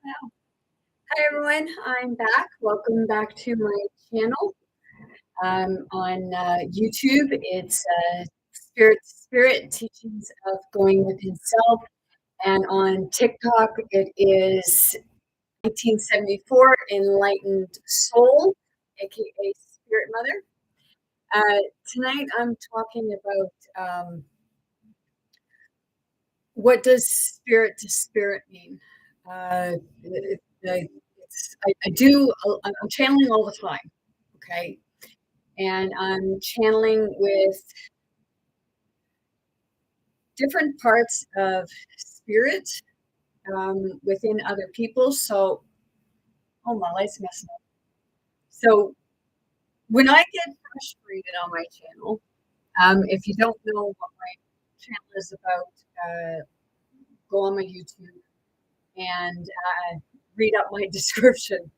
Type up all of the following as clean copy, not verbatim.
Wow. Hi everyone, I'm back. Welcome back to my channel. On YouTube, it's Spirit to Spirit Teachings of Going Within Self, and on TikTok, it is 1974 Enlightened Soul, aka Spirit Mother. Tonight, I'm talking about what does Spirit to Spirit mean. I do. I'm channeling all the time. Okay, and I'm channeling with different parts of spirit within other people. So, oh, my light's messing up. So, when I get frustrated on my channel, if you don't know what my channel is about, go on my YouTube and read up my description.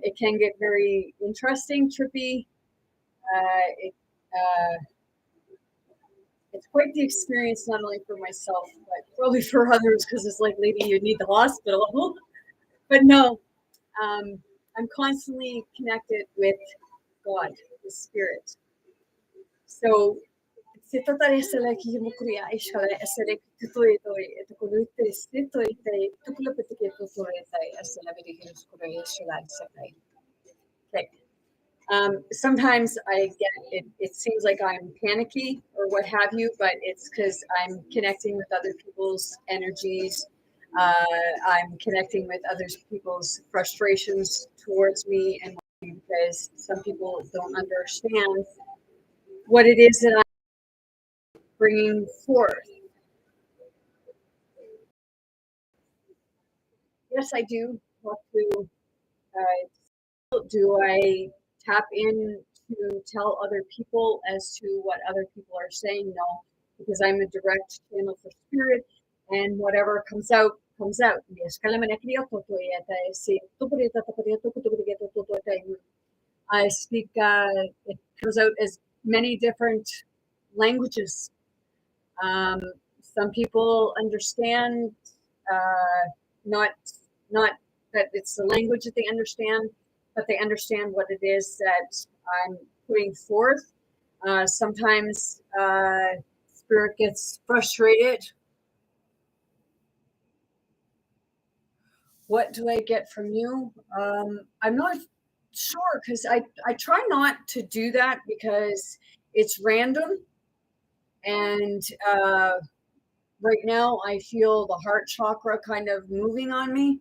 It can get very interesting, trippy. Uh, it's quite the experience, not only for myself, but probably for others, because it's like, lady, you need the hospital. But no, I'm constantly connected with God, the Spirit. So, se tatare sala ki mukriya ishkala esere tutoi toi etukuluite stitoi tai tukulapetike tutoi tai asala veri hiruskura ishkala sakai. Okay. Sometimes I get it, it seems like I'm panicky or what have you, but it's because I'm connecting with other people's energies. I'm connecting with other people's frustrations towards me, and because some people don't understand what it is that I'm bringing forth. Yes, I do talk to. Do I tap in to tell other people as to what other people are saying? No, because I'm a direct channel for spirit, and whatever comes out comes out. I speak. It comes out as many different languages. Um, some people understand, uh, not not that it's the language that they understand, but they understand what it is that I'm putting forth. Sometimes spirit gets frustrated. What do I get from you? I'm not sure, because I try not to do that because it's random, and right now I feel the heart chakra kind of moving on me.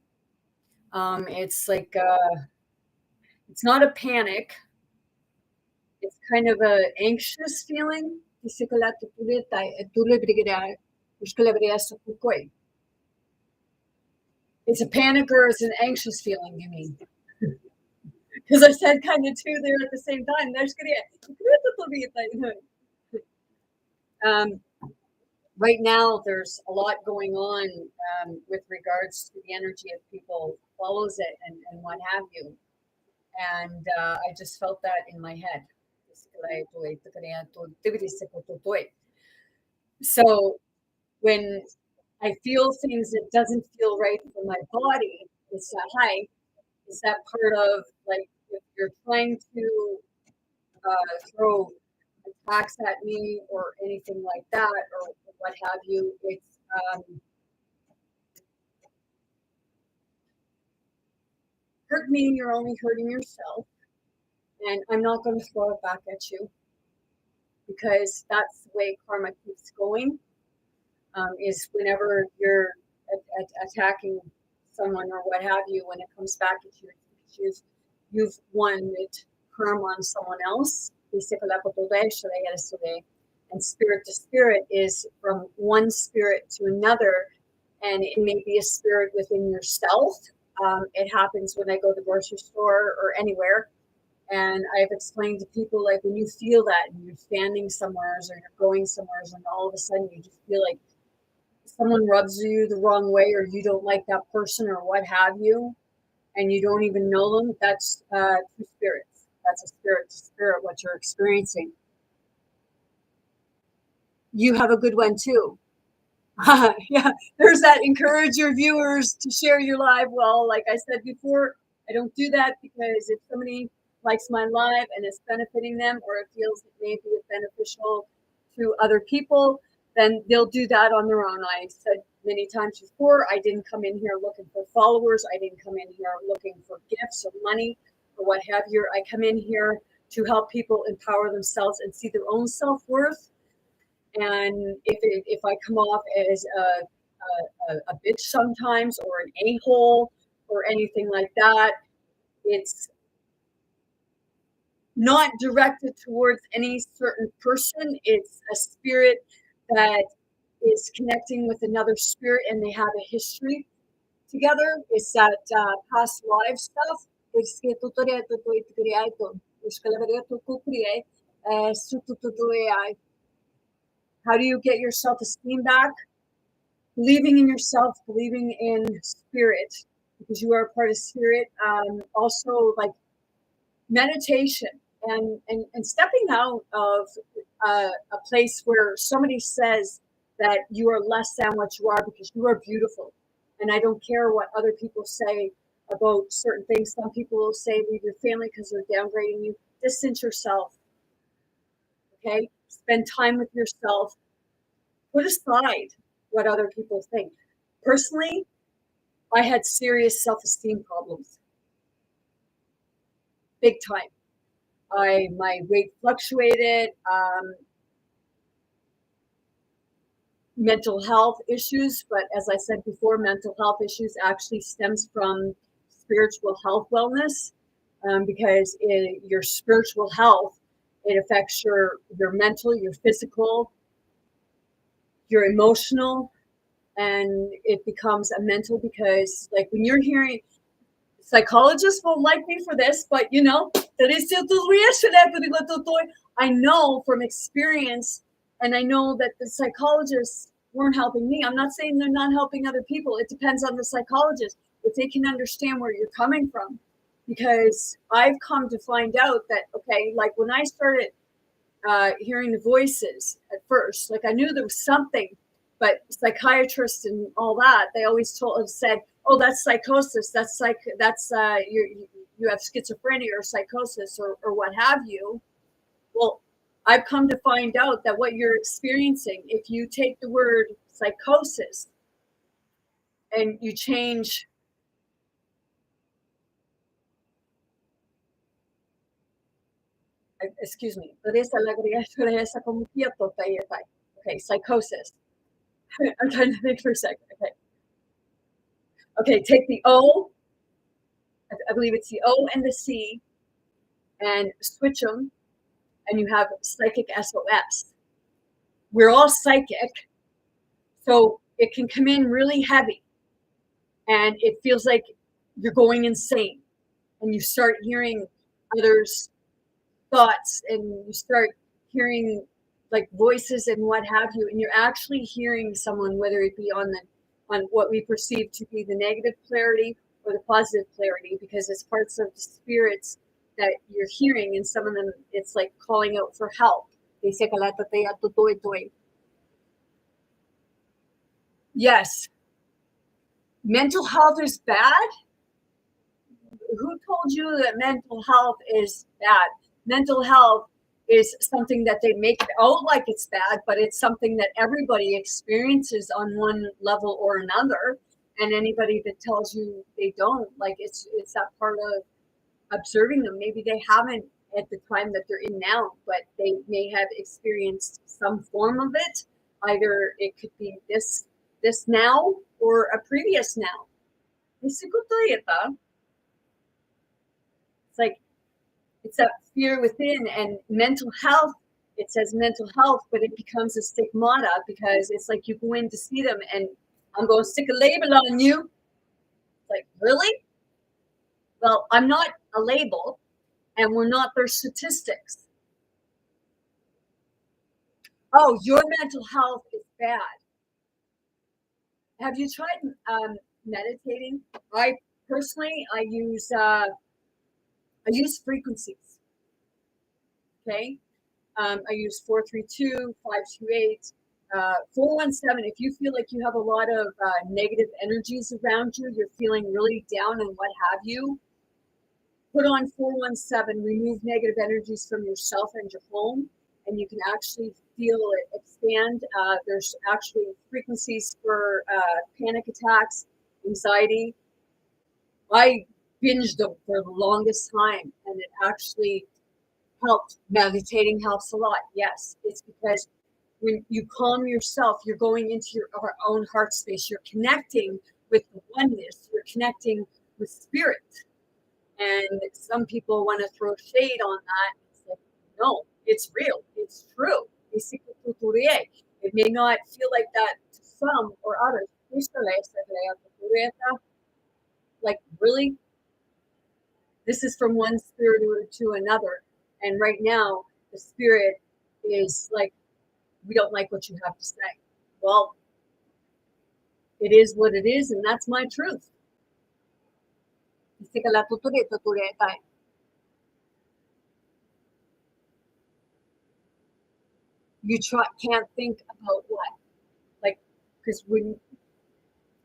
It's like it's not a panic. It's kind of a anxious feeling. It's a panic or it's an anxious feeling, you mean? Because I said kind of two there at the same time. Um, right now, there's a lot going on with regards to the energy of people follows it and what have you. And I just felt that in my head. So when I feel things that doesn't feel right for my body, it's that high. It's that part of, like, if you're trying to throw attacks at me or anything like that or what have you, it's hurt me. You're only hurting yourself, and I'm not going to throw it back at you because that's the way karma keeps going. Is whenever you're attacking someone or what have you, when it comes back at you, you've won it karma on someone else. And spirit to spirit is from one spirit to another, and it may be a spirit within yourself. It happens when I go to the grocery store or anywhere. And I've explained to people, like, when you feel that and you're standing somewhere or you're going somewhere and all of a sudden you just feel like someone rubs you the wrong way or you don't like that person or what have you, and you don't even know them, that's two spirits. That's a spirit to spirit, what you're experiencing. You have a good one too. Yeah, there's that. Encourage your viewers to share your live. Well, like I said before, I don't do that because if somebody likes my live and it's benefiting them, or it feels it may be beneficial to other people, then they'll do that on their own. I said many times before, I didn't come in here looking for followers. I didn't come in here looking for gifts or money or what have you. I come in here to help people empower themselves and see their own self-worth. And if I come off as a bitch sometimes, or an a-hole, or anything like that, it's not directed towards any certain person. It's a spirit that is connecting with another spirit, and they have a history together. It's that past life stuff. How do you get your self-esteem back? Believing in yourself, believing in spirit, because you are a part of spirit. Also, like meditation, and stepping out of a place where somebody says that you are less than what you are, because you are beautiful. And I don't care what other people say about certain things. Some people will say leave your family because they're downgrading you. Distance yourself. Okay, spend time with yourself. Put aside what other people think. Personally, I had serious self-esteem problems, big time. My weight fluctuated, mental health issues, but as I said before, mental health issues actually stems from spiritual health wellness, because your spiritual health, it affects your mental, your physical, your emotional, and it becomes a mental, because like when you're hearing, psychologists won't like me for this, but I know from experience, and I know that the psychologists weren't helping me. I'm not saying they're not helping other people. It depends on the psychologist, if they can understand where you're coming from. Because I've come to find out that, okay, like when I started hearing the voices at first, like I knew there was something, but psychiatrists and all that, they always said, oh, that's psychosis, that's you have schizophrenia or psychosis, or what have you. Well, I've come to find out that what you're experiencing, if you take the word psychosis and you change, excuse me, okay, psychosis. I'm trying to think for a second. Okay, okay, take the O, I believe it's the O and the C, and switch them, and you have psychic SOS. We're all psychic, so it can come in really heavy, and it feels like you're going insane, and you start hearing others' thoughts, and you start hearing like voices and what have you, and you're actually hearing someone, whether it be on what we perceive to be the negative polarity or the positive polarity, because it's parts of the spirits that you're hearing, and some of them it's like calling out for help. Yes, mental health is bad. Who told you that mental health is bad? Mental health is something that they make it out like it's bad, but it's something that everybody experiences on one level or another. And anybody that tells you they don't, like it's that part of observing them. Maybe they haven't at the time that they're in now, but they may have experienced some form of it. Either it could be this now or a previous now. It's like it's that fear within, and mental health. It says mental health, but it becomes a stigmata, because it's like you go in to see them and I'm going to stick a label on you. Like, really? Well, I'm not a label, and we're not their statistics. Oh, your mental health is bad. Have you tried meditating? I personally, I use frequencies. Okay, I use 432, 528. 417, if you feel like you have a lot of negative energies around you, you're feeling really down and what have you, put on 417, remove negative energies from yourself and your home, and you can actually feel it expand. There's actually frequencies for panic attacks, anxiety. I binged them for the longest time, and it actually helped. Meditating helps a lot. Yes, it's because when you calm yourself, you're going into your own heart space. You're connecting with the oneness. You're connecting with spirit. And some people want to throw shade on that. It's like, no, it's real. It's true. It may not feel like that to some or others. Like, really? This is from one spirit to another. And right now, the spirit is like, we don't like what you have to say. Well, it is what it is, and that's my truth. Can't think about what? Like, because when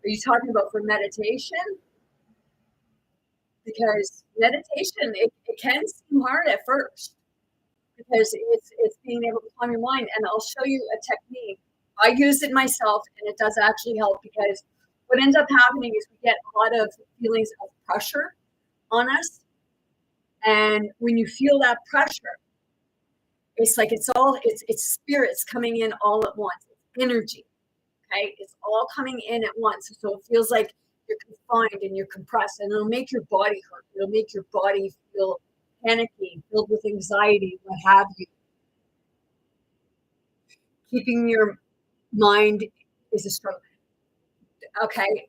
are you talking about for meditation? Because meditation, it can seem hard at first because it's being able to calm your mind. And I'll show you a technique. I use it myself, and it does actually help because what ends up happening is we get a lot of feelings of pressure on us. And when you feel that pressure, it's like it's spirits coming in all at once. It's energy. Okay, it's all coming in at once. So it feels like you're confined and you're compressed, and it'll make your body hurt. It'll make your body feel panicky, filled with anxiety, what have you. Keeping your mind is a struggle. Okay.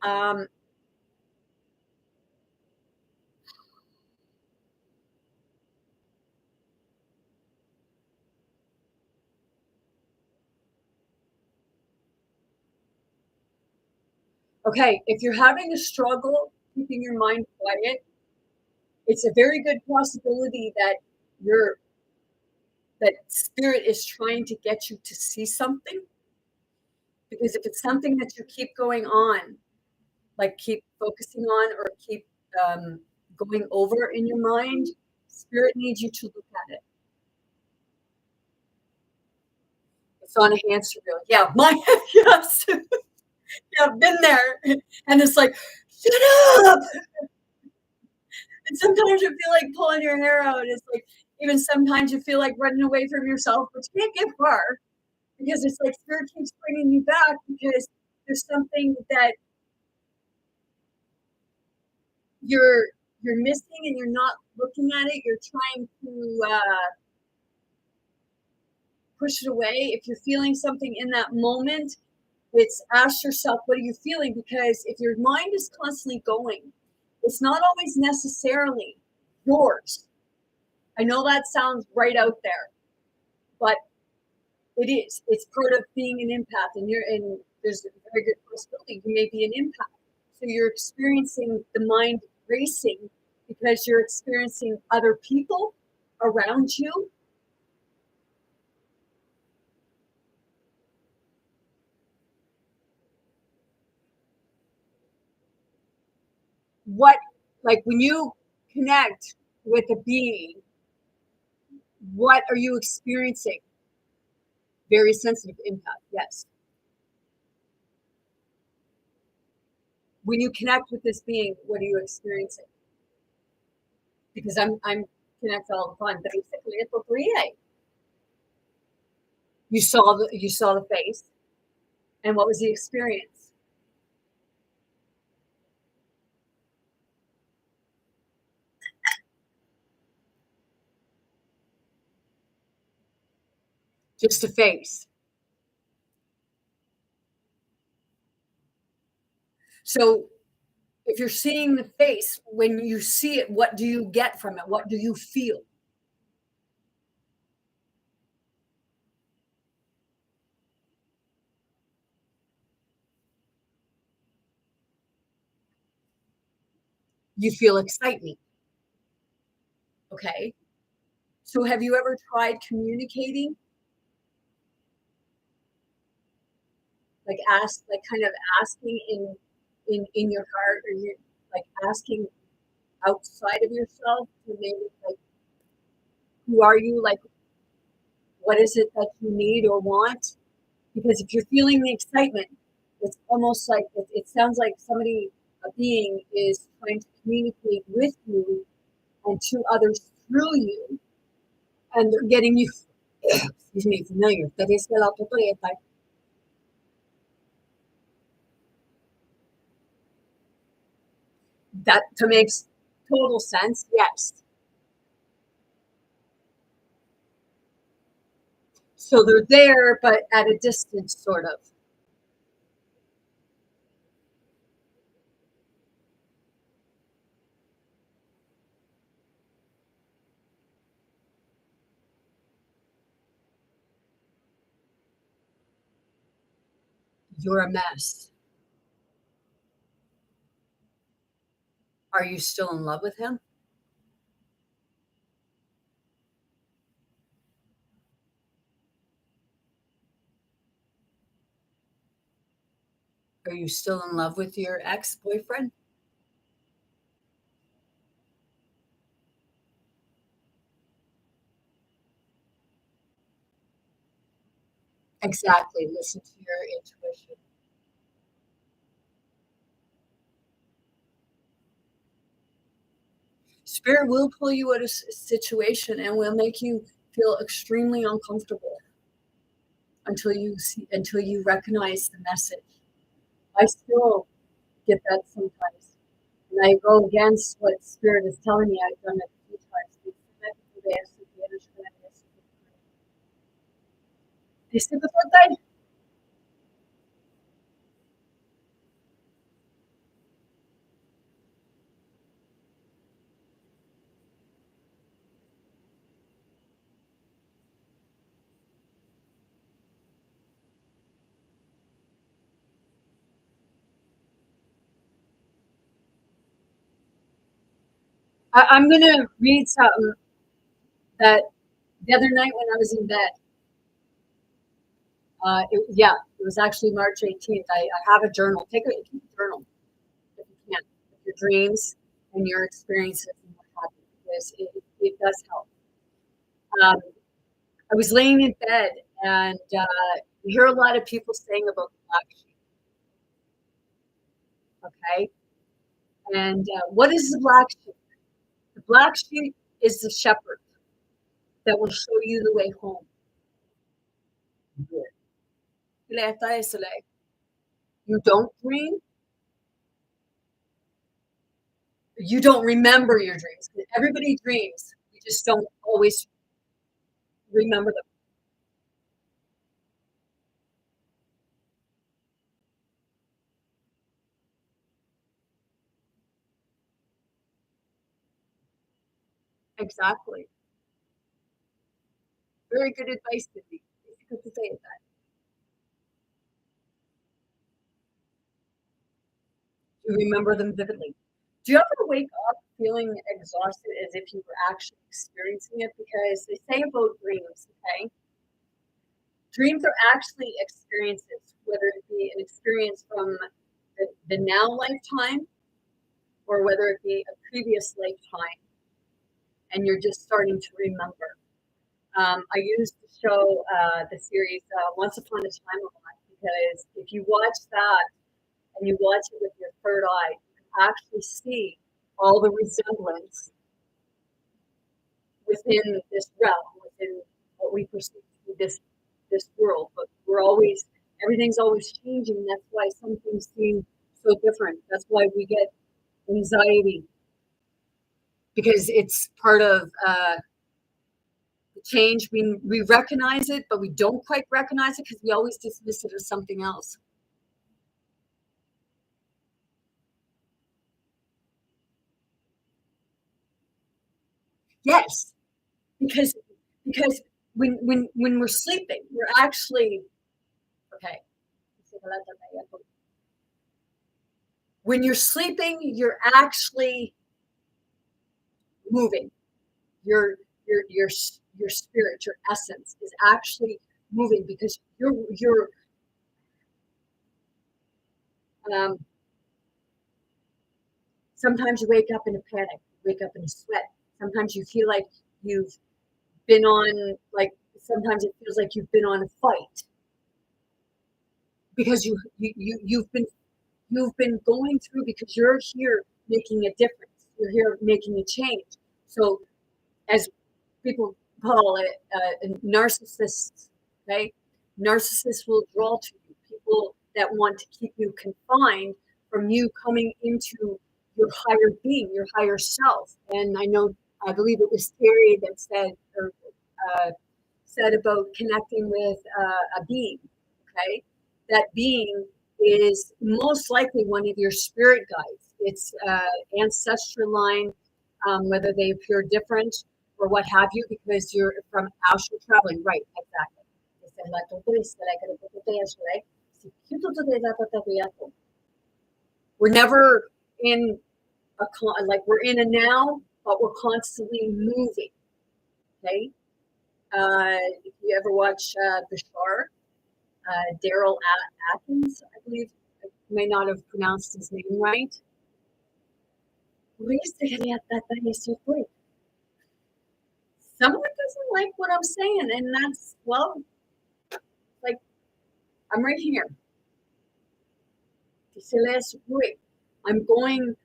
Okay. If you're having a struggle keeping your mind quiet, it's a very good possibility that your that spirit is trying to get you to see something. Because if it's something that you keep going on, like keep focusing on or keep going over in your mind, spirit needs you to look at it. It's on a hamster wheel. Yeah, my yes. Yeah, I've been there. And it's like, shut up. And sometimes you feel like pulling your hair out. It's like even sometimes you feel like running away from yourself, but you can't get far because it's like spirit keeps bringing you back because there's something that you're you're missing and you're not looking at it. You're trying to push it away. If you're feeling something in that moment, it's ask yourself, what are you feeling? Because if your mind is constantly going, it's not always necessarily yours. I know that sounds right out there, but it is. It's part of being an empath, and there's a very good possibility you may be an empath. So you're experiencing the mind racing because you're experiencing other people around you. What, like when you connect with a being, what are you experiencing? Very sensitive empath, yes. When you connect with this being, what are you experiencing? Because I'm connected all the time. Basically, it's a 3A. You saw the face, and what was the experience? Just a face. So if you're seeing the face, when you see it, what do you get from it? What do you feel? You feel excitement. Okay. So have you ever tried communicating? like ask, like kind of asking in your heart, or you like asking outside of yourself to maybe like, who are you? Like, what is it that you need or want? Because if you're feeling the excitement, it's almost like it sounds like somebody, a being, is trying to communicate with you and to others through you, and they're getting you, excuse me, familiar. That to makes total sense. Yes. So they're there, but at a distance, sort of. You're a mess. Are you still in love with him? Are you still in love with your ex-boyfriend? Exactly. Listen to your intuition. Spirit will pull you out of a situation and will make you feel extremely uncomfortable until you recognize the message. I still get that sometimes. And I go against what spirit is telling me. I've done it a few times. I'm going to read something that the other night when I was in bed, yeah, it was actually March 18th. I have a journal. Keep a journal if you can, of your dreams and your experiences and what happened, because it does help. Um, I was laying in bed, and you hear a lot of people saying about the black sheep, okay? And what is the black sheep? The black sheep is the shepherd that will show you the way home. You don't dream, you don't remember your dreams. Everybody dreams, you just don't always remember them. Exactly. Very good advice, Cindy. It's good to say that. You remember them vividly. Do you ever wake up feeling exhausted as if you were actually experiencing it? Because they say about dreams, okay? Dreams are actually experiences, whether it be an experience from the now lifetime or whether it be a previous lifetime, and you're just starting to remember. I used to show the series Once Upon a Time a lot, because if you watch that and you watch it with your third eye, you can actually see all the resemblance within this realm, within what we perceive to be this world. But we're always, everything's always changing. That's why some things seem so different. That's why we get anxiety, because it's part of the change. We recognize it, but we don't quite recognize it because we always dismiss it as something else. Yes, because because when we're sleeping, we're actually okay. When you're sleeping, you're actually moving. Your your spirit, your essence is actually moving because you're Um, Sometimes you wake up in a panic, wake up in a sweat. Sometimes you feel like you've been on, like, sometimes it feels like you've been on a fight because you've been going through, because you're here making a difference. You're here making a change. So, as people call it, narcissists, okay? Narcissists will draw to you people that want to keep you confined from you coming into your higher being, your higher self. And I believe it was Terry that said, or uh, said about connecting with a being, okay? That being is most likely one of your spirit guides. It's ancestral line, whether they appear different or what have you, because you're from astral traveling. Right, exactly. We're never in like we're in a now, but we're constantly moving. Okay. If you ever watch Bashar, Daryl Atkins, I believe, I may not have pronounced his name right. Someone doesn't like what I'm saying, and that's, well, like, I'm right here. I'm going,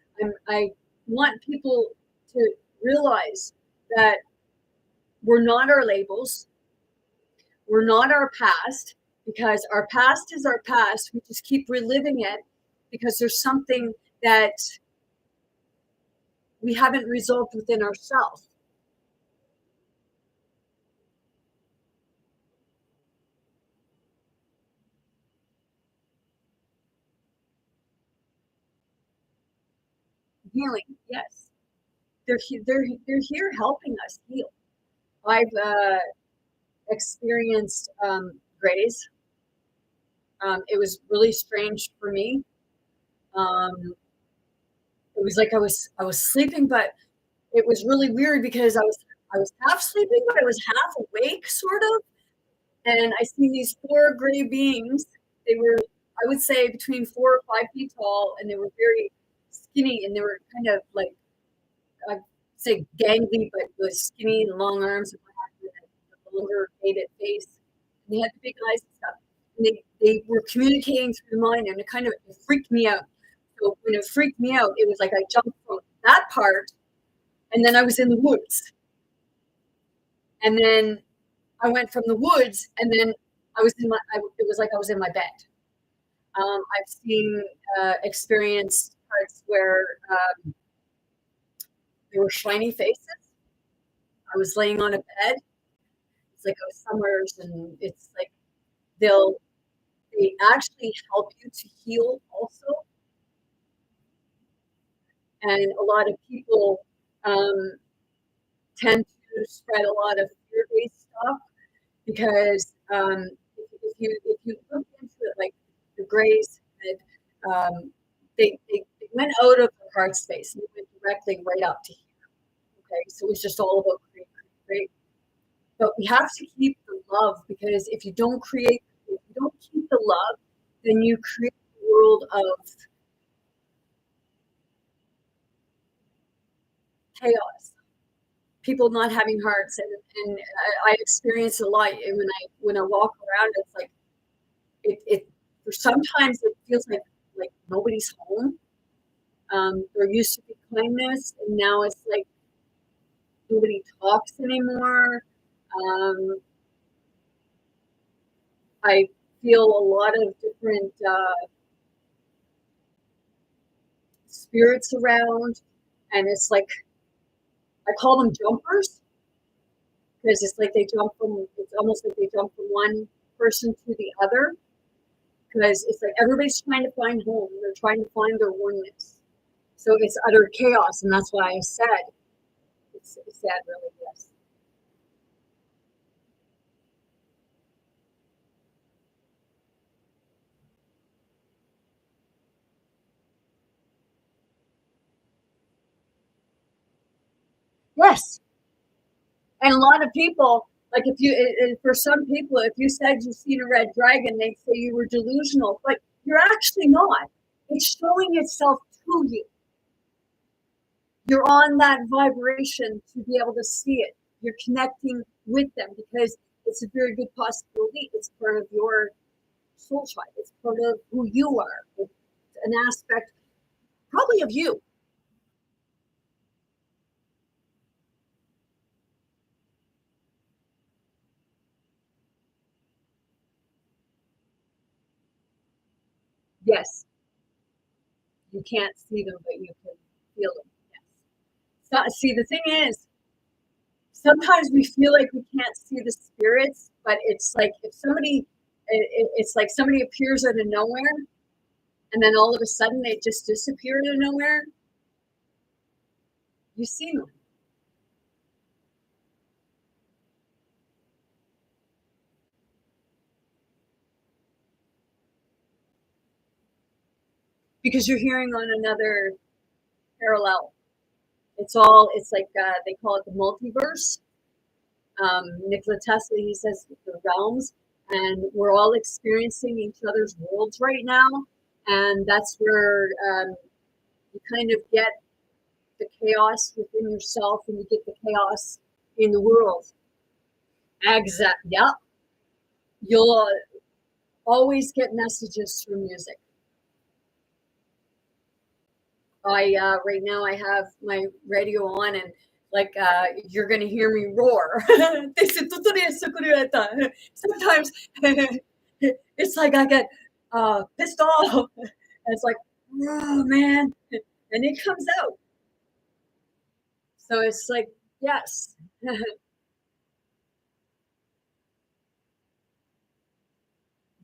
I want people to realize that we're not our labels, we're not our past, because our past is our past. We just keep reliving it because there's something that we haven't resolved within ourselves. Healing, yes. They're here helping us heal. I've experienced grays. It was really strange for me. Um, it was like I was sleeping, but it was really weird because I was half sleeping, but I was half awake, sort of. And I seen these four gray beings. They were, I would say, between 4 or 5 feet tall, and they were very skinny, and they were kind of like, I'd say gangly, but with skinny and long arms and a longer faded face. And they had the big eyes and stuff. And they were communicating through the mind, and it freaked me out. So when it freaked me out, it was like I jumped from that part, and then I was in the woods. And then I went from the woods, and then it was like I was in my bed. I've seen, experienced parts where there were shiny faces. I was laying on a bed. It's like I was somewhere, and it's like they actually help you to heal also. And a lot of people um, tend to spread a lot of fear-based stuff because if you look into it, like the Greys, they went out of the heart space and they went directly right up to here. Okay, so it was just all about create. But we have to keep the love, because if you don't keep the love, then you create a world of chaos. People not having hearts, and I experience a lot. And when I walk around, it's like it for sometimes it feels like nobody's home. There used to be kindness, and now it's like nobody talks anymore. Um, I feel a lot of different spirits around, and it's like I call them jumpers, because it's like it's almost like they jump from one person to the other, because it's like everybody's trying to find home. They're trying to find their oneness. So it's utter chaos, and that's why I said it's sad, really. Yes. Yes. And a lot of people, like, for some people, if you said you've seen a red dragon, they'd say you were delusional, but you're actually not. It's showing itself to you. You're on that vibration to be able to see it. You're connecting with them because it's a very good possibility. It's part of your soul tribe. It's part of who you are. It's an aspect probably of you. Yes, you can't see them, but you can feel them. Yes. So, see, the thing is, sometimes we feel like we can't see the spirits, but it's like if somebody, it's like somebody appears out of nowhere, and then all of a sudden they just disappear out of nowhere. You see them because you're hearing on another parallel. It's like they call it the multiverse. Nikola Tesla, he says the realms, and we're all experiencing each other's worlds right now, and that's where you kind of get the chaos within yourself, and you get the chaos in the world. Exactly. Yeah, you'll always get messages through music. I right now I have my radio on and like you're gonna hear me roar. Sometimes it's like I get pissed off. And it's like, oh man, and it comes out. So it's like, yes,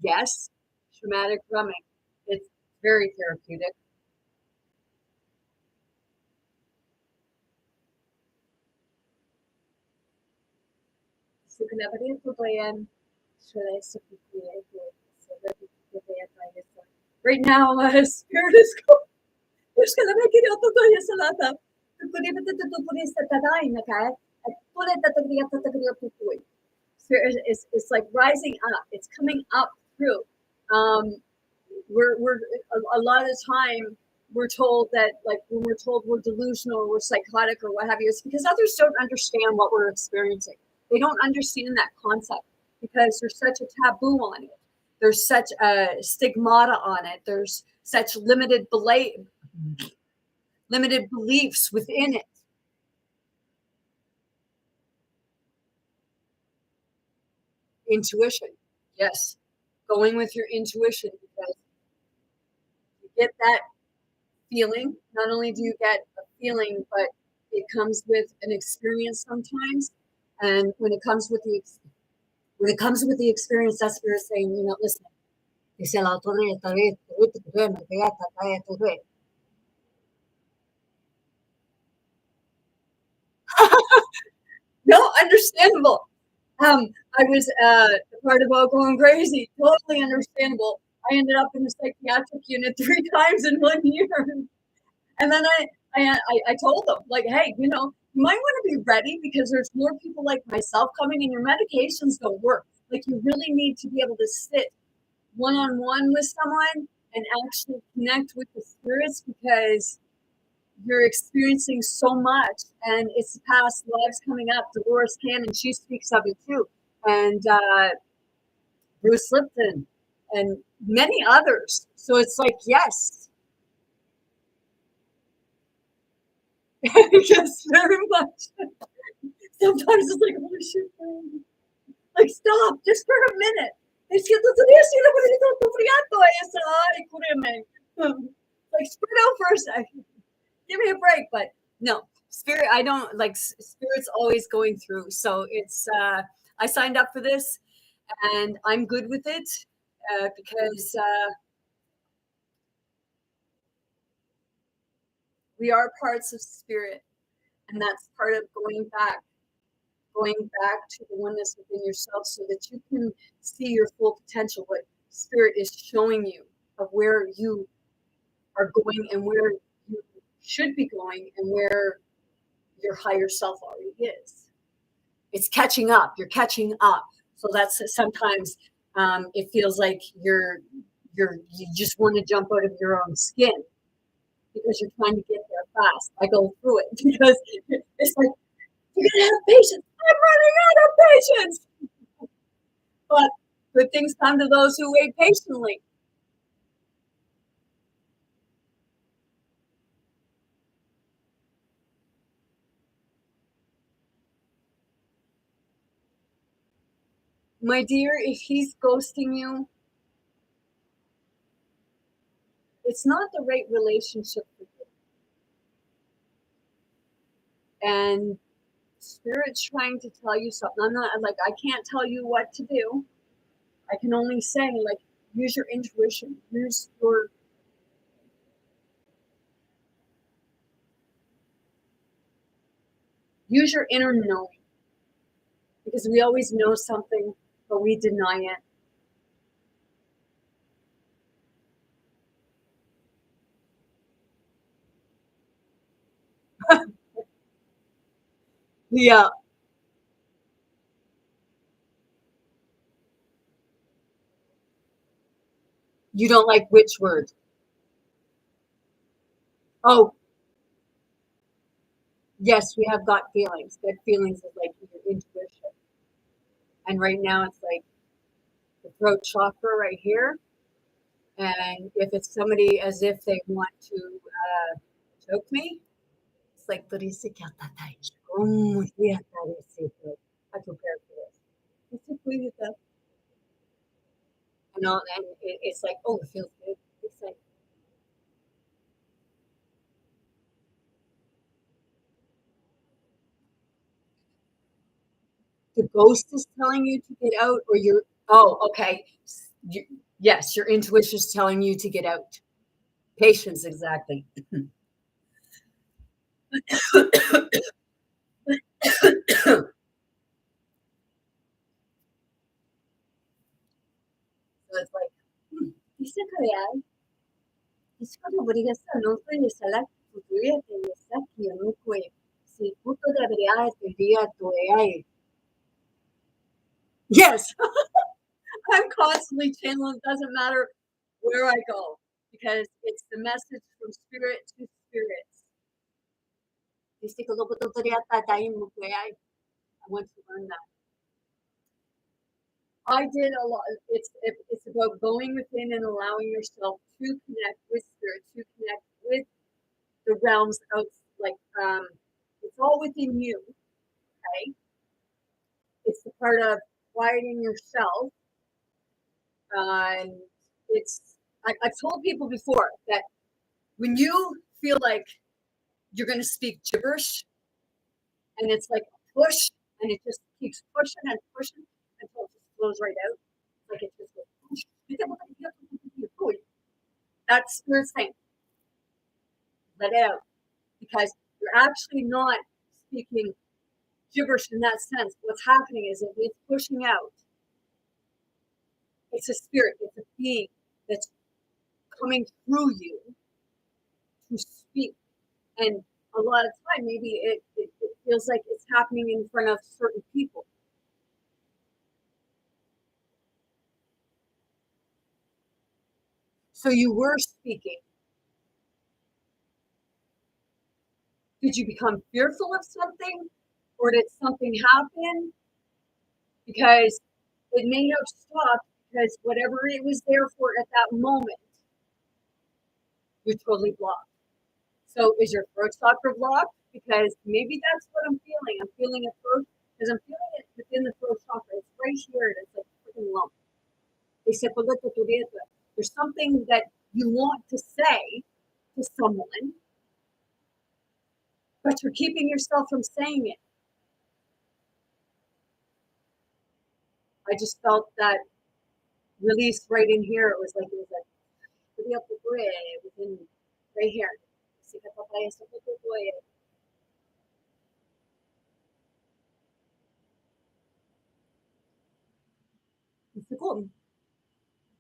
yes, traumatic drumming. It's very therapeutic. Right now, spirit is going. It's like rising up. It's coming up through. Um, we're a lot of the time we're told that like when we're told we're delusional or we're psychotic or what have you, it's because others don't understand what we're experiencing. They don't understand that concept because there's such a taboo on it. There's such a stigmata on it. There's such limited beliefs within it. Intuition, yes, going with your intuition because you get that feeling. Not only do you get a feeling, but it comes with an experience sometimes. And when it comes with the experience, that's where you're saying, you know, listen. Dice el autor de no, understandable. I was the part about going crazy, totally understandable. I ended up in the psychiatric unit 3 times in 1 year. And then I told them, like, hey, you know, you might want to be ready because there's more people like myself coming and your medications don't work. Like, you really need to be able to sit one on one with someone and actually connect with the spirits because you're experiencing so much and it's past lives coming up. Dolores Cannon, she speaks of it too. And Bruce Lipton and many others. So it's like, yes, yes, very much. Sometimes it's like, holy shit, man. Like, stop, just for a minute. Es que tú tenías una bonita sufriendo eso. Ay, cúreme. Like, spread out for a second. Give me a break. But no, spirit, I don't like spirits always going through. So it's, I signed up for this and I'm good with it because we are parts of spirit. And that's part of going back to the oneness within yourself so that you can see your full potential, what spirit is showing you of where you are going and where you should be going and where your higher self already is. It's catching up. You're catching up. So that's sometimes it feels like you just want to jump out of your own skin because you're trying to get there fast. I go through it because it's like, you're gonna have patience. I'm running out of patience. But good things come to those who wait patiently. My dear, if he's ghosting you, it's not the right relationship for you. And Spirit's trying to tell you something. I'm not like, I can't tell you what to do. I can only say, like, use your intuition, use your inner knowing, because we always know something, but we deny it. Yeah. You don't like which word? Oh, yes, we have got feelings. Good feelings is like your intuition. And right now it's like the throat chakra right here. And if it's somebody as if they want to choke me, it's like, I prepared for this. And it's like, oh, it feels good. It's like the ghost is telling you to get out, or you're, oh, okay. You, yes, your intuition is telling you to get out. Patience, exactly. So it's like, dice real, disco podría ser no puede ser la futura que está aquí no puede. Si puto debería tener tu AI. Yes, I'm constantly channeling. Doesn't matter where I go because it's the message from spirit to spirits. Dice que lo puto podría estar ahí no puede. I want to learn that. I did a lot. It's about going within and allowing yourself to connect with spirit, to connect with the realms of, like, it's all within you. Okay, it's the part of quieting yourself, and it's I've told people before that when you feel like you're going to speak gibberish, and it's like a push, and it just keeps pushing and pushing until it just flows right out, like it just goes. That's spirit saying, let it out, because you're actually not speaking gibberish in that sense. What's happening is if it's pushing out, it's a spirit, it's a being that's coming through you to speak. And a lot of time, maybe it feels like it's happening in front of certain people. So you were speaking. Did you become fearful of something? Or did something happen? Because it may have stopped because whatever it was there for at that moment, you're totally blocked. So is your throat chakra blocked? Because maybe that's what I'm feeling. I'm feeling a throat, because I'm feeling it within the throat chakra. It's right here, and it's like a freaking lump. They said, there's something that you want to say to someone, but you're keeping yourself from saying it. I just felt that release right in here. It was like within right here.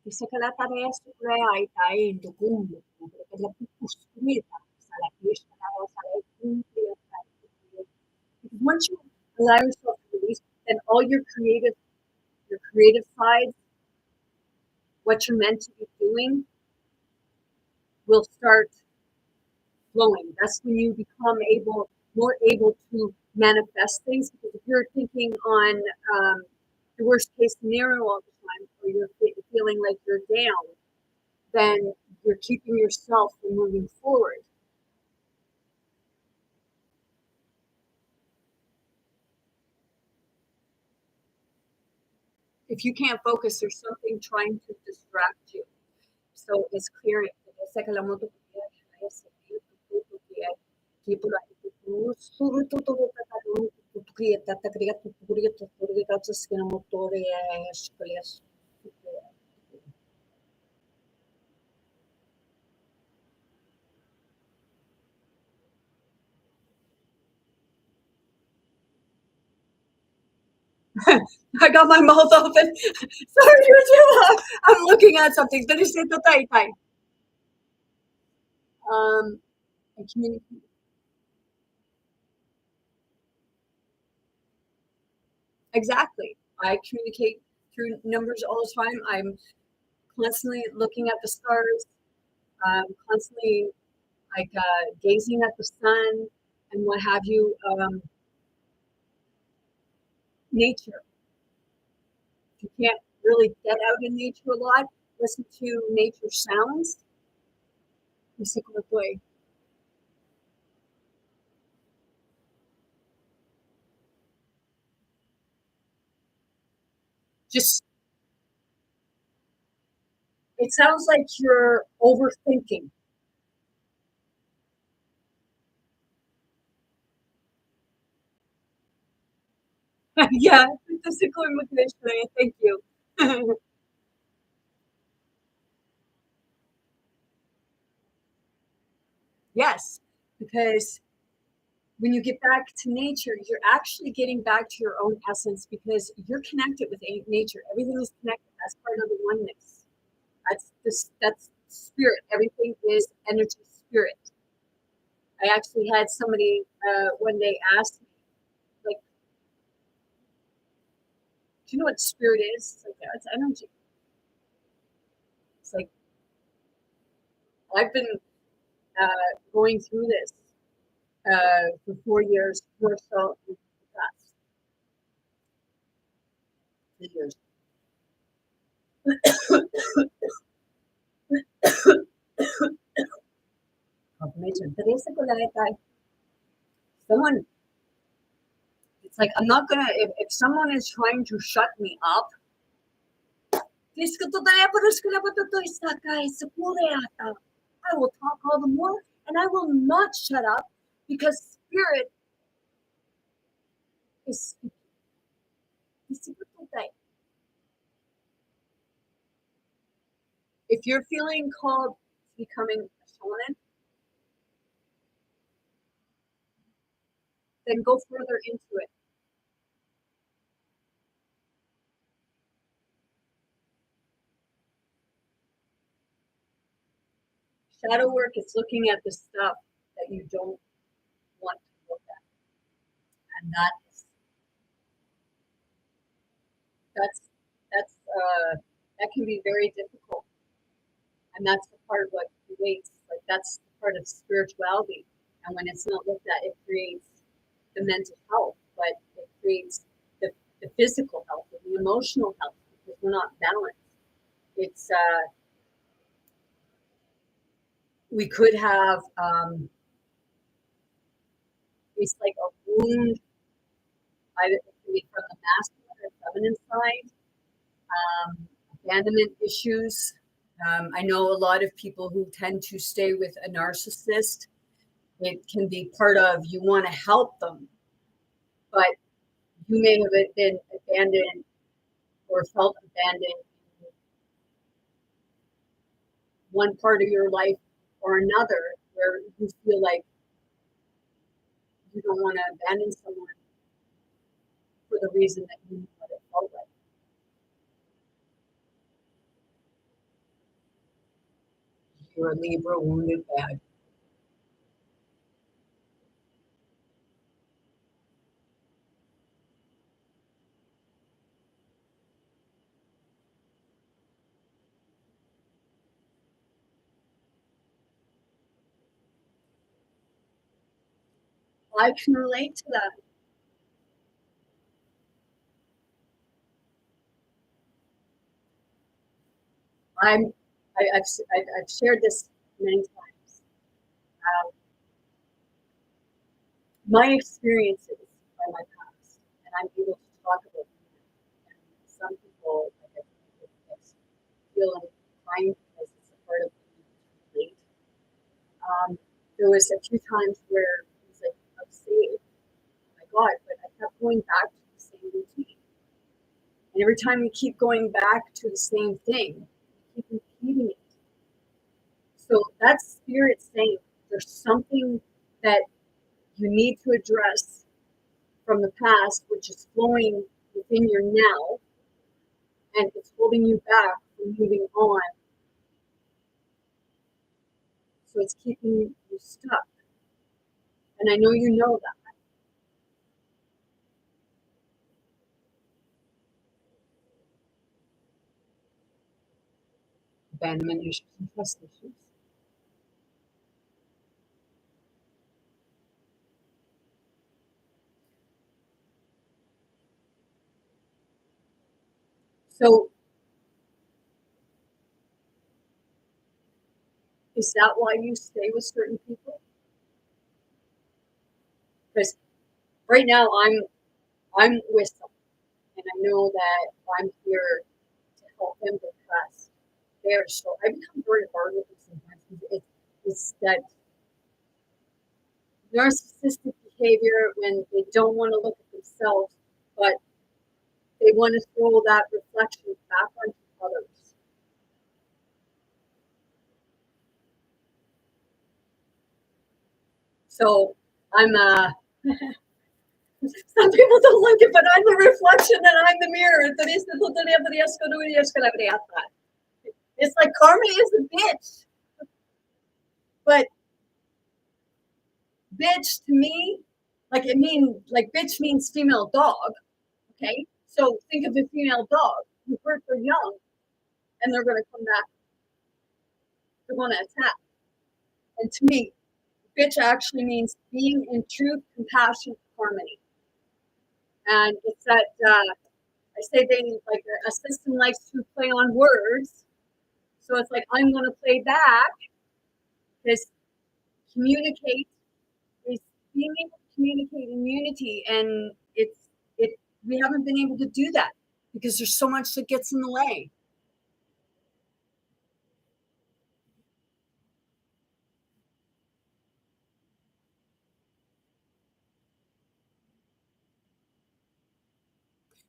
Dice que la tarea es creaita in the womb, perché la più costruita sarà crescere la sarà cumplire. Because once you allow yourself to release, then all your creative sides, what you're meant to be doing will start flowing. That's when you become more able to manifest things. Because if you're thinking on the worst case scenario all the time, or you're feeling like you're down, then you're keeping yourself from moving forward. If you can't focus, there's something trying to distract you. So it's clearing. I got my mouth open. Sorry, I'm looking at something. Um, I communicate. Exactly. I communicate through numbers all the time. I'm constantly looking at the stars, constantly like gazing at the sun and what have you. Nature. If you can't really get out in nature a lot, listen to nature sounds. Just it sounds like you're overthinking. Yeah, physical motivation. Thank you. Yes, because when you get back to nature, you're actually getting back to your own essence because you're connected with nature. Everything is connected. That's part of the oneness. That's spirit. Everything is energy spirit. I actually had somebody one day ask me, like, do you know what spirit is? It's like, yeah, it's energy. It's like, I've been going through this for 4 years or so. That's 3 years. Confirmation. Someone, it's like, I'm not gonna, if someone is trying to shut me up, I will talk all the more and I will not shut up because spirit is if you're feeling called to becoming a shaman, then go further into it. Shadow work is looking at the stuff that you don't want to look at. And that's that can be very difficult. And that's the part of what creates, like that's the part of spirituality. And when it's not looked at, it creates the mental health, but it creates the physical health and the emotional health because we're not balanced. It's we could have it's like a wound either from the masculine or feminine side, abandonment issues. I know a lot of people who tend to stay with a narcissist. It can be part of you want to help them, but you may have been abandoned or felt abandoned in one part of your life or another where you feel like you don't want to abandon someone for the reason that you know what it felt like. You're a Libra wounded bad. I can relate to that. I'm, I've shared this many times. Um, my experiences are my past, and I'm able to talk about them. And some people, like I think, feel inclined because it's a part of being late. There was a few times where it was like, I'm saved, oh my God, but I kept going back to the same routine. And every time you keep going back to the same thing, you keep repeating it. So that's spirit saying there's something that you need to address from the past, which is flowing within your now, and it's holding you back from moving on. So it's keeping you stuck. And I know you know that. Abandonment issues and trust issues. So is that why you stay with certain people? Because right now I'm with them, and I know that I'm here to help them because they're so. I become very hard with them sometimes. It's that narcissistic behavior when they don't want to look at themselves, but they want to throw that reflection back onto others. So I'm some people don't like it, but I'm the reflection and I'm the mirror. It's like karma is a bitch, but bitch to me, like like bitch means female dog. Okay, so think of a female dog. You hurt their young, and they're going to come back. They're going to attack. And to me, bitch actually means being in truth, compassion, harmony. And it's that I say they like a system likes to play on words. So it's like I'm going to play back this communicate is being able to communicate in unity, and it we haven't been able to do that because there's so much that gets in the way.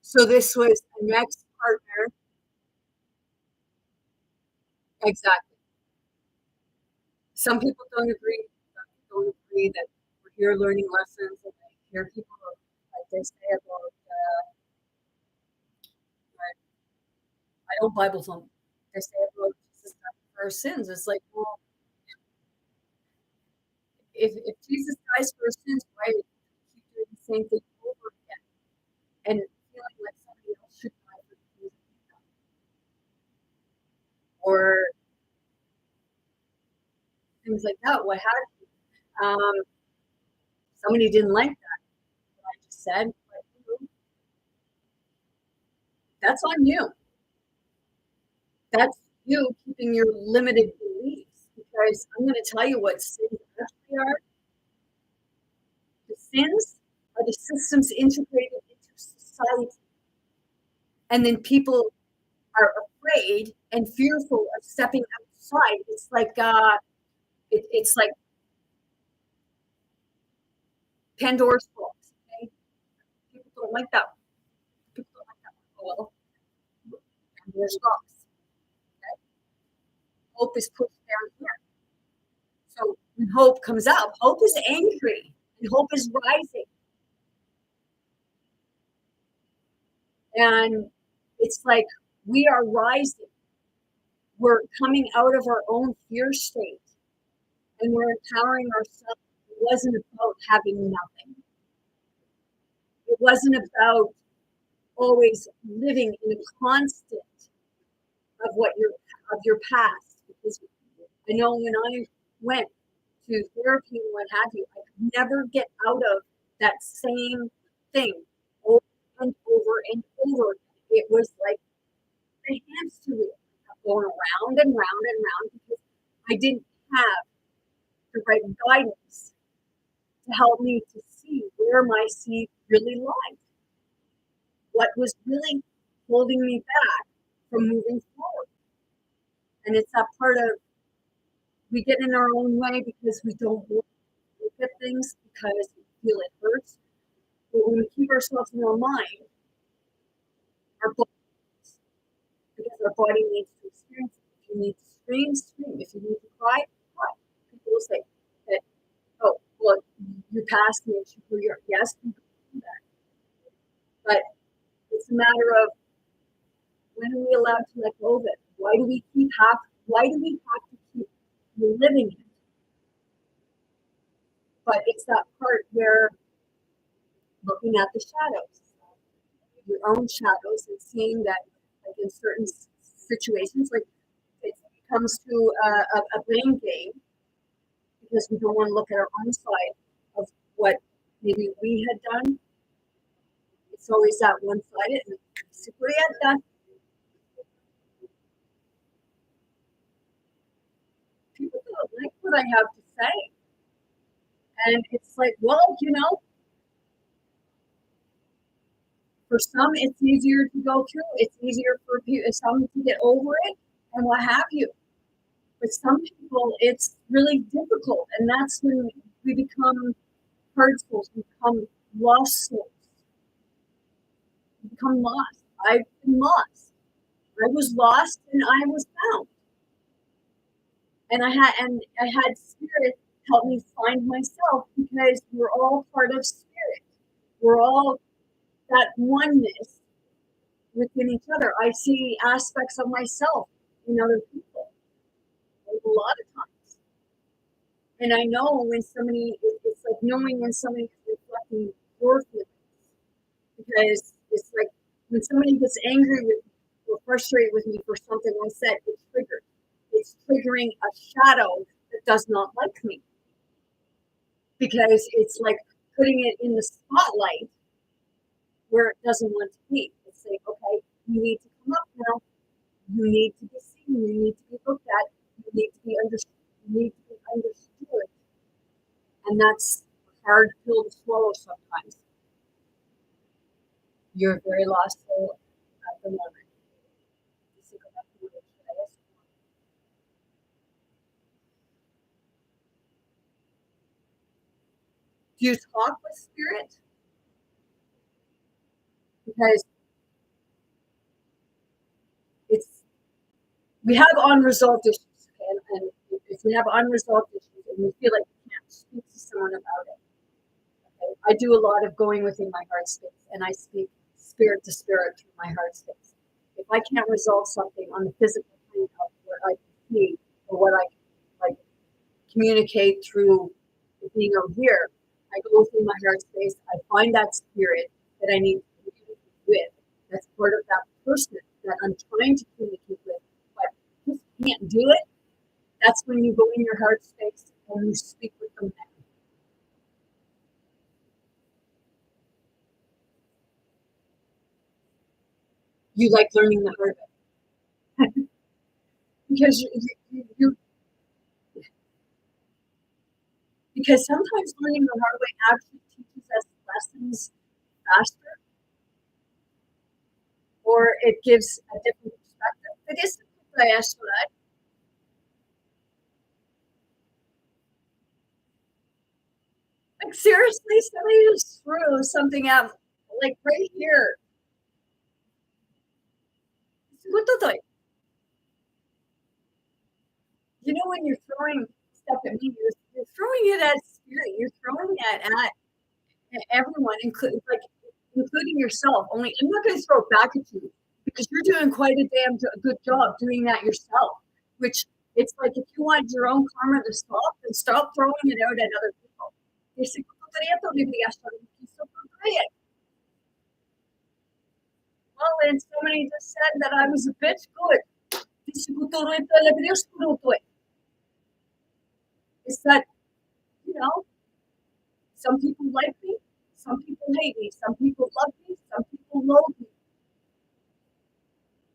So this was an ex partner. Exactly. Some people don't agree. Some people don't agree that we're here learning lessons, and I hear people like they say about I don't Bible thump. They say about Jesus died for our sins. It's like, well, if Jesus dies for our sins, why do we keep doing the same thing over again and feeling like somebody else should die for the things that we've done? Or things like that. What have you? Somebody didn't like that, what I just said, but that's on you. That's you keeping your limited beliefs. Because I'm going to tell you what sins actually are. The sins are the systems integrated into society. And then people are afraid and fearful of stepping outside. It's like Pandora's box. Okay? People don't like that. People don't like that. Oh, well, Pandora's box. Okay? Hope is pushed down here. So when hope comes up, hope is angry and hope is rising. And it's like we are rising. We're coming out of our own fear state and we're empowering ourselves. It wasn't about having nothing. It wasn't about always living in a constant of what your of your past. Because I know when I went to therapy and what have you, I could never get out of that same thing over and over and over. It was like a hamster wheel going round and round and round because I didn't have the right guidance to help me to see where my seed really lied, what was really holding me back from moving forward. And it's that part of we get in our own way because we don't look at things because we feel it hurts. But when we keep ourselves in our mind, our body, because our body needs to experience it. If you need to scream, scream. If you need to cry, cry. People will say that, oh, well, you passed me, yes, you can do that. But it's a matter of when are we allowed to let go of it? Why do we have to keep living it? But it's that part where looking at the shadows, your own shadows, and seeing that, like in certain situations, like it comes to a blame game because we don't want to look at our own side of what maybe we had done. It's always that one-sided. And people don't like what I have to say. And it's like, well, for some, it's easier to go through. It's easier for some to get over it and what have you. But some people, it's really difficult. And that's when we become hard souls, we become lost souls. We become lost. I've been lost. I was lost and I was found. And I had spirit help me find myself because we're all part of spirit. We're all that oneness within each other. I see aspects of myself in other people a lot of times. And I know when somebody, it's like knowing when somebody is reflecting your feelings. Because it's like when somebody gets angry with me or frustrated with me for something I said, it's triggered. It's triggering a shadow that does not like me. Because it's like putting it in the spotlight where it doesn't want to be. It's like, okay, you need to come up now. You need to be seen. You need to be looked at. You need to be understood. You need to be understood. And that's a hard pill to swallow sometimes. You're a very lost soul at the moment. Do you talk with spirit? Because we have unresolved issues, and if we have unresolved issues and we feel like we can't speak to someone about it, okay, I do a lot of going within my heart space, and I speak spirit to spirit through my heart space. If I can't resolve something on the physical plane of what I can see or what I can communicate through being over here, I go within my heart space. I find that spirit that I need to communicate with. That's part of that person that I'm trying to communicate with, but just can't do it. That's when you go in your heart space and you speak with them then. You like learning the hard way. because because sometimes learning the hard way actually teaches us lessons faster, or it gives a different perspective. It is what I asked for that. Like seriously, somebody just threw something out like right here. You know when you're throwing stuff at me, you're throwing it at spirit. You're throwing it at everyone, including yourself. Only I'm not going to throw it back at you because you're doing quite a damn good job doing that yourself. Which it's like if you want your own karma to stop, then stop throwing it out at other people. Well, and somebody just said that I was a bitch. Good. It's that you know, some people like me, some people hate me, some people love me, some people loathe me.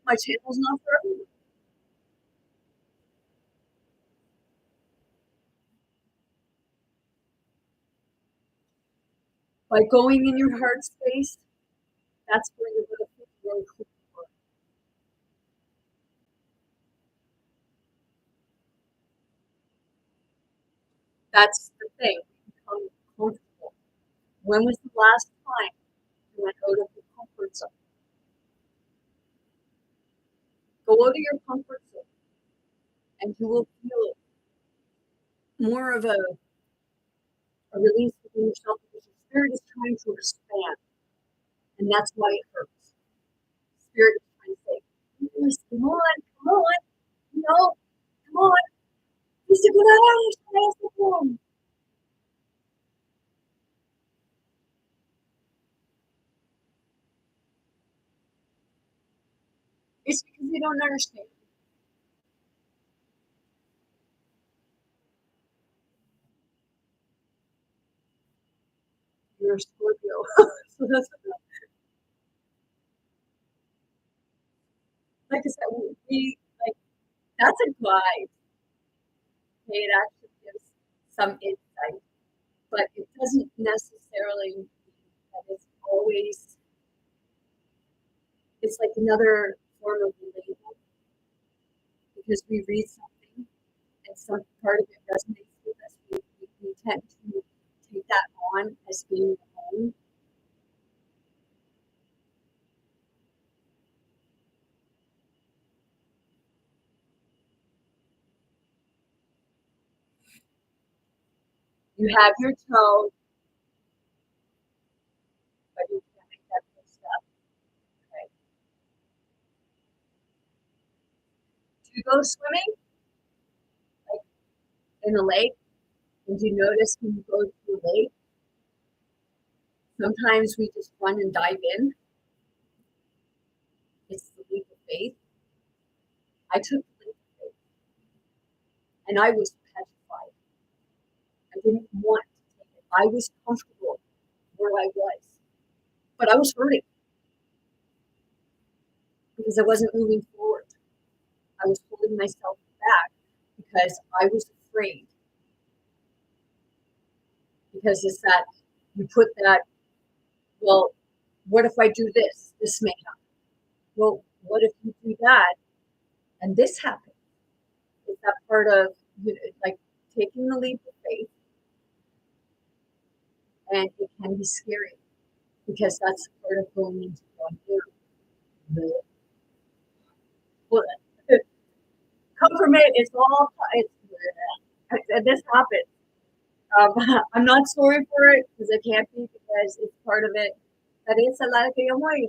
My channel's not for everyone. By going in your heart space, that's where you're going to feel really clear. That's the thing. Become comfortable. When was the last time you went out of your comfort zone? Go out of your comfort zone and you will feel more of a release within yourself because your spirit is trying to expand. And that's why it hurts. Spirit is trying to say, yes, come on, come on, you know, come on. Dice que no, it's because they don't understand. You're a Scorpio. So that's like I said, we like that's a guide. Okay, it actually gives some insight, but it doesn't necessarily mean that it's always it's like another form of label because we read something and some part of it resonates with us. We tend to take that on as being home. You have your toe, but you can't make that full step. Okay. Do you go swimming like in a lake? And do you notice when you go to a lake, sometimes we just run and dive in? It's the leap of faith. I took the leap of faith and I was petrified. I didn't want to take it. I was comfortable where I was, but I was hurting because I wasn't moving forward. I was holding myself back because I was afraid. Because it's that you put that, well, what if I do this? This may happen. Well, what if you do that and this happens? Is that part of like taking the leap of faith? And it can be scary because that's part of going into one year. Well, come from it. It's all it's this happens. I'm not sorry for it because it can't be because it's part of it. That is a lot of que yo voy a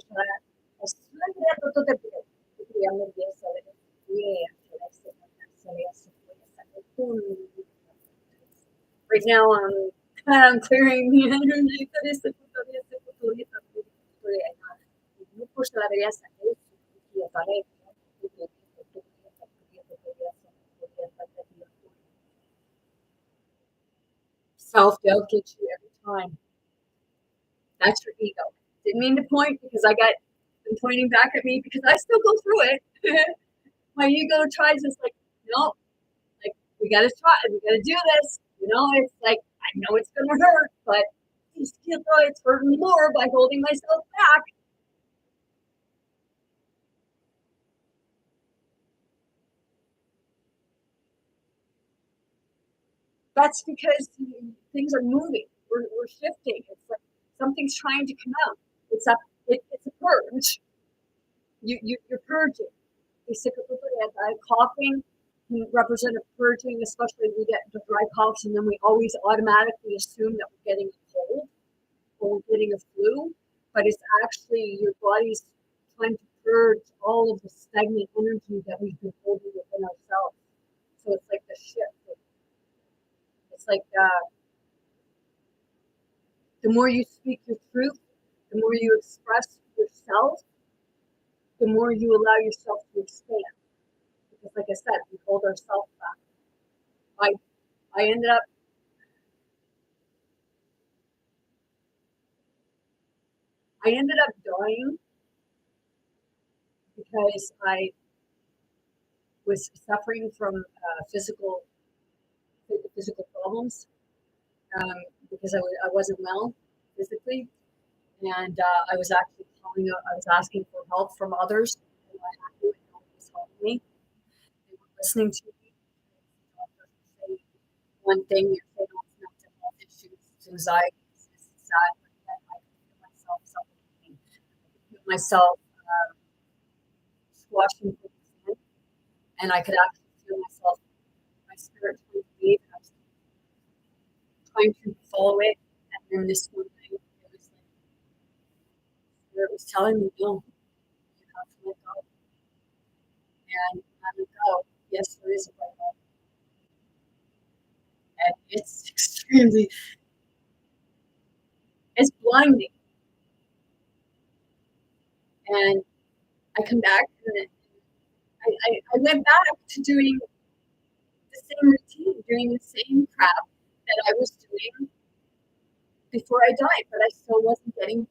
right now I'm clearing the energy that is self doubt gets you every time. That's your ego. Didn't mean to point because I got them pointing back at me because I still go through it. My ego tries it's like, no, like we gotta try, we gotta do this. You know, it's like I know it's gonna hurt, but it's hurting more by holding myself back. That's because things are moving. We're shifting. It's like something's trying to come out. It's a purge. You're purging. Coughing can represent a purging, especially if we get the dry coughs, and then we always automatically assume that we're getting a cold or we're getting a flu, but it's actually your body's trying to purge all of the stagnant energy that we've been holding within ourselves. So it's like the shift. It's like the more you speak your truth, the more you express yourself, the more you allow yourself to expand. Because, like I said, we hold ourselves back. I I ended up I ended up dying because I was suffering from physical problems, um, because I wasn't well physically, and I was actually I was asking for help from others, and I had to, and nobody was helping me. They were listening to me. The doctor would say one thing, you're saying, oh, it's mental health issues, it's anxiety, it's this, it's that, but then I could feel myself suffocating. I could feel myself squashing things in, and I could actually feel myself, my spirit trying to leave, and I was trying to follow it, and then this one thing, it was like, spirit was telling me, no, you have to let go. And I let go. Yes, there is a way out, and it's extremely, it's blinding. And I come back, and I went back to doing the same routine, doing the same crap that I was doing before I died, but I still wasn't getting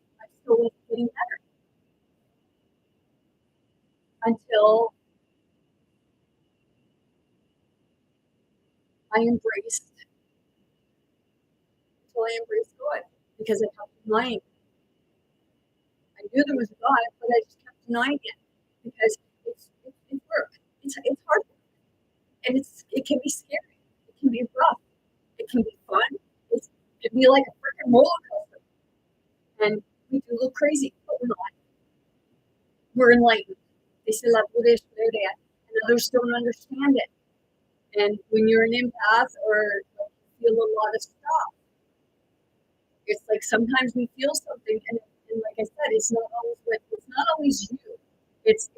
better until I embraced, God, because I kept denying. I knew there was a God, but I just kept denying it because it's work. It's hard work, and it can be scary. It can be rough. It can be fun. It can be like a freaking roller coaster, and we do look crazy, but we're not. We're enlightened. They say la Buddha is that, and others don't understand it. And when you're an empath or feel a lot of stuff, it's like sometimes we feel something, and like I said, it's not always you. It's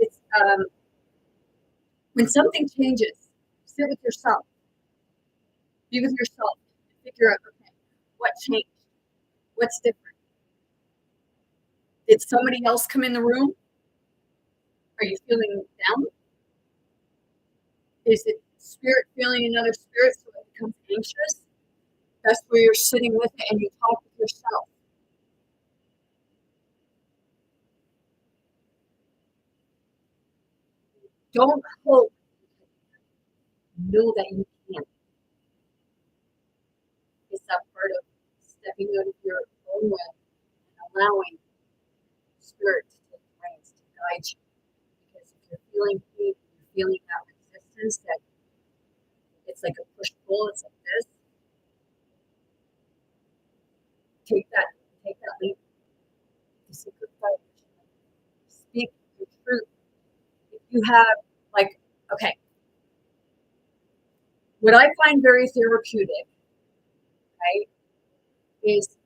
when something changes, sit with yourself, be with yourself, and figure out, okay, what changed, what's different. Did somebody else come in the room? Are you feeling down? Is it spirit feeling another spirit so it becomes anxious? That's where you're sitting with it and you talk with yourself. Don't hope, know that you can. It's that part of stepping out of your own way and allowing spirit to take the reins to guide you. Because if you're feeling pain, you're feeling that resistance, that it's like a push pull, it's like this, take that, take that leap. The secret vibration. Speak your truth. If you have, like, okay, what I find very therapeutic, right, is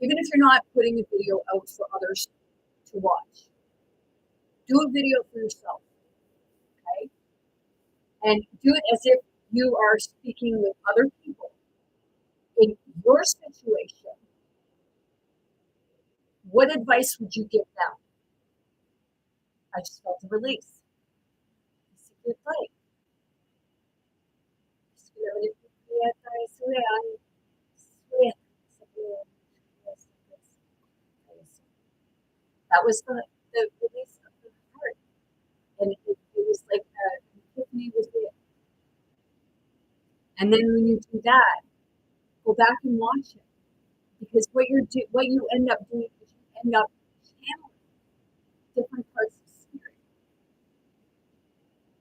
even if you're not putting a video out for others to watch, do a video for yourself, okay? And do it as if you are speaking with other people in your situation. What advice would you give them? I just felt a release. It's a good light. That was the release of the heart. And it was like epiphany was there. And then when you do that, go back and watch it. Because what you end up doing is you end up channeling different parts of spirit.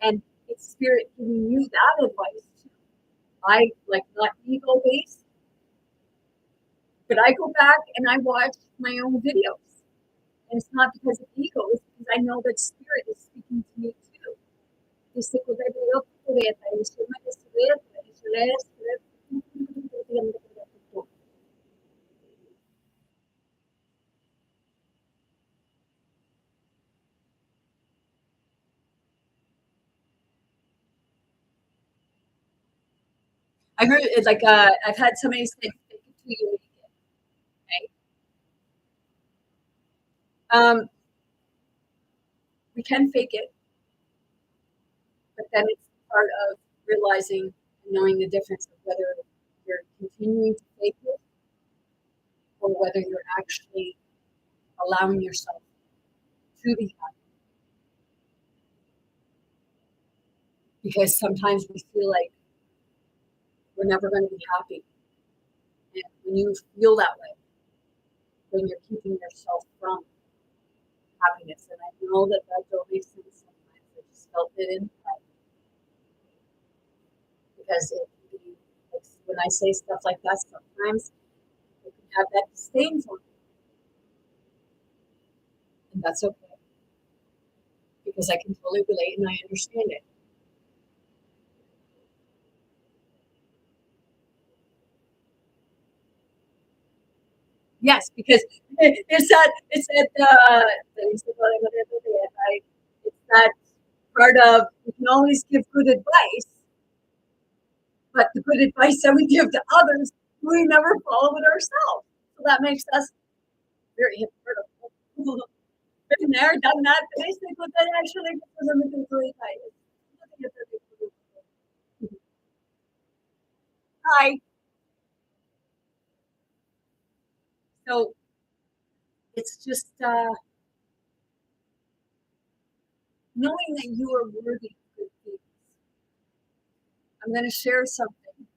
And it's spirit giving you that advice too. I like not ego based, but I go back and I watch my own videos. And it's not because of ego, it's because I know that spirit is speaking to me too. I heard it's like I've had somebody say fake it till you make it. Okay? We can fake it, but then it's part of realizing and knowing the difference of whether you're continuing to fake it or whether you're actually allowing yourself to be happy. Because sometimes we feel like we're never going to be happy. And when you feel that way, then you're keeping yourself from happiness. And I know that don't make sense sometimes. I just felt it inside. Because like, when I say stuff like that, sometimes it can have that disdain for me. And that's okay. Because I can totally relate and I understand it. Yes, because it's that part of we can always give good advice, but the good advice that we give to others, we never follow it ourselves. So that makes us very hypocritical. Been there, done that, basically, but then actually hi. So it's just knowing that you are worthy of good things. I'm going to share something.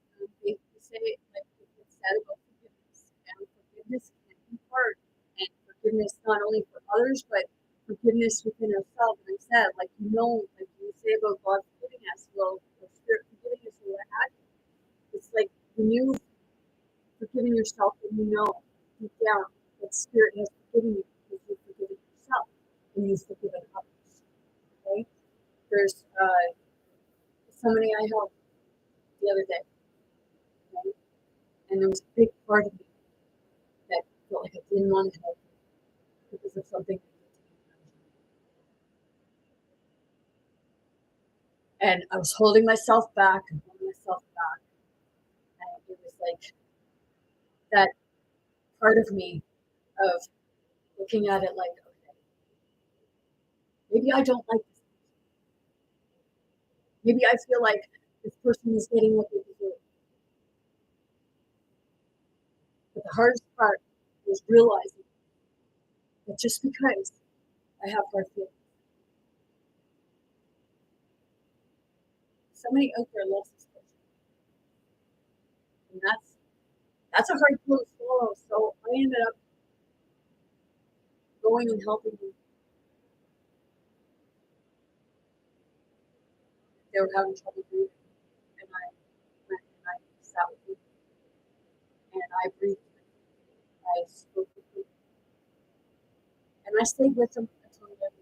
They say, like it said about forgiveness, and forgiveness can be hard, and forgiveness not only for others, but forgiveness within ourselves. And I said, like like you say about God forgiving us, well, the Spirit forgiving us, or what have you. It's like when you forgiving yourself, and you know deep down that Spirit has forgiven you because you've forgiven yourself and you've forgiven others. Okay, there's somebody I helped the other day, right? And there was a big part of me that felt like I didn't want to help because of something. And I was holding myself back and holding myself back. And it was like that part of me of looking at it like, okay, maybe I don't like this. Maybe I feel like this person is getting what they deserve. But the hardest part was realizing that just because I have hard feelings, somebody out there loves this person. And that's a hard pill to swallow. So I ended up going and helping them. They were having trouble breathing. And I went and I sat with them and I breathed with them. I spoke with them. And I stayed with them until the end.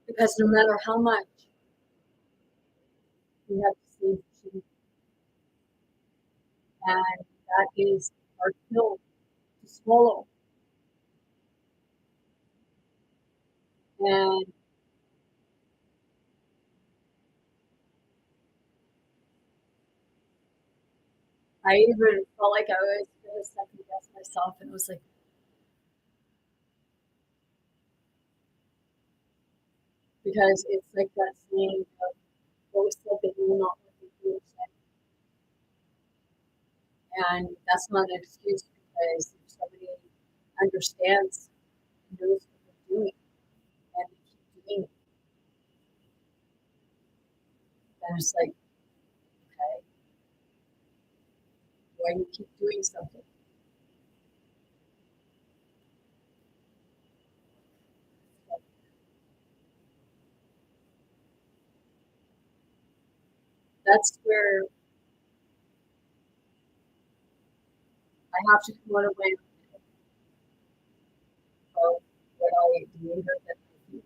Because no matter how much we have to say to, and that is our pill to swallow. And I even felt like I was going to second guess myself, and it was like, because it's like that saying of always said that you will not what you do say. And that's not an excuse because if somebody understands, knows what they're doing, and they keep doing it, then it's like, okay, why do you keep doing something? That's where I have to come away of what the anger that I feel,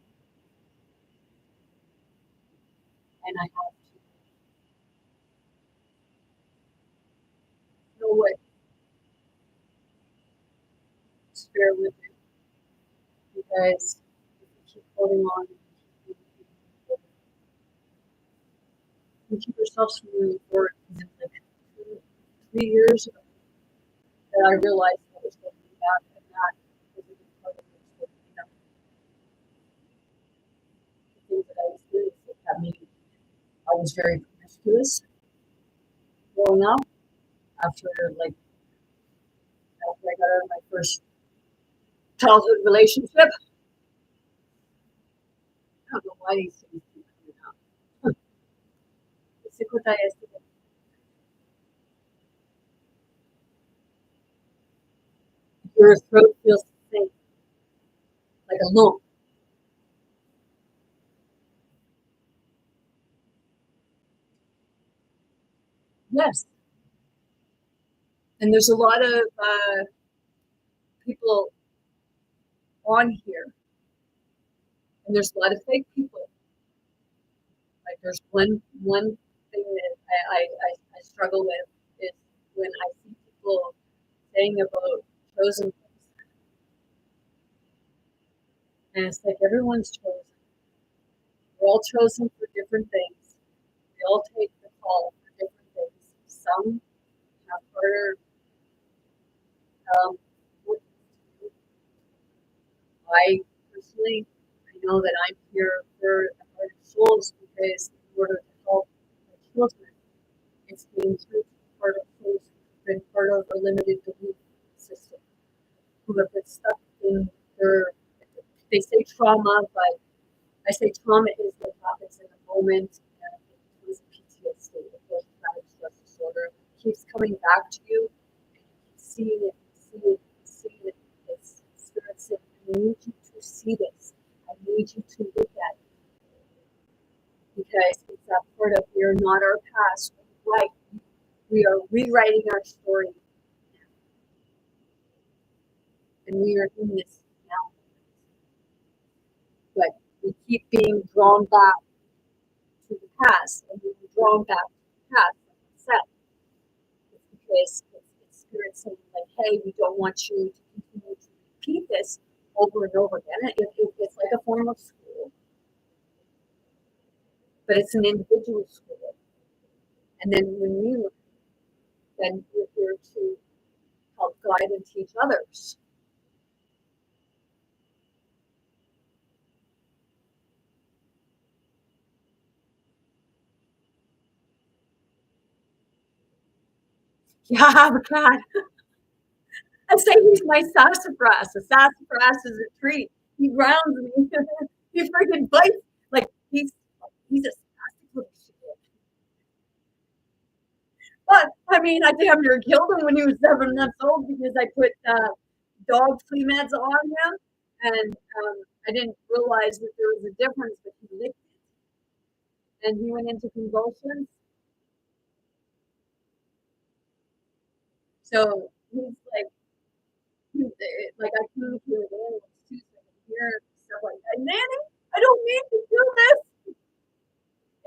and I have to know what to bear with it because if we keep holding on, we keep ourselves from moving forward. Because it's like 3 years ago that I realized what was holding me back, and that was a big part of what was holding me back. The things that I experienced that kept me. I was very promiscuous growing up after like out of my first childhood relationship. I don't know why these things keep coming up. Your throat feels safe, like a lump. Yes. And there's a lot of people on here, and there's a lot of fake people. Like there's one thing that I struggle with is when I see people saying about chosen things, and it's like everyone's chosen. We're all chosen for different things. We all take the call for different things. Some have harder. Um, I personally, I know that I'm here for the heart of souls because in order to help my children, it's being through part of souls who've been part of a limited belief system, who have been stuck in their, they say trauma, but I say trauma is what happens in a moment and it becomes a PTSD, a post-traumatic stress disorder. It keeps coming back to you and you keep seeing it, seeing it, it's experiencing. I need you to see this. I need you to look at it. Because it's that part of we are not our past. Right. We are rewriting our story now. And we are in this now. But we keep being drawn back to the past, and when we're drawn back to the past, like I said, it's because it's spirit saying, like, hey, we don't want you to continue to repeat this over and over again. It's like a form of school, but it's an individual school. And then when we learn, then we're here to help guide and teach others. Yeah, the cat. I say he's my sassafras. A sassafras is a treat. He grounds me. He freaking bites. Like he's a spastic little shit. But I mean, I damn near killed him when he was 7 months old because I put dog flea meds on him, and I didn't realize that there was a difference. But he licked it, and he went into convulsions. So he's like I communicate with animals too, so I can hear stuff like that. Nanny, I don't mean to do this.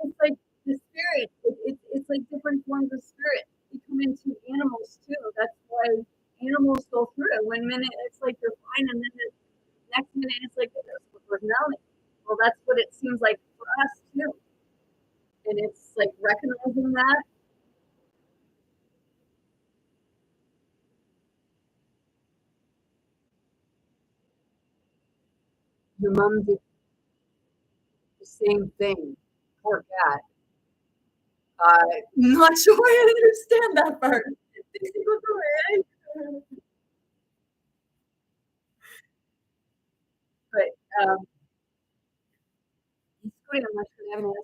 It's like the spirit. It's like different forms of spirit. They come into animals too. That's why animals go through it. One minute it's like they're fine, and then the next minute it's like there's personality. Well, that's what it seems like for us too. And it's like recognizing that. Your mom did the same thing. Poor cat. I'm not sure I understand that part. But he's good. I'm not sure they haven't had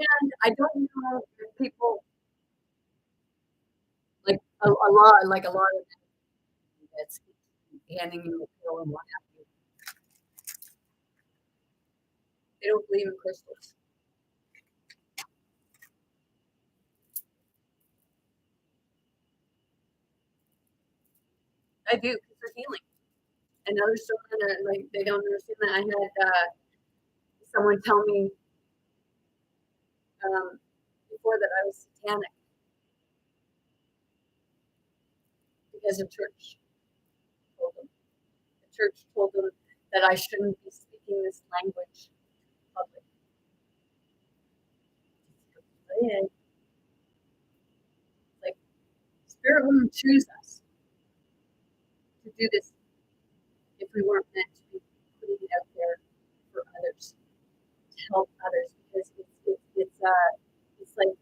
and I don't know if people like a lot of that's handing you a pill and what have you. They don't believe in crystals. I do because they're healing. And others don't like they don't understand that. I had someone tell me before that I was satanic because the church told them. The church told them that I shouldn't be speaking this language in public. Like spirit wouldn't choose us to do this if we weren't meant to be putting it out there for others, to help others, because it's like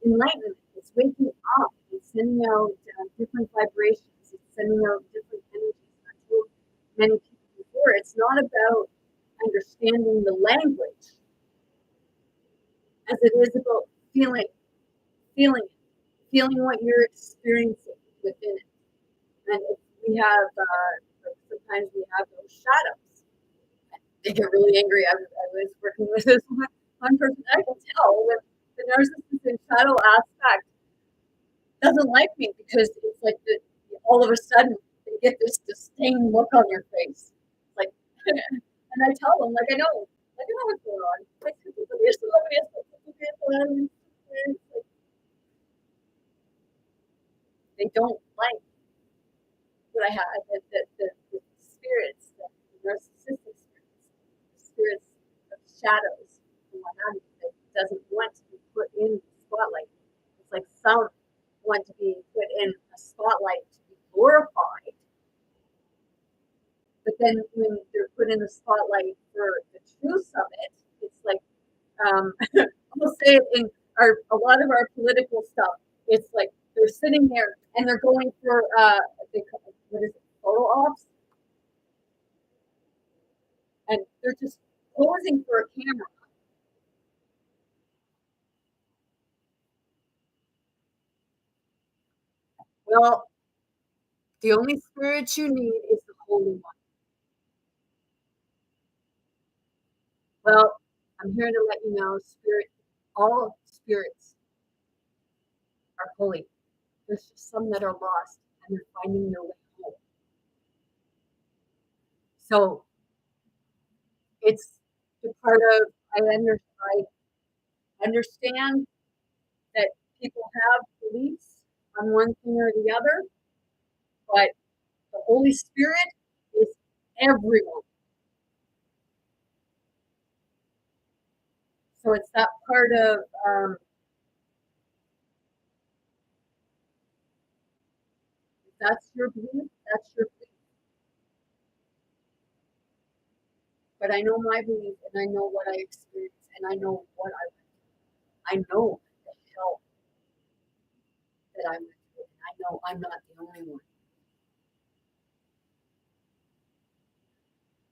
enlightenment. It's waking up. It's sending out different vibrations. It's sending out different energies. I told many people before, it's not about understanding the language as it is about feeling it, feeling what you're experiencing within it. And if we have, sometimes we have those shadows. They get really angry. I was working with this one person. I can tell when the narcissist in shadow aspect doesn't like me because it's like all of a sudden they get this disdain look on their face. Like, and I tell them, like, I know what's going on. Like, they don't like what I have, the spirits, the narcissistic spirits of shadows and what have you, that doesn't want to be put in the spotlight. It's like some want to be put in a spotlight to be glorified, but then when they're put in the spotlight for the truth of it, it's like we'll say it in a lot of our political stuff. It's like they're sitting there and they're going for what is it, photo ops, and they're just posing for a camera. Well, the only spirit you need is the Holy One. Well, I'm here to let you know, all spirits are holy. There's just some that are lost and they're finding their way home. So it's the part of I understand that people have beliefs on one thing or the other, but the Holy Spirit is everyone. So it's that part of if that's your belief, that's your belief. But I know my belief and I know what I experienced and I know what I went through. I know the hell that I went through. And I know I'm not the only one.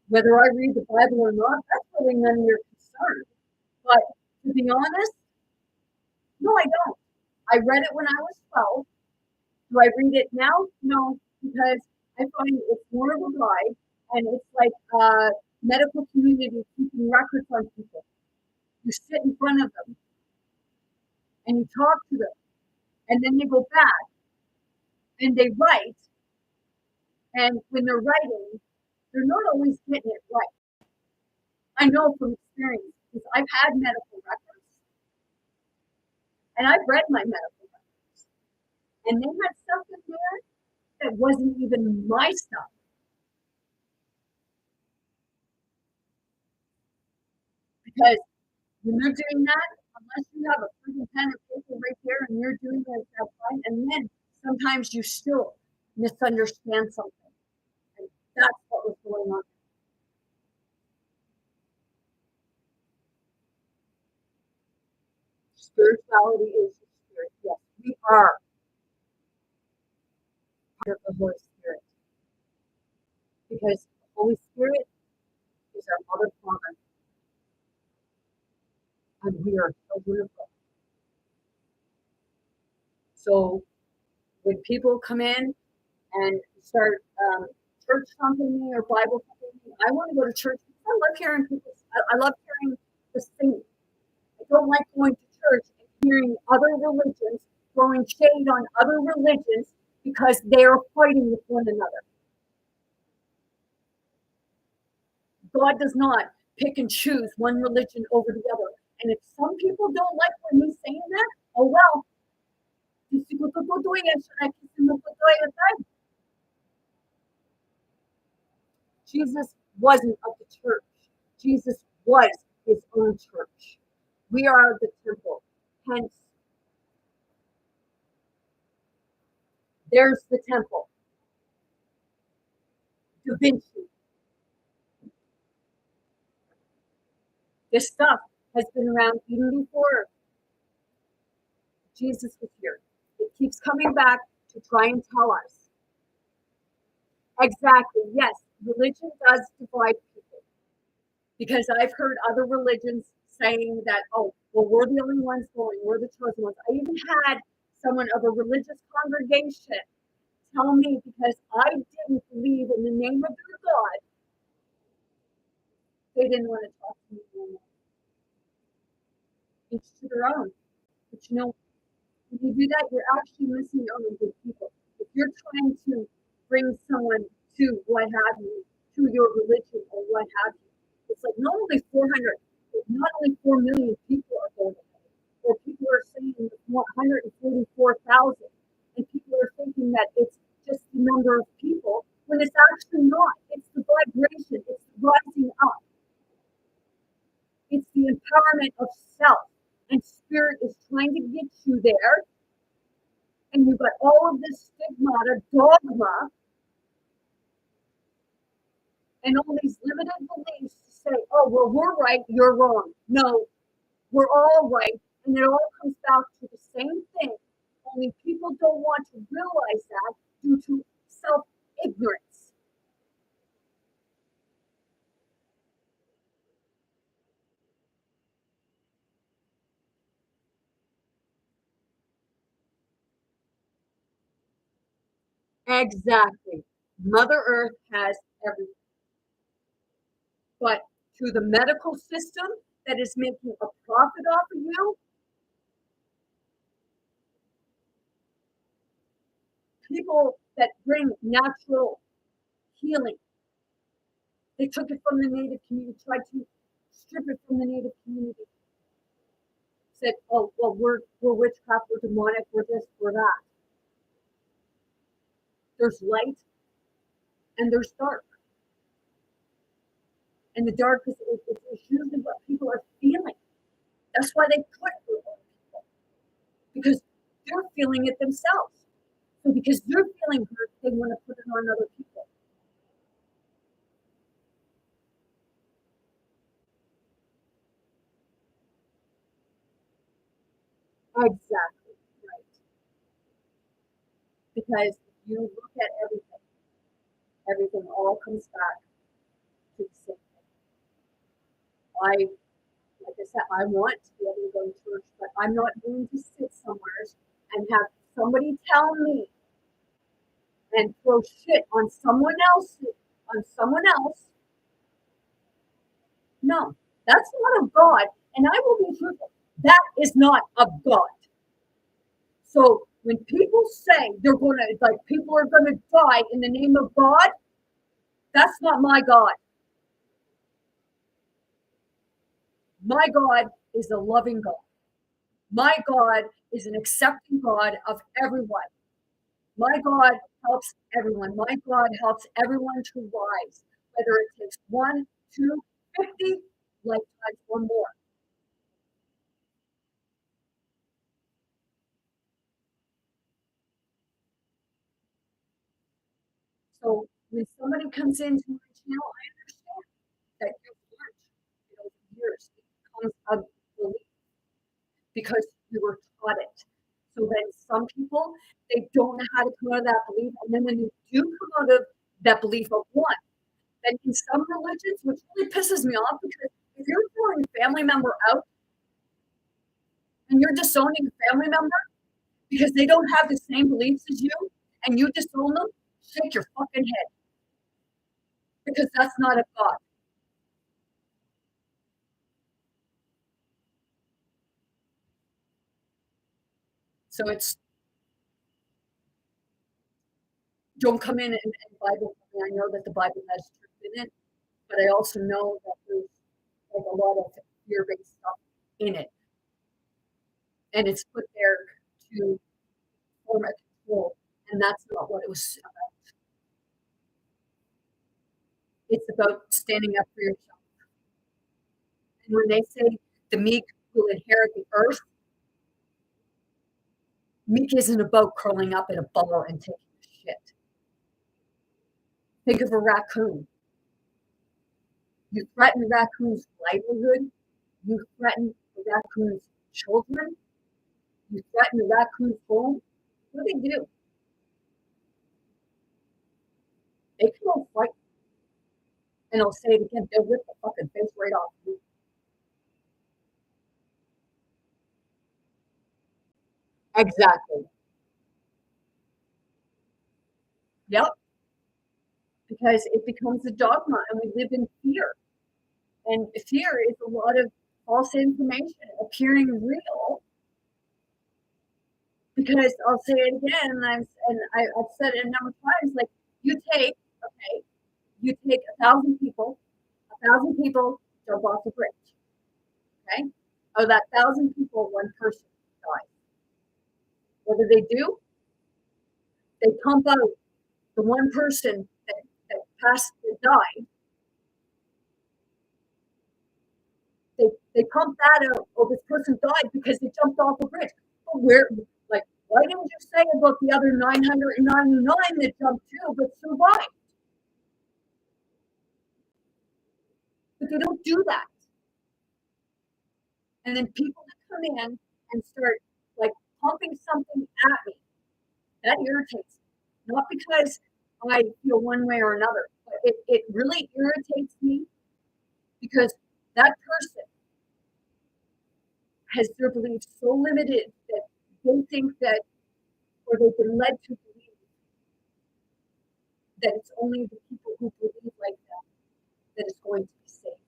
Whether I read the Bible or not, that's really none of your concern. But to be honest, no, I don't. I read it when I was 12. Do I read it now? No, because I find it's more of a guide and it's like medical community keeping records on people. You sit in front of them and you talk to them, and then you go back and they write. And when they're writing, they're not always getting it right. I know from experience because I've had medical records and I've read my medical records, and they had stuff in there that wasn't even my stuff. Because when you're doing that, unless you have a freaking pen and paper right there and you're doing it at that time, and then sometimes you still misunderstand something. And that's what was going on. Spirituality is the spirit. Yes, we are part of the Holy Spirit. Because the Holy Spirit is our mother father. And we are children of God. So when people come in and start church thumping me or Bible thumping me, I want to go to church. I love hearing people. I love hearing the singing. I don't like going to church and hearing other religions throwing shade on other religions because they are fighting with one another. God does not pick and choose one religion over the other. And if some people don't like when he's saying that, oh well. Jesus wasn't of the church. Jesus was his own church. We are the temple. Hence, there's the temple. Da Vinci. This stuff has been around even before Jesus was here. It keeps coming back to try and tell us Exactly. Yes, religion does divide people because I've heard other religions saying that, oh, well, we're the only ones going, we're the chosen ones. I even had someone of a religious congregation tell me because I didn't believe in the name of their God, they didn't want to talk to me anymore. Each to their own. But you know, when you do that, you're actually missing out on good people. If you're trying to bring someone to what have you, to your religion or what have you, it's like not only 400, not only 4 million people are going to heaven, or people are saying 144,000, and people are thinking that it's just the number of people when it's actually not. It's the vibration, it's rising up, it's the empowerment of self. And spirit is trying to get you there, and you've got all of this stigmata, dogma, and all these limited beliefs to say, oh, well, we're right, you're wrong. No, we're all right. And it all comes back to the same thing. Only people don't want to realize that due to self ignorance. Exactly. Mother Earth has everything. But to the medical system that is making a profit off of you, people that bring natural healing, they took it from the native community, tried to strip it from the native community. Said, "Oh, well, we're witchcraft, we're demonic, we're this, we're that." There's light and there's dark, and the dark is usually what people are feeling. That's why they put it on people because they're feeling it themselves. So because they're feeling hurt, they want to put it on other people. Exactly right. Because if you look at everything, everything all comes back to the same thing. I, like I said, I want to be able to go to church, but I'm not going to sit somewhere and have somebody tell me and throw shit on someone else. No, that's not of God. And I will be truthful. That is not of God. So when people say they're gonna like people are gonna die in the name of God, that's not my God. My God is a loving God. My God is an accepting God of everyone. My God helps everyone. My God helps everyone to rise, whether it takes one, two, 50 lifetimes or more. So when somebody comes into my channel, I understand that you've learned, years. It becomes a belief because you were taught it. So then some people, they don't know how to come out of that belief. And then when you do come out of that belief of one, then in some religions, which really pisses me off because if you're throwing a family member out and you're disowning a family member because they don't have the same beliefs as you and you disown them, shake your fucking head because that's not a God. So it's don't come in and Bible. I know that the Bible has truth in it, but I also know that there's like a lot of fear-based stuff in it, and it's put there to form a control, and that's not what it was about. It's about standing up for yourself. And when they say the meek will inherit the earth, meek isn't about curling up in a ball and taking a shit. Think of a raccoon. You threaten a raccoon's livelihood, you threaten a raccoon's children, you threaten a raccoon's home. What do they do? They can go fight. And I'll say it again, they'll rip the fucking face right off you. Exactly. Yep. Because it becomes a dogma and we live in fear. And fear is a lot of false information appearing real. Because I'll say it again, I've said it a number of times. Like you take 1,000 people, 1,000 people jump off the bridge. Okay, of that 1,000 people, one person dies. What do? They pump out the one person that passed that died. They pump that out. Oh, this person died because they jumped off the bridge. But where, like, why didn't you say about the other 999 that jumped too but survived? But they don't do that. And then people that come in and start like pumping something at me, that irritates me. Not because I feel one way or another, but it really irritates me because that person has their beliefs so limited that they think that, or they've been led to believe that it's only the people who believe like them that is going to be safe.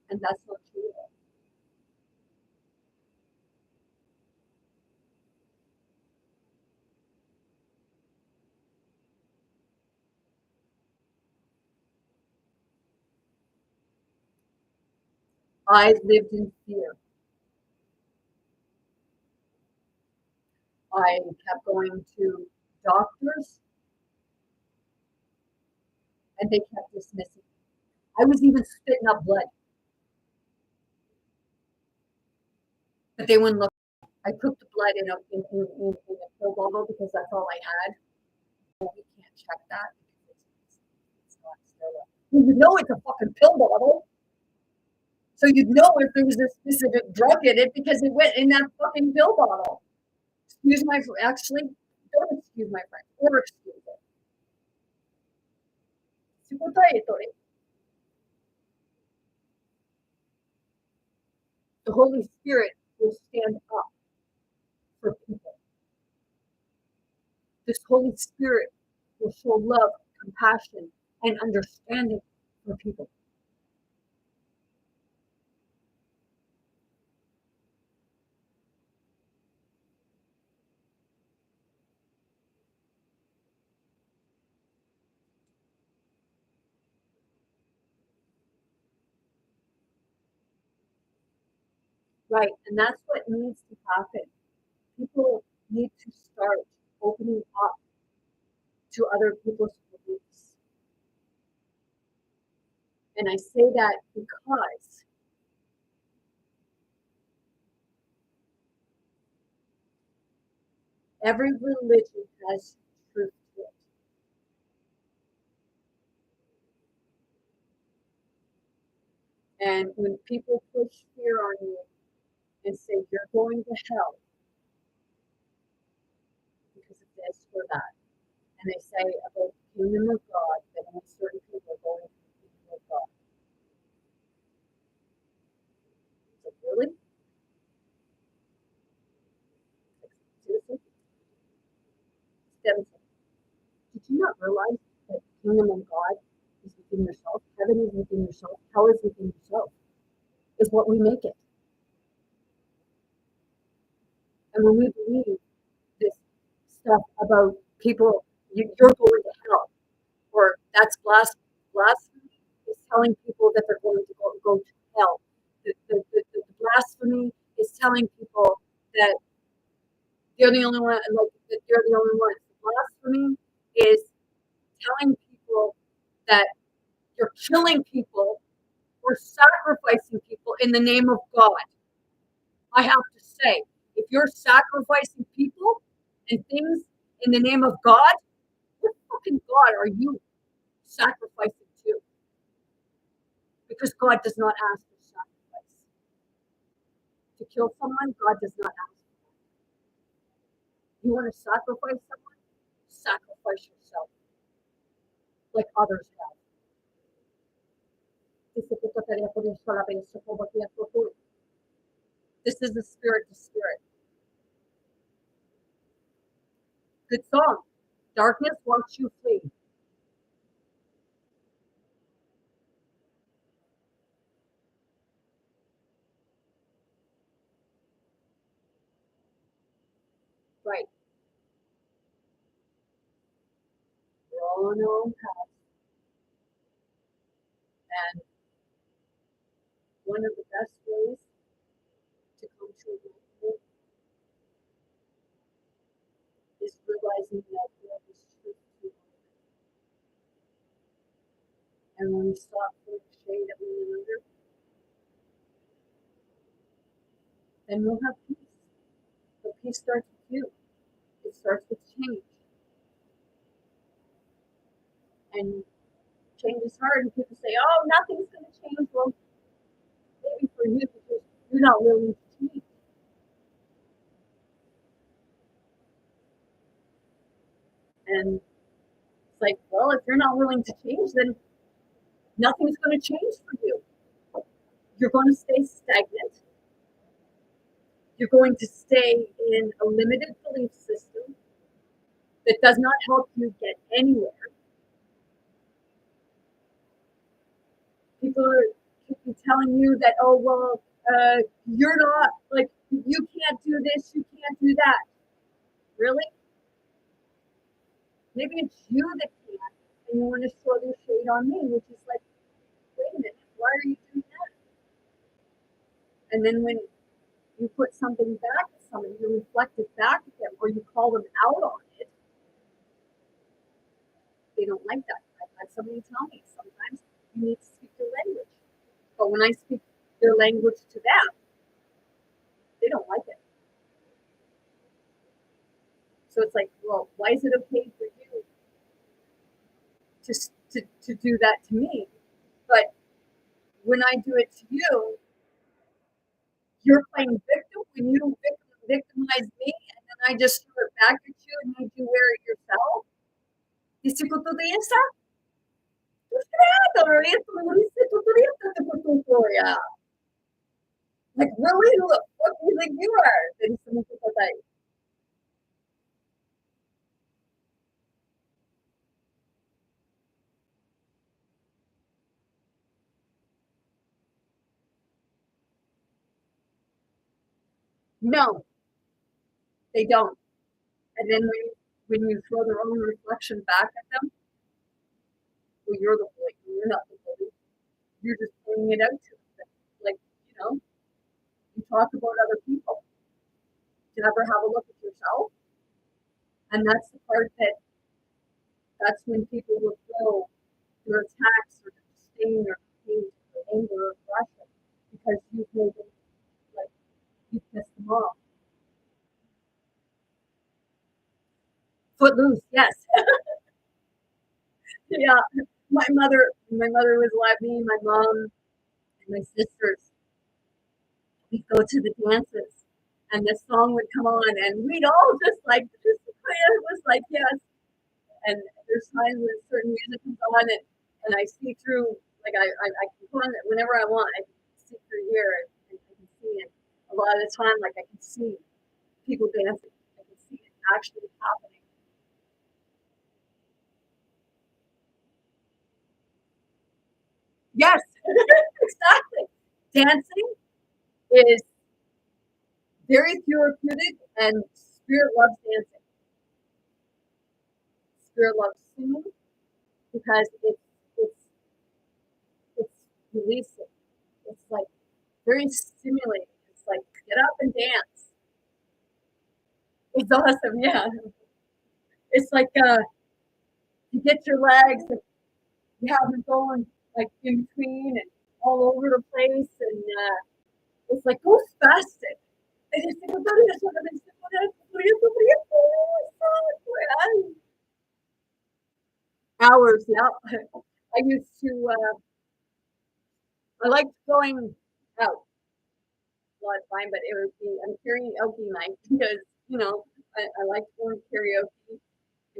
And that's not true. I lived in fear. I kept going to doctors and they kept dismissing. I was even spitting up blood, but they wouldn't look. I put the blood in a pill bottle because that's all I had. We can't check that because it's not sterile. You know it's a fucking pill bottle. So you'd know if there was a specific drug in it because it went in that fucking pill bottle. Excuse my actually, don't excuse my friend or excuse it. The Holy Spirit will stand up for people. This Holy Spirit will show love, compassion, and understanding for people. Right. And that's what needs to happen. People need to start opening up to other people's beliefs. And I say that because every religion has truth to it. And when people push fear on you and say you're going to hell because of this or that, and they say about the kingdom of God that only certain people are going to the kingdom of God. So really? Seriously? Did you not realize that the kingdom of God is within yourself? Heaven is within yourself. Hell is within yourself. Is what we make it. And when we believe this stuff about people, you're going to hell, or that's blasphemy is telling people that they're going to go to hell. The blasphemy is telling people that you're the only one, like that you're the only one. Blasphemy is telling people that you're killing people or sacrificing people in the name of God. I have to say, if you're sacrificing people and things in the name of God, what fucking God are you sacrificing to? Because God does not ask for sacrifice. To kill someone, God does not ask for that. You want to sacrifice someone? sacrifice yourself like others have. This is the spirit to spirit. Good song. Darkness, won't you flee? Right. We're all on our own path. And one of the best ways to come to enlightenment is realizing that there is truth to all. And when we stop throwing shade at one another, then we'll have peace. But peace starts with you. It starts with change. And change is hard, and people say, oh, nothing's going to change. Well, maybe for you, because you're not willing to change. And it's like, well, if you're not willing to change, then nothing's going to change for you. You're going to stay stagnant. You're going to stay in a limited belief system that does not help you get anywhere. People keep telling you that, oh, well, you're not, like, you can't do this, you can't do that. Really? Maybe it's you that can't, and you want to throw your shade on me, which is like, wait a minute, why are you doing that? And then when you put something back at somebody, you reflect it back at them, or you call them out on it, they don't like that. I've had somebody tell me sometimes you need to speak their language. But when I speak their language to them, they don't like it. So it's like, well, why is it okay for you to do that to me? But when I do it to you, you're playing victim. When you victimize me, and then I just threw it back at you and made you wear it yourself. Dice que tú piensas, tú creador, esto me lo dice tú piensas. Like, really? Look, what do you think you are? Then someone says, like, no, they don't. And then when you throw their own reflection back at them, well, you're the bully. You're not the bully. You're just pointing it out to them. Like, you talk about other people. Do you ever have a look at yourself? And that's the part that's when people will throw their attacks or disdain or hate or anger or aggression because you've made them, like, you've pissed them off. Footloose, yes. Yeah. My mother was alive, me, my mom, and my sisters. We'd go to the dances and this song would come on and we'd all just like it was like yes. And there's times when certain music comes on and I see through, like I can put on it whenever I want. I can see through here and I can see it. A lot of the time, like I can see people dancing. I can see it actually happening. Yes, exactly. Dancing is very therapeutic and spirit loves dancing. Spirit loves singing because it's it's releasing. It's like very stimulating. It's like get up and dance. It's awesome, yeah. It's like you get your legs and you have them going like in between and all over the place, and it's like go spastic. And it's like, hours, yeah. I used to. I liked going out a lot of time, but it would be I'm karaoke night because I like going karaoke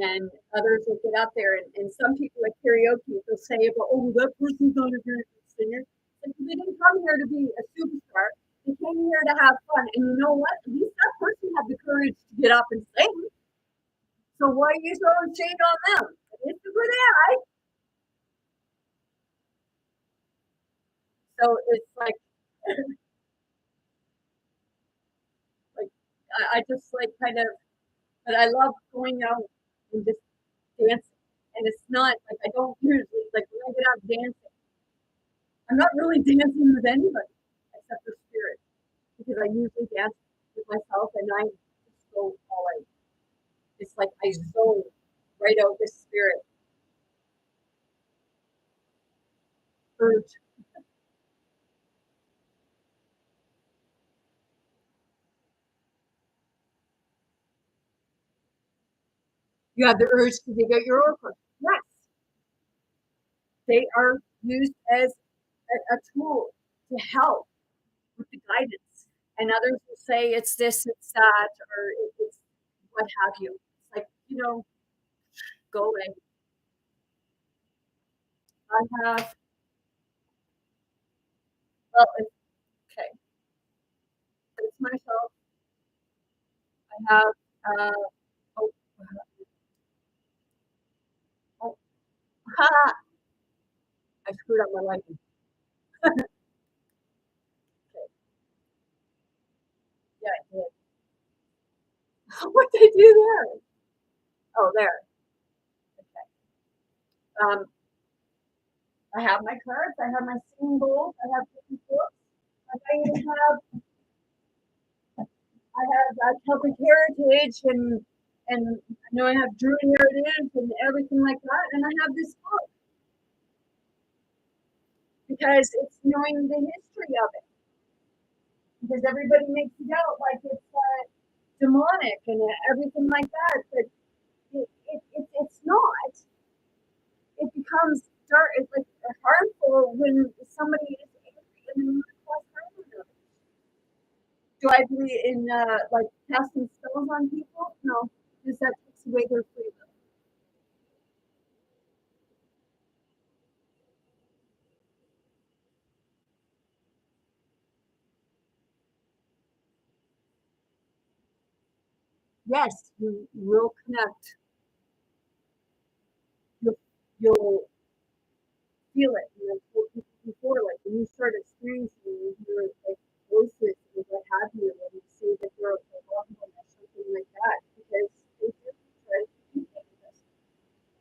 and others will get up there, and some people at karaoke will say about, oh, that person's not a very good singer. Like, they didn't come here to be a superstar. They came here to have fun. And you know what? At least that person had the courage to get up and sing. So why are you throwing shade on them? It's a good eye. So it's like I just like kind of, but I love going out and just dancing. And it's not like I don't usually like when I get out dancing. I'm not really dancing with anybody except for spirit because I usually dance with myself and I just go all out. It's like I zone right out with spirit urge. You have the urge to dig out your oracle. Yes, they are used as a tool to help with the guidance. And others will say it's this, it's that, or it's what have you. It's like, go away. I have, well, okay, it's myself. I have, oh, oh, ha, I screwed up my lighting. Okay, yeah, I did. What did I do there? Oh, there. Okay. Um, I have my cards. I have my singing bowls. I have different books. I even have Celtic heritage and I know I have Druid heritage and everything like that. And I have this book because it's knowing the history of it. Because everybody makes it out like it's demonic and everything like that, but it's not. It becomes dark. It's like harmful when somebody is angry and then cause harm to them. Do I believe in like casting spells on people? No, because that takes away their free will. Yes, you will connect. You'll, you'll feel it. You know, told people before, like when you start experiencing, you hear like voices and what have you, and you see that you're like walking or something like that, because they do try to communicate with us.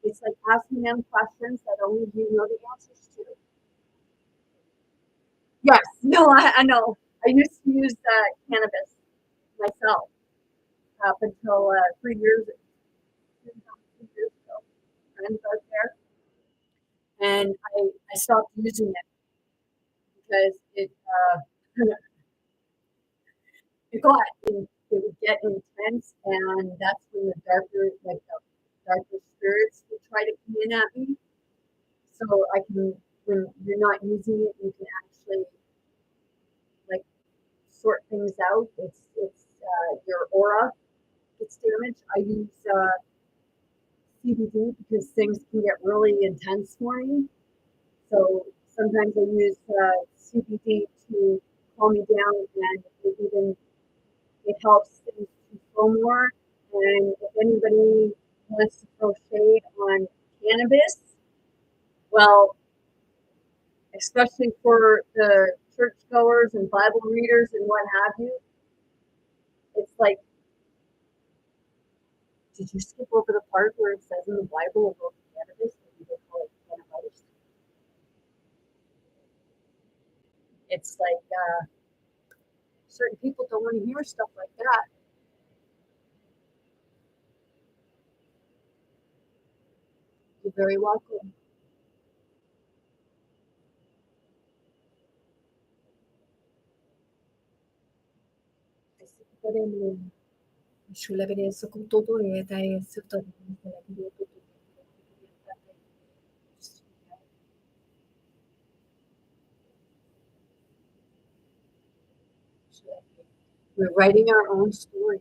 It's like asking them questions that only you know the answers to. Yes, no, I know. I used to use cannabis myself up until 3 years ago. Friends out there, and I stopped using it because it got it would get intense, and that's when the darker spirits would try to come in at me. So I can, when you're not using it, you can actually like sort things out. It's your aura gets damaged. I use CBD because things can get really intense for me. So sometimes I use CBD to calm me down, and it helps things to flow more. And if anybody wants to throw shade on cannabis, well, especially for the churchgoers and Bible readers and what have you, it's like, did you skip over the part where it says in the Bible about cannabis and people call it cannabis? It's like certain people don't want to hear stuff like that. You're very welcome. We're writing our own story.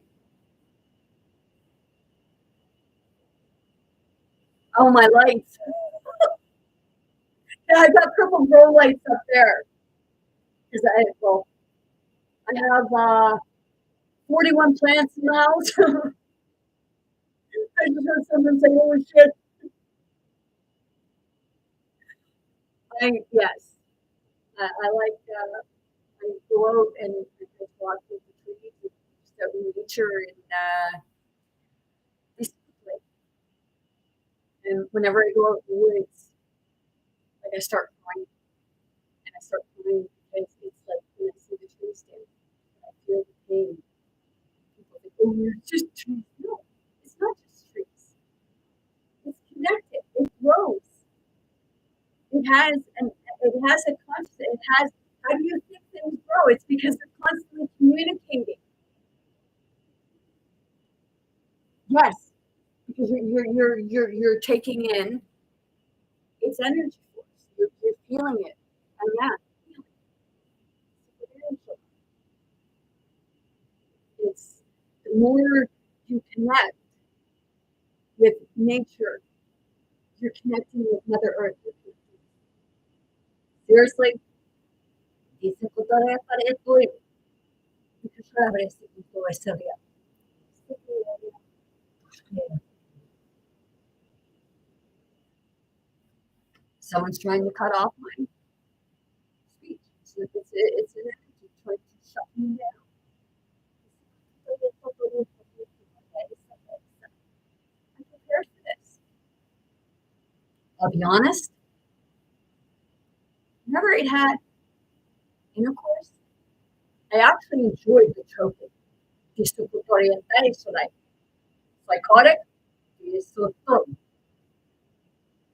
Oh, my lights. Yeah, I got purple grow lights up there. Because I have 41 plants in the house. I just heard someone say, "Holy shit!" Yes, I like. I go out and just walk with the trees, and just out in nature, and basically, and whenever I go out in the woods, like I start crying, and I start crying because it's like when I see the trees stand, I feel the pain. People think, "Oh, it's just trees." No, it's not just trees. It's connected. It grows. It has an it has a constant. It has. How do you think things grow? It's because they're constantly communicating. Yes, because you're taking in its energy force. You're feeling it, and yeah, it's the more you connect with nature, you're connecting with Mother Earth. Seriously, dice cultura para esto y someone's trying to cut off my speech. It's an energy trying to shut me down. I'm prepared for this. I'll be honest, whenever I had intercourse, I actually enjoyed the choking. Discriminatory so like psychotic, is so thorough.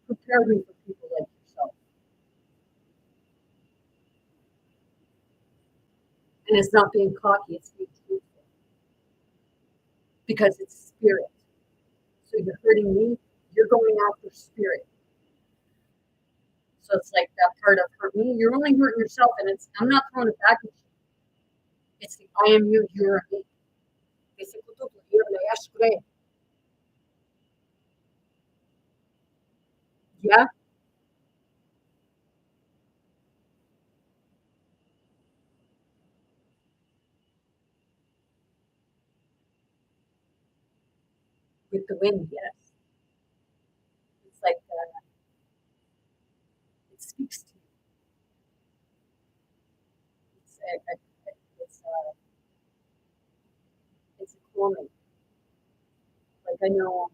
Prepare me for people like yourself. And it's not being cocky, it's being truthful. Because it's spirit. So you're hurting me, you're going after spirit. So it's like that part of hurt me, you're only hurting yourself, and it's I'm not throwing it back at you. It's the I am you, you're me. Yeah, with the wind, yes. It's like it speaks to you. It's it's it's a calming. Like I know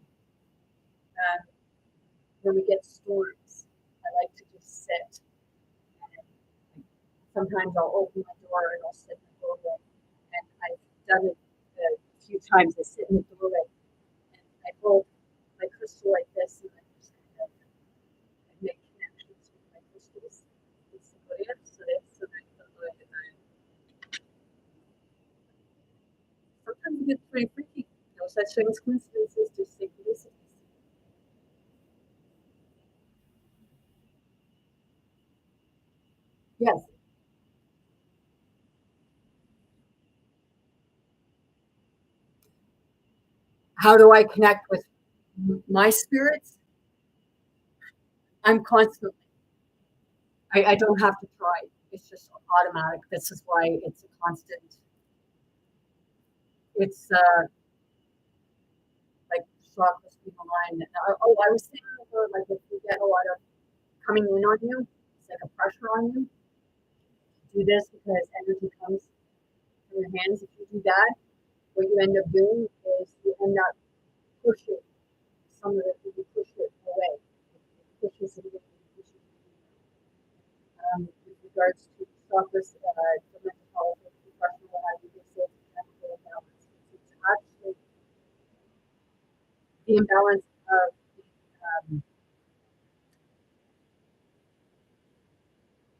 when we get storms, I like to just sit. And sometimes I'll open my door and I'll sit in the doorway. And I've done it a few times. I sit in the doorway and I hold my crystal like this, and I just kind of I make connections with my crystals. Sometimes it gets pretty freaky. No such thing as coincidences, just synchronicities. Yes. How do I connect with my spirits? I'm constantly. I don't have to try. It's just automatic. This is why it's a constant. It's like chakras being aligned. Oh, I was thinking about like if you get a lot of coming in on you, it's like a pressure on you. Do this because energy comes from your hands. If you do that, what you end up doing is you end up pushing some of it, you push it away. It pushes it away. With regards to chakras, the mental health, professional, how you can say chemical imbalance. It's actually the imbalance of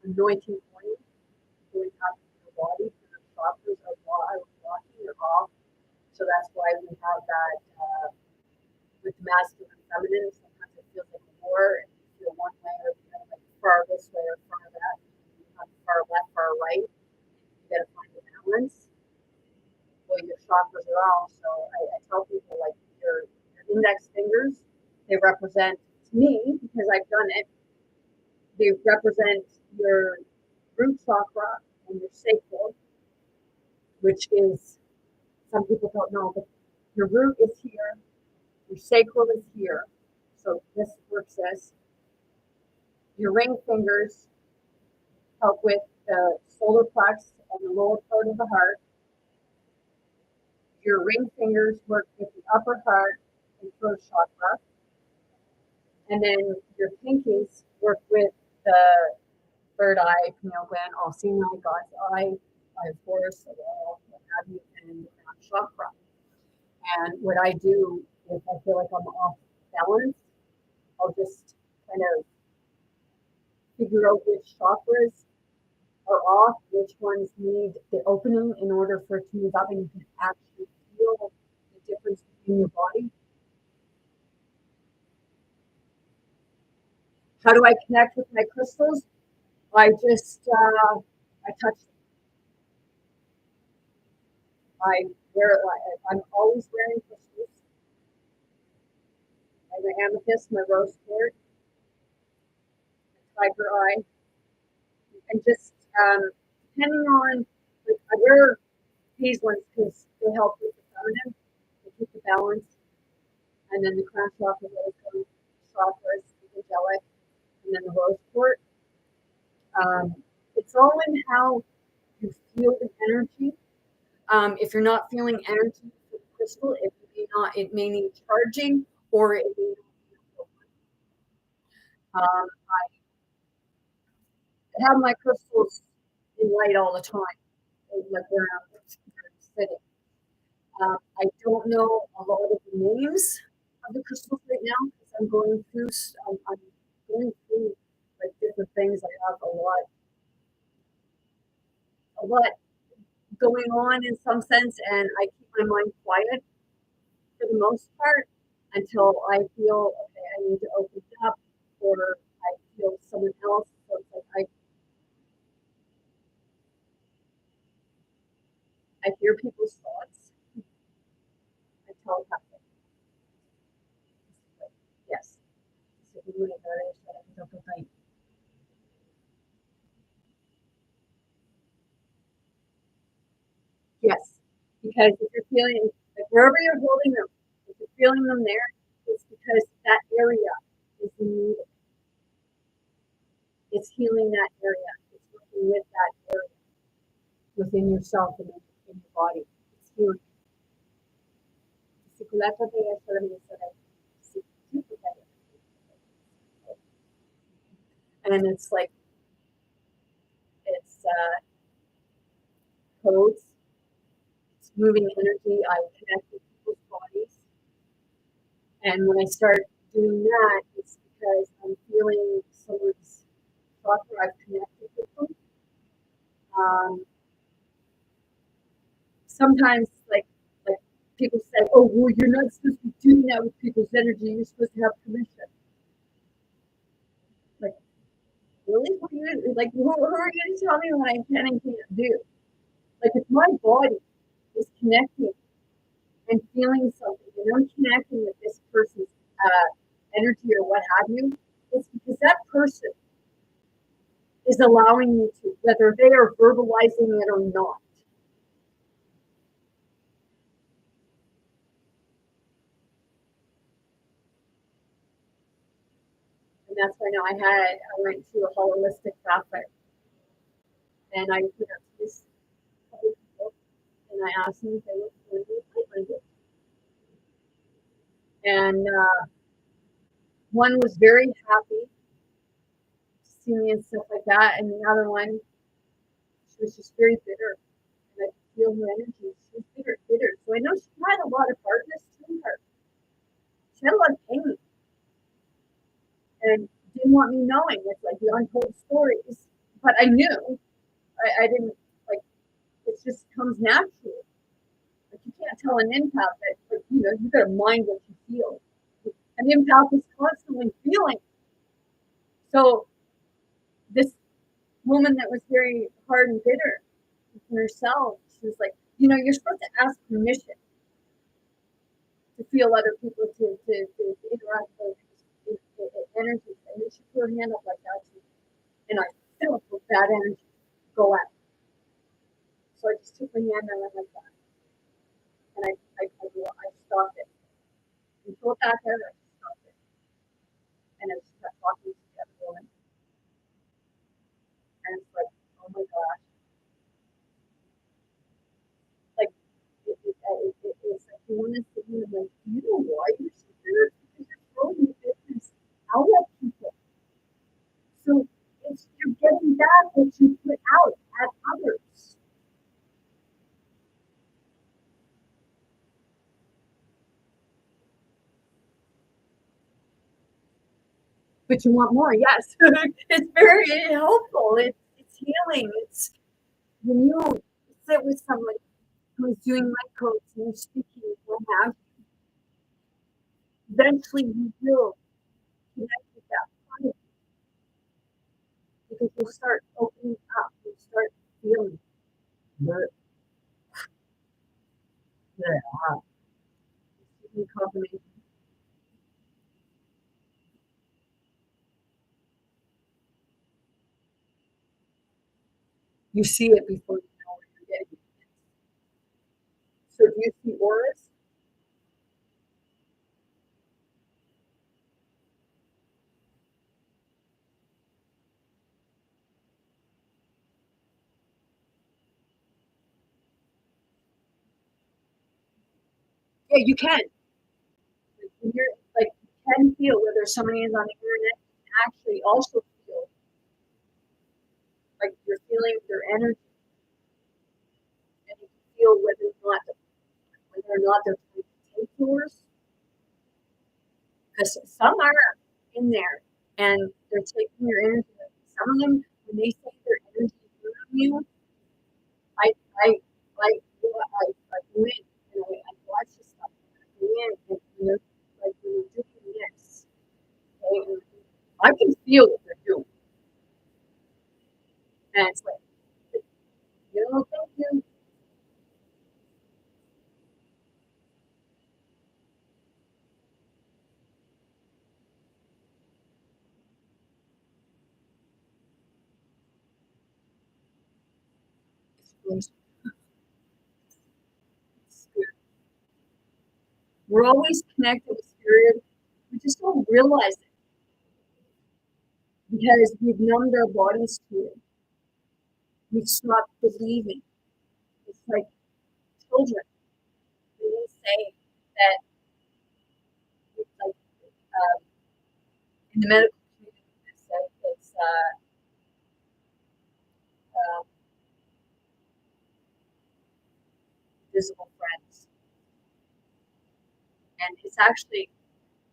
anointing oil going up in your body. Your chakras are blocking or off. So that's why we have that with masculine and feminine. Sometimes it feels like a war, and you feel one way or the other, like far this way or far that. You have far left, far right. You got to find the balance. Well, your chakras are all. So I tell people like your index fingers, they represent to me, because I've done it, they represent your root chakra and your sacral, which is, some people don't know, but your root is here, your sacral is here. So this works as your ring fingers help with the solar plex and the lower part of the heart. Your ring fingers work with the upper heart and throat chakra. And then your pinkies work with the third eye, pineal gland, all seeing eye, God's eye of Horus, what have you, and chakra. And what I do if I feel like I'm off balance, I'll just kind of figure out which chakras are off, which ones need the opening in order for it to move up, and you can actually feel the difference in your body. How do I connect with my crystals? I just I touch them. I wear. I'm always wearing crystals. My amethyst, my rose quartz, my tiger eye, and just depending on, like, I wear these ones because they help with the feminine, they keep the balance, and then the crown chakra, those chakras, angelic, and then the rose quartz. It's all in how you feel the energy. If you're not feeling energy for the crystal, it may need charging, or it may not. I have my crystals in light all the time, like where I'm sitting. I don't know a lot of the names of the crystals right now because I'm going through like different things. I have a lot going on in some sense, and I keep my mind quiet for the most part until I feel okay, I need to open it up, or I feel someone else. So it's like I hear people's thoughts. I telepathic. Yes. Yes. Because if you're feeling, like, wherever you're holding them, if you're feeling them there, it's because that area is needed. It's healing that area. It's working with that area within yourself and in your body. It's healing. And it's like, it's codes, it's moving energy. I connect with people's bodies. And when I start doing that, it's because I'm feeling someone's chakra. I've connected with them. Sometimes, like people say, "Oh, well, you're not supposed to be doing that with people's energy. You're supposed to have permission." Like, really? Who are you going to tell me what I can and can't do? Like, if my body is connecting and feeling something, and I'm connecting with this person's energy or what have you, it's because that person is allowing you to, whether they are verbalizing it or not. And that's why now I went to a holistic prophet, and I went up to this couple people, and I asked them if they were going to do a pipe language. And one was very happy to see me and stuff like that, and the other one, she was just very bitter. And I could feel her energy. She was bitter. So I know she had a lot of hardness to her. She had a lot of pain. And didn't want me knowing. It's like the untold stories. But I knew. I didn't, like, it just comes naturally. Like, you can't tell an empath that, like, you got to mind what you feel. An empath is constantly feeling. So this woman that was very hard and bitter in herself, she was like, you're supposed to ask permission to feel other people, to interact with energy, and she put her hand up like that, and I felt that energy go out. So I just took my hand and went like that, and I stopped it. And throw it back there, I stopped it, and I just kept talking to the other woman, and it's like, oh my gosh, like it's like you want to sit here like, you know why you're here? Because you're throwing your business out at people. So it's you're getting back what you put out at others. But you want more, yes. It's very helpful. It's healing. It's when you sit with someone who's doing life coach and you're speaking, what have you, eventually you will connect with that part because you'll start opening up, you'll start feeling the confirmation. You see it before you know what you're getting. So do you see auras? Yeah, you can. When you're like you can feel whether somebody is on the internet, you can actually also feel like you're feeling their energy and you can feel whether or not they're trying to take yours. Because some are in there and they're taking your energy. Some of them, when they say their energy is from you, I, I, I go in and I watch this stuff. I go in and like when you're doing this, okay, and I can feel what they're doing, and it's like, thank you. It's spirit. We're always connected with spirit. We just don't realize it because we've numbed our bodies to it. We've stopped believing. It's like children. They say that it's like in the medical community, they say it's uh, visible friends, and it's actually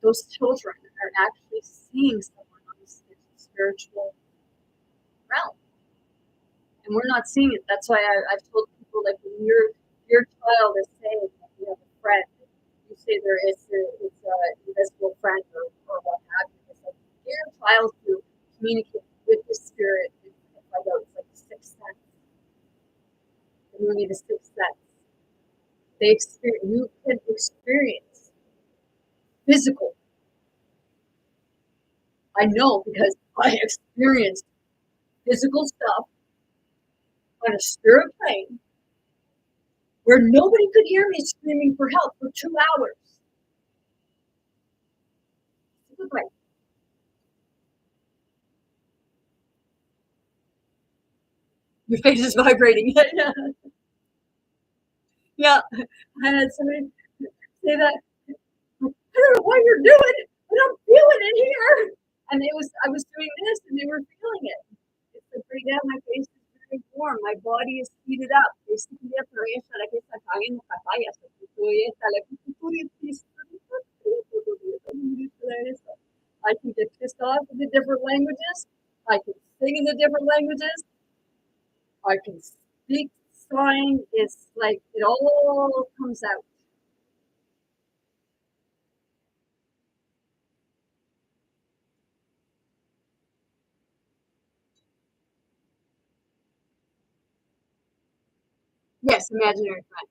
those children are actually seeing someone on this spiritual realm, and we're not seeing it. That's why I've told people like when your child is saying that you have a friend, you say there is it's a invisible friend or what have you. It's like your child to communicate with the spirit. It's like the sixth sense. The movie The Sixth Sense. You can experience physical. I know because I experienced physical stuff on a spirit plane where nobody could hear me screaming for help for 2 hours. It was like, your face is vibrating. Yeah, I had somebody say that. I don't know what you're doing, but I'm feeling it here. And I was doing this and they were feeling it. It's like right now my face is very warm. My body is heated up. I can get pissed off in the different languages. I can sing in the different languages. I can speak sign. It's like it all comes out. Yes, imaginary friend.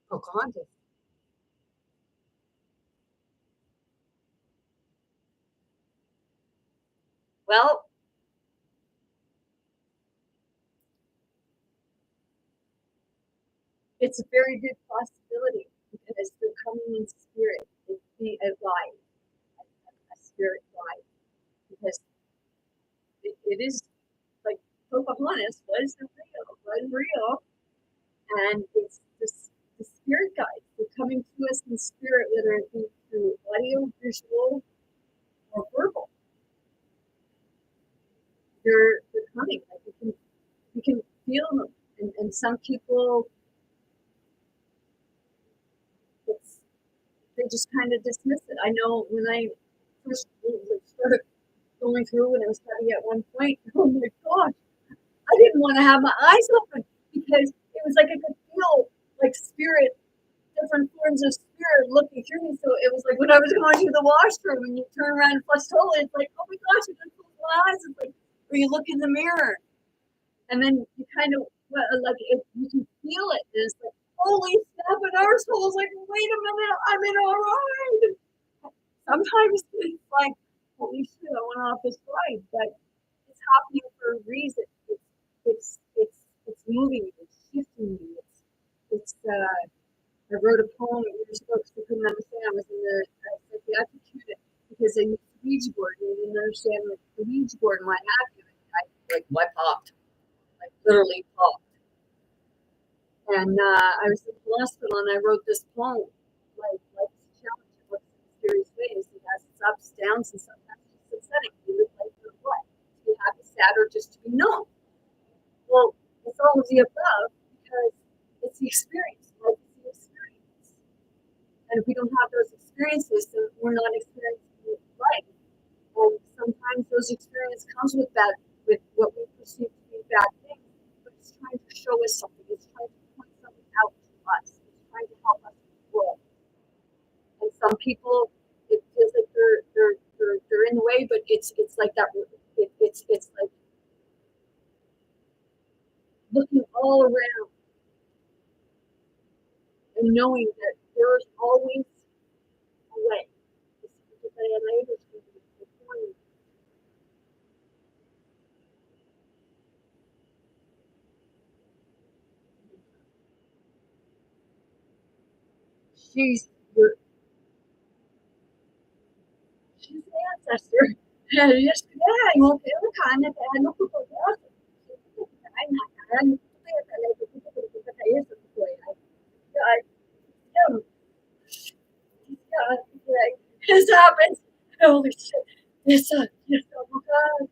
Pocahontas. Well, it's a very good possibility because they're coming in spirit. It's the a guide, a spirit guide, because it is like Pocahontas was real, and it's the spirit guides. They're coming to us in spirit, whether it be through audio, visual, or verbal. They're coming. Like we can feel them, and some people it's they just kind of dismiss it. I know when I first started going through when I was studying at one point, oh my gosh, I didn't want to have my eyes open because it was like I could feel like spirit, different forms of spirit looking through me. So it was like when I was going to the washroom and you turn around and flush toilet, it's like, oh my gosh, I just closed my eyes. It's like, or you look in the mirror and then you kind of like you can feel it. And it's like, holy snap, and our soul's like, wait a minute, I'm in a ride. Sometimes it's like, holy shit, I went off this ride, but it's happening for a reason. It's moving me, it's shifting me. I wrote a poem years ago because I couldn't understand. I was in the psychiatric unit because I used the Ouija board and I didn't understand like, the Ouija board and what happened. I like what popped, like literally popped. And I was in the hospital and I wrote this poem, like life's a challenge, it looks in mysterious ways. It has its ups, downs, and sometimes it's upsetting. You live life for what? To be happy, sad, or just to be known. Well, it's all of the above because it's the experience. Life is the experience. And if we don't have those experiences, then we're not experiencing life. And sometimes those experiences comes with that, with what we perceive to be bad things, but it's trying to show us something. It's trying to point something out to us. It's trying to help us grow. And some people, it feels like they're in the way, but it's like that. It's like looking all around and knowing that there is always a way. She's your she's an ancestor. Yes, kaya mo pero kana kaya ano ko po ay nakaran kaya kaya ko ko kaya sa ko ay this happens. Holy shit. Oh my God.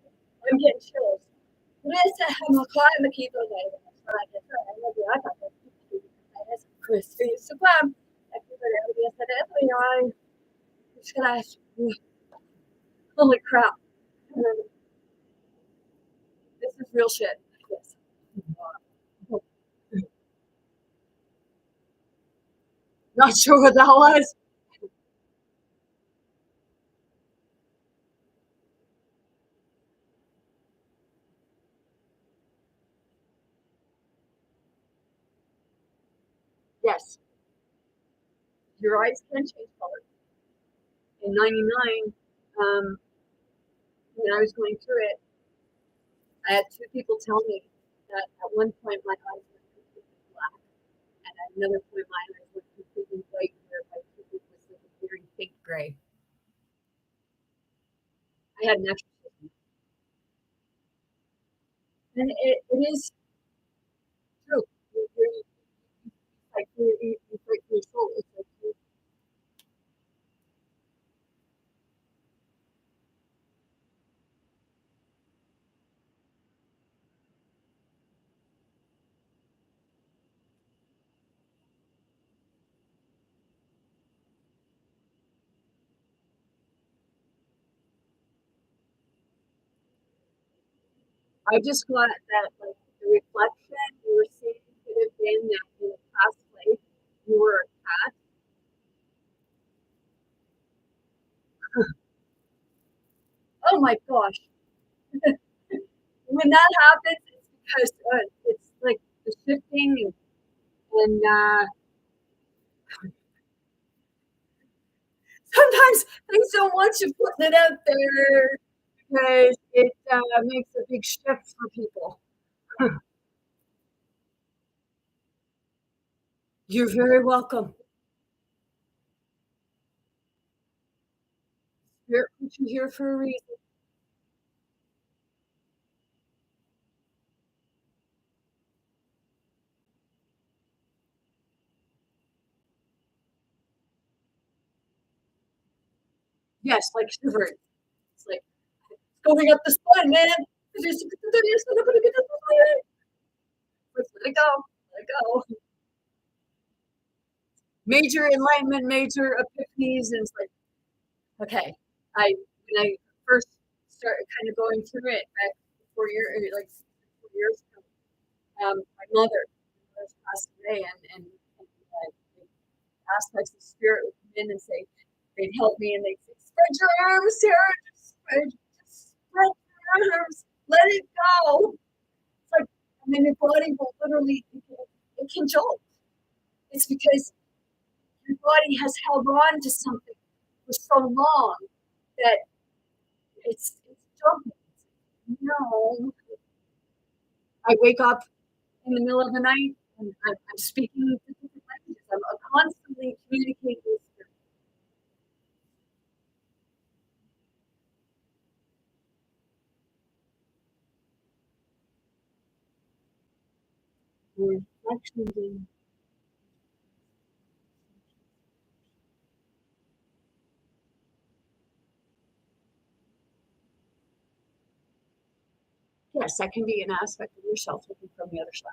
I'm getting chills. Lisa Hamakai Makito Chris, Subam. Holy crap. This is real shit. Yes. Not sure what that was. Yes. Your eyes can change color. In 99, when I was going through it, I had two people tell me that at one point my eyes were completely black, and at another point my eyes were completely white, where my pupil was like a very pink gray. I had an exorcism, and it is true. You're like you fight for your soul. It's like I just got that like the reflection you were seeing could have been that in a past life you were a cat. Oh my gosh! When that happens, it's because it's like the shifting and sometimes they don't want you putting it out there because it makes a big shift for people. You're very welcome. Spirit put you here for a reason. Yes, like shivering. It's like going up the sun, man. Just let it go. Let it go. Major enlightenment, major epiphanies, and it's like, okay, when I first started kind of going through it back 4 years, like 4 years ago, my mother passed away, and aspects of spirit would come in and say, they'd help me, and they'd say, spread your arms, Sarah, just spread your arms, let it go. It's like, and then your body will literally, it can jolt. It's because your body has held on to something for so long that it's jumping. No, I wake up in the middle of the night and I'm speaking different languages. I'm constantly communicating with spirit. Reflections and yes, that can be an aspect of yourself looking from the other side.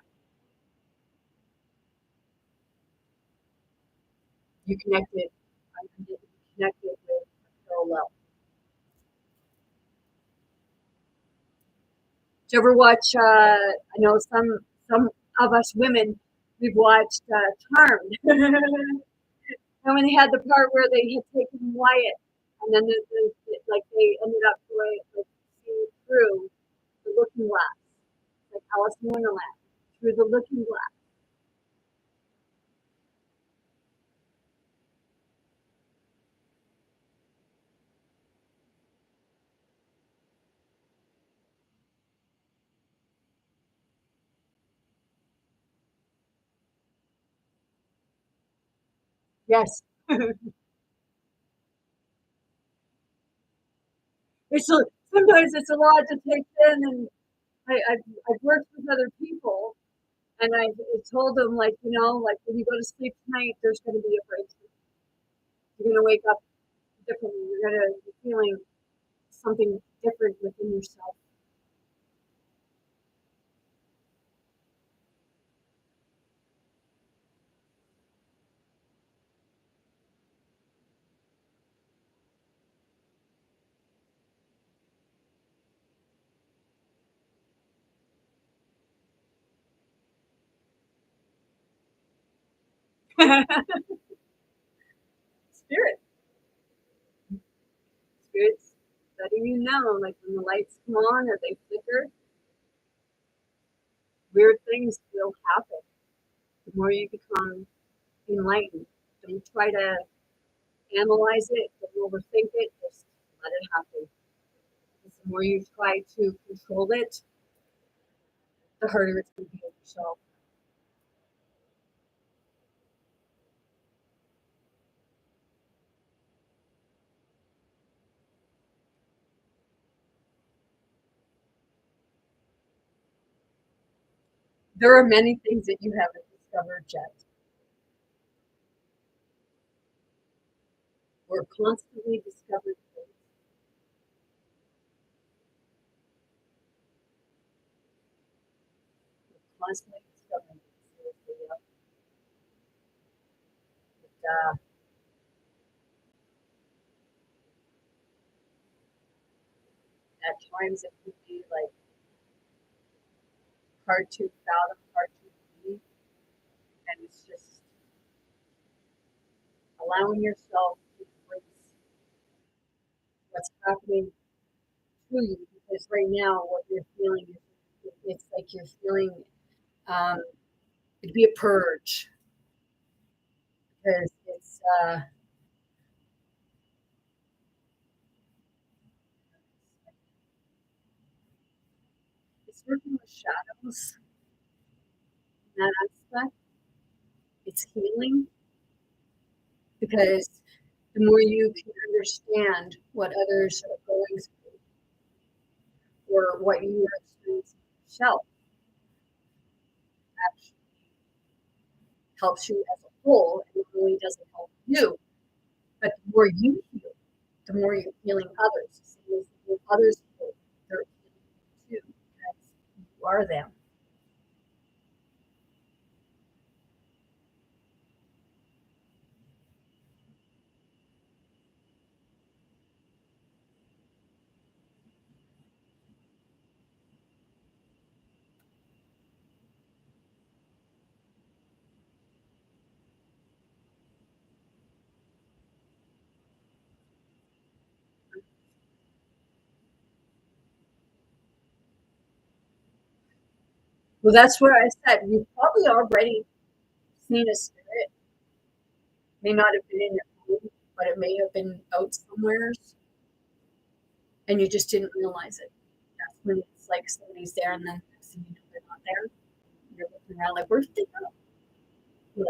You connected, I'm connected with a parallel. Did you ever watch? I know some of us women we've watched Charmed, and when they had the part where they had taken Wyatt, and then like they ended up going like seeing through the looking glass, like Alice in Wonderland, through the looking glass. Yes, it's a, sometimes it's a lot to take in, and I've worked with other people, and I told them like like when you go to sleep tonight, there's going to be a breakthrough. You're going to wake up differently. You're going to be feeling something different within yourself. Spirit, spirits letting you know, like when the lights come on or they flicker, weird things will happen. The more you become enlightened, don't try to analyze it, don't overthink it, just let it happen. Because the more you try to control it, the harder it's going to be on yourself. There are many things that you haven't discovered yet. We're constantly discovering things. We're constantly discovering things. But, at times it could be like hard to fathom, hard to believe, and it's just allowing yourself to embrace what's happening to you. Because right now, what you're feeling is it's like you're feeling um, it'd be a purge because it's working with shadows in that aspect. It's healing because the more you can understand what others are going through or what you are experiencing yourself, actually helps you as a whole, and it really doesn't help you. But the more you heal, the more you're healing others. So as the more others heal, they're healing you too, because you are them. Well, that's where I said you've probably already seen a spirit. May not have been in your home, but it may have been out somewhere, and you just didn't realize it. That's when it's like somebody's there, and then next thing you know, they're not there. You're looking around like, where's they go? Well,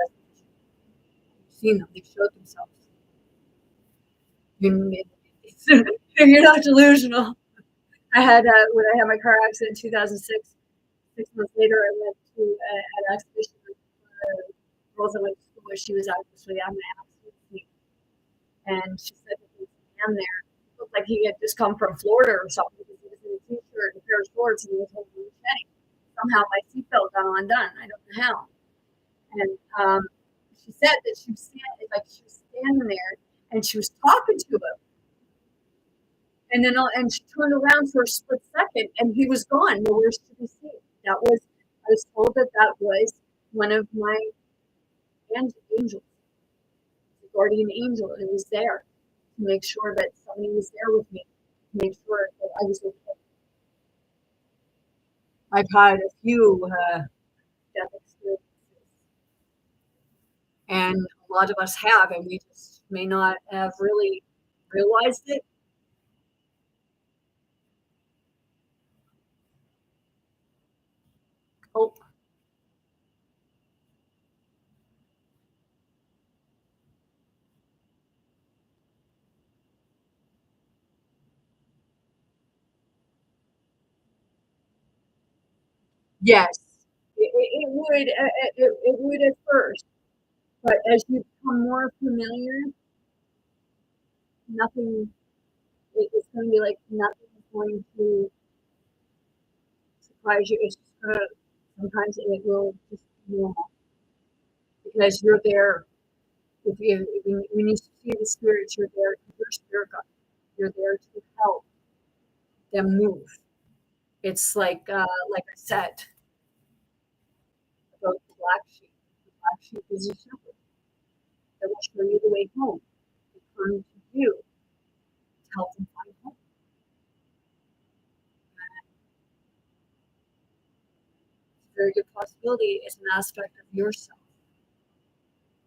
you've seen them. They showed themselves. You, you're not delusional. I had when I had my car accident in 2006. 6 months later, I went to an exhibition with girls I went to school with. She was actually on my accident scene, and she said that there was a man there. Looked like he had just come from Florida or something because he was in a t-shirt and a pair of shorts and he was holding a machete. Somehow my seatbelt got undone. I don't know how. And she said that she was standing there and she was talking to him. And then and she turned around for a split second and he was gone. Nowhere to be seen. I was told that that was one of my angels, the guardian angel. It was there to make sure that somebody was there with me, to make sure that I was okay. I've had a few death experiences, and a lot of us have, and we just may not have really realized it. Oh, yes, it would. It would at first, but as you become more familiar, nothing. It's going to be like nothing is going to surprise you. It's just going to. Sometimes it will just be normal because you're there. If you when you see the spirits, you're there. You're spirit guide. You're there to help them move. It's like I said about the black sheep. The black sheep is a shepherd that will show you the way home. They come to you to help them find home. It's a very good possibility. It's an aspect of yourself,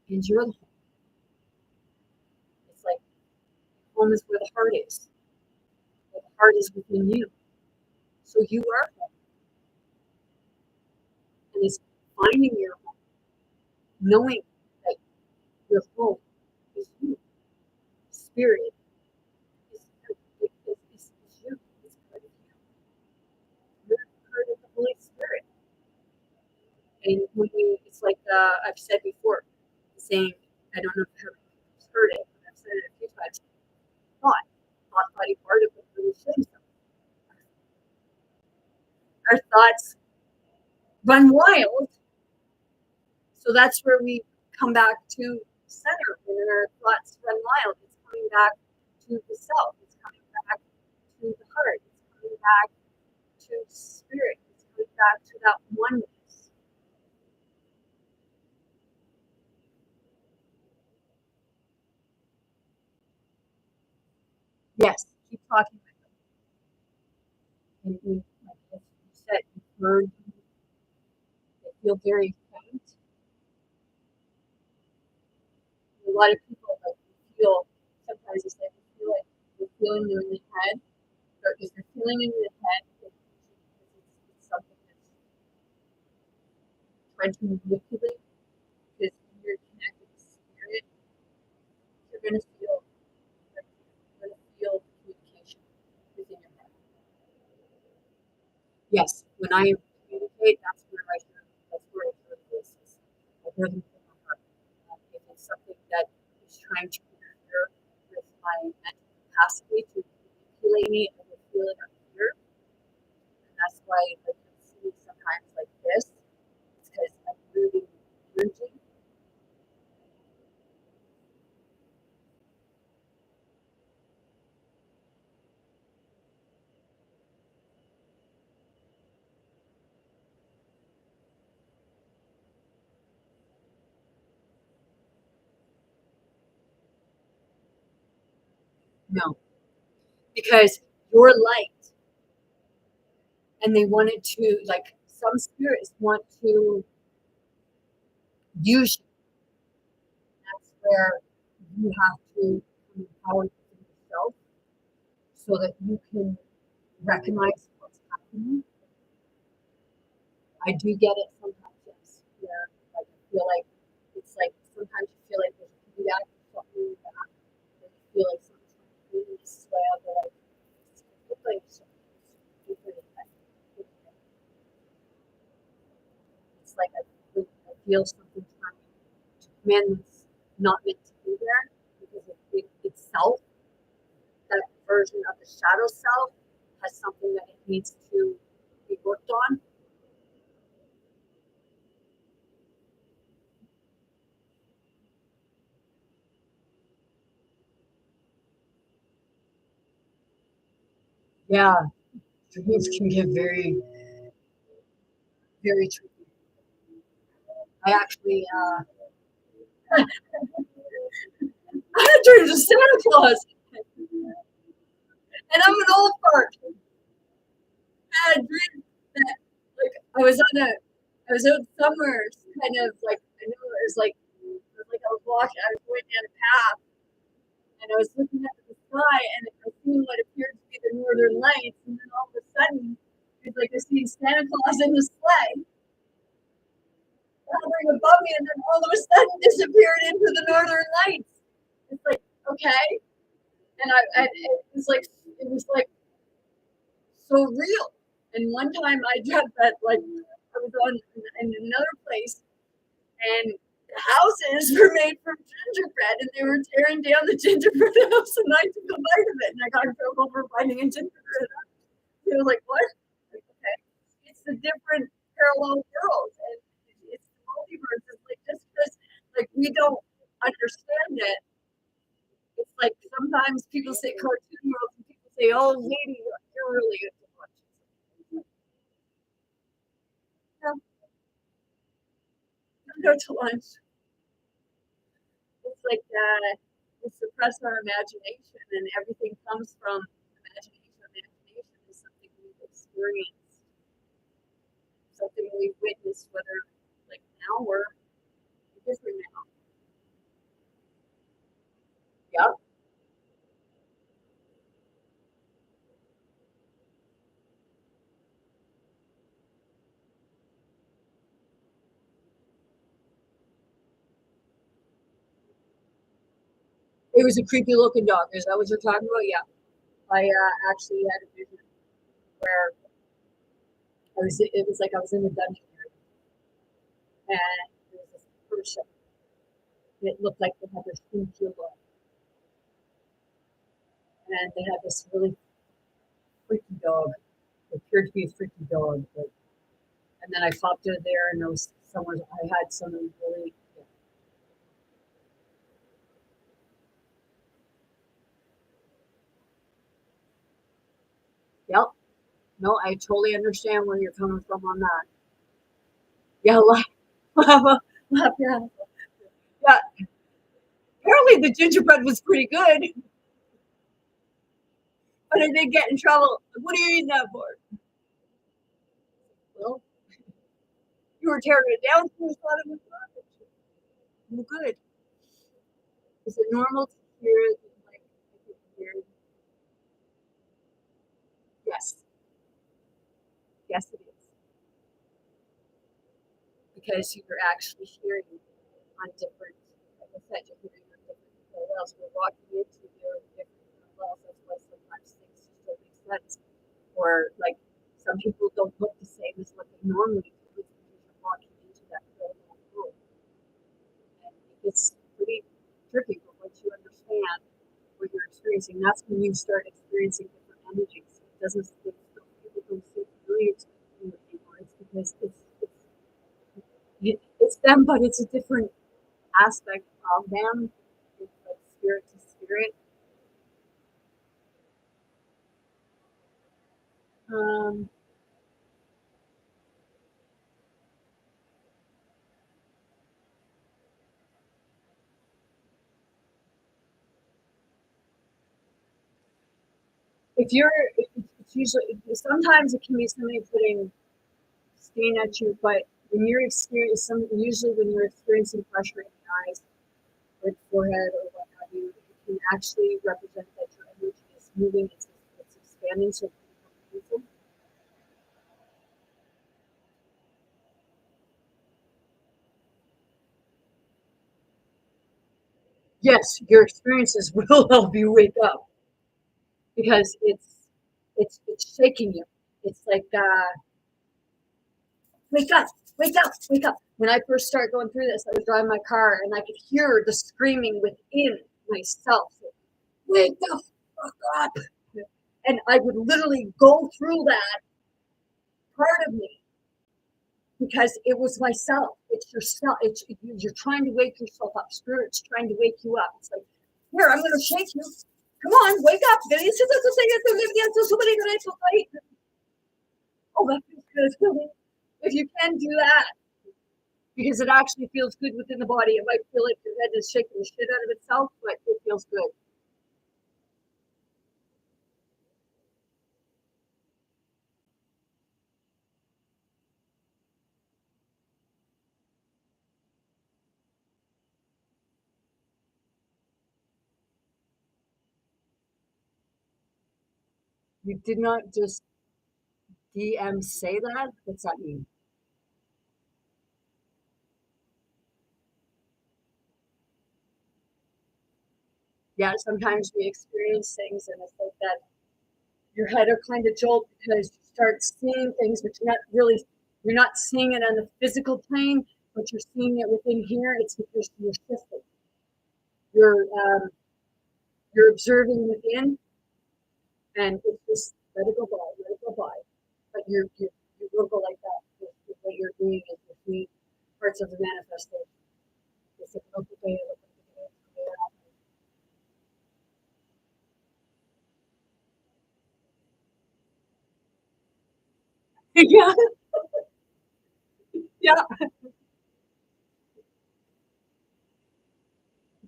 and you're the home. It's like home is where the heart is. Well, the heart is within you, so you are home, and it's finding your home, knowing that your home is you. Spirit is you. It's part of you. You're part of the Holy Spirit. And when you, it's like I've said before, saying, I don't know if you've heard it, but I've said it a few times, thought body particle really shows them. Our thoughts run wild. So that's where we come back to center. When our thoughts run wild, it's coming back to the self. It's coming back to the heart. It's coming back to spirit. It's coming back to that oneness. Yes, keep talking. And we, like you said, you've heard, they feel very faint. A lot of people like feel sometimes it's like they feel like they're feeling them in the head, or if they're feeling in the head, it's something trying to manipulate, because when you're connected to spirit, you're going to feel, you're going to feel communication within your heart. Yes, when I communicate, that's where I hear voices. I hear them from my heart. If it's something that is trying to interfere with my mental capacity to manipulate me, I will feel it up here. And that's why I can see sometimes like this. It's because I'm moving energy. No, because you're light, and they wanted to, like, some spirits want to use you. That's where you have to become empowered within yourself so that you can recognize what's happening. I do get it sometimes, yes. Where like I feel like it's like sometimes you feel like there's a feedback or something like that. And you feel like something's not moving this way. I'll be like, it's like something different. It's like I feel something trying to come in that's not meant to be there because it itself, that version of the shadow self, has something that it needs to be worked on. Yeah, dreams can get very, very tricky. I actually, I had dreams of Santa Claus, and I'm an old fart. I had dreams that, like, I was out somewhere, kind of like, I knew it was like I was walking, I was going down a path, and I was looking up at the sky, and I seen what appeared to be the northern lights, and then all of a sudden, it was like I seen Santa Claus in the sleigh, hovering above me, and then all of a sudden disappeared into the northern lights. It's like, okay, and it was like so real. And one time I dreamt that like I was on in another place, and the houses were made from gingerbread, and they were tearing down the gingerbread house, and I took a bite of it, and I got in trouble for finding a gingerbread house. They were like, "What?" Like, okay, it's the different parallel worlds, and it's the multiverse. It's like just because like we don't understand it, it's like sometimes people say cartoon worlds, and people say, "Oh, lady, you're really into watching." Yeah, go to lunch. It's like we suppress our imagination, and everything comes from imagination. Imagination is something we've experienced, something we've witnessed, whether like now or different now. Yeah, it was a creepy looking dog. Is that what you're talking about? Yeah, I actually had a vision where I was. It was like I was in the dungeon area, and there was this person. It looked like they had their skin peeled off, and they had this really freaky dog. It appeared to be a freaky dog, but and then I popped in there, and there was someone. I had someone really. Yep. No, I totally understand where you're coming from on that. Yeah, laugh your ass off. Yeah. Apparently, the gingerbread was pretty good, but I did get in trouble. What are you eating that for? Well, you were tearing it down, so I thought it was garbage. Well, good. Is it normal to hear it? Like, hear, yes, yes, it is. because you're actually hearing on different, like I said, you're hearing on different levels. We're walking into your different levels. That's why sometimes things just don't make sense. Or like some people don't look the same as what they normally do because you're walking into that room. And it gets pretty tricky, but once you understand what you're experiencing, that's when you start experiencing different energies. It doesn't, people don't seem to believe anymore. It's because it's them, but it's a different aspect of them. It's like spirit to spirit. Um, if you're, it's usually, sometimes it can be somebody putting stain at you, but when you're experiencing, usually when you're experiencing pressure in the eyes or the forehead or what have you, it can actually represent that your energy is moving, it's expanding, so it can become painful. Yes, your experiences will help you wake up because it's shaking you. It's like wake up, wake up, wake up. When I first started going through this, I was driving my car and I could hear the screaming within myself. Wake the fuck up. And I would literally go through that part of me because it was myself. It's yourself. You're trying to wake yourself up. Spirit's trying to wake you up. It's like, here, I'm going to shake you. Come on, wake up. Oh, that feels good. If you can do that, because it actually feels good within the body. It might feel like your head is shaking the shit out of itself, but it feels good. You did not just DM say that. What's that mean? Yeah, sometimes we experience things and it's like that your head will kind of jolt because you start seeing things, but you're not seeing it on the physical plane, but you're seeing it within here. It's because you're shifting. You're you're observing within, and it's just let it go by. But you will go like that. What you're doing is you're seeing parts of the manifestation. It's like, okay, yeah, yeah.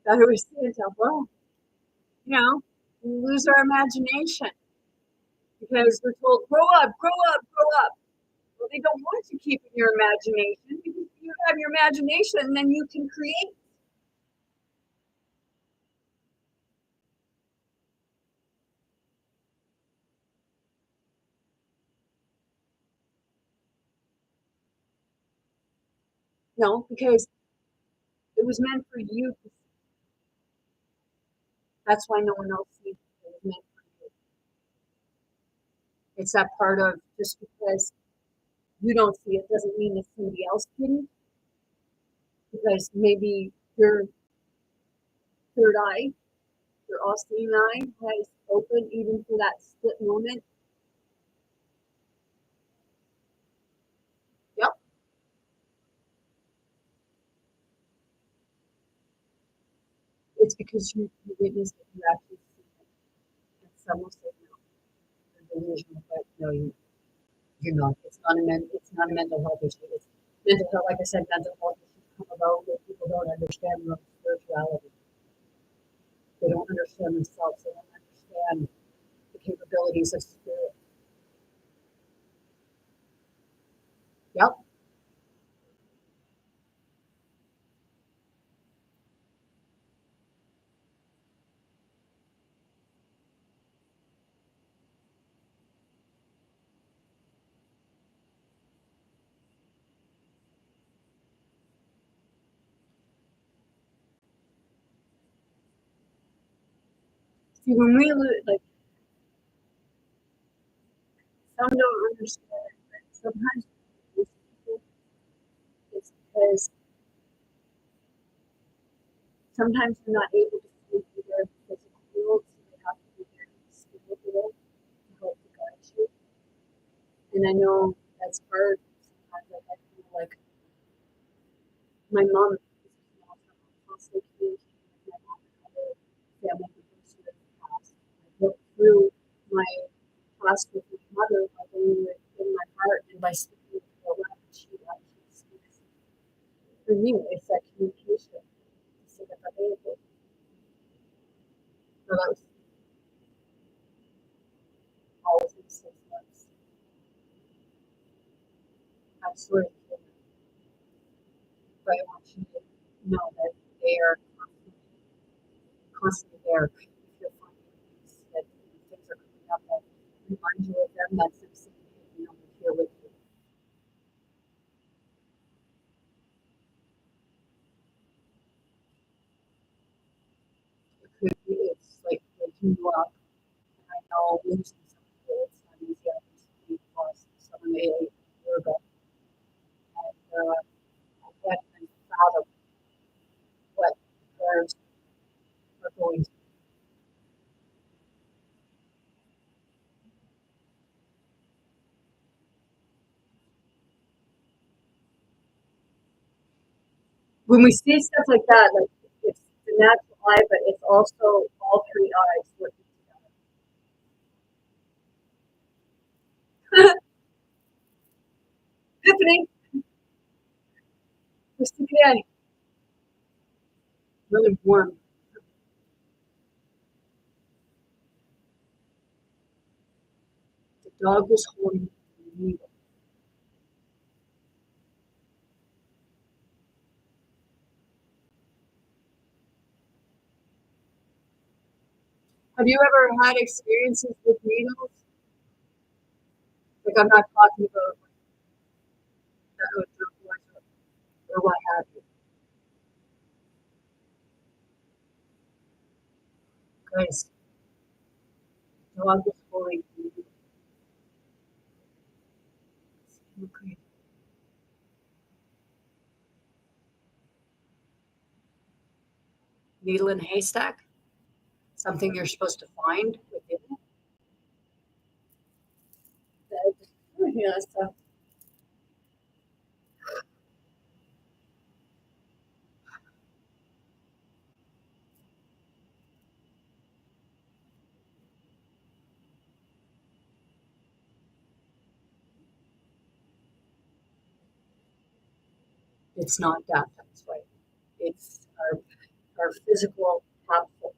That was well, we lose our imagination because we're told, grow up, grow up, grow up. Well, they don't want you keeping your imagination because you have your imagination, and then you can create. No, because it was meant for you. That's why no one else sees it. It was meant for you. It's that part of just because you don't see it doesn't mean that somebody else didn't. Because maybe your third eye, your all-seeing eye, has opened even for that split moment. Yep, it's because you witnessed it, you actually see it. And some will say no, you're delusional, but no, you're not. It's not a mental health issue. It's mental health, like I said, mental health issues come about when people don't understand their own spirituality. They don't understand themselves. They don't understand the capabilities of spirit. Yep. See, when we like, some don't understand, but sometimes it's because sometimes they're not able to see through their physical world, so they have to be there in the spirit world to help to guide you. And I know that's hard sometimes. Like I feel like my mom is constantly communicating with my mom and other family members who have passed. I worked through my past with my mother by bringing it in my heart and by speaking with her aloud. She actually speaks for me. It's that communication. So that I'm able. So that was always in 6 months. I'm sorry, but I want you to know that they are constantly there. If you're finding things that things are coming up that remind you of them, that's them saying, hey, we're here with you. It could be, it's like waking you up. And I know losing somebody, it's not easy. I recently lost someone a year ago. And I can't even fathom what parents are going through. When we see stuff like that, like it's the natural eye, but it's also all three eyes working together. Epiphany, Christianity, really warm. The dog was holding the needle. Have you ever had experiences with needles? Like I'm not talking about or what have you. Guys, the dog was holding the needle. Okay. Needle in a haystack? Something you're supposed to find within it? Yeah, so it's not that that's right. It's our physical capsule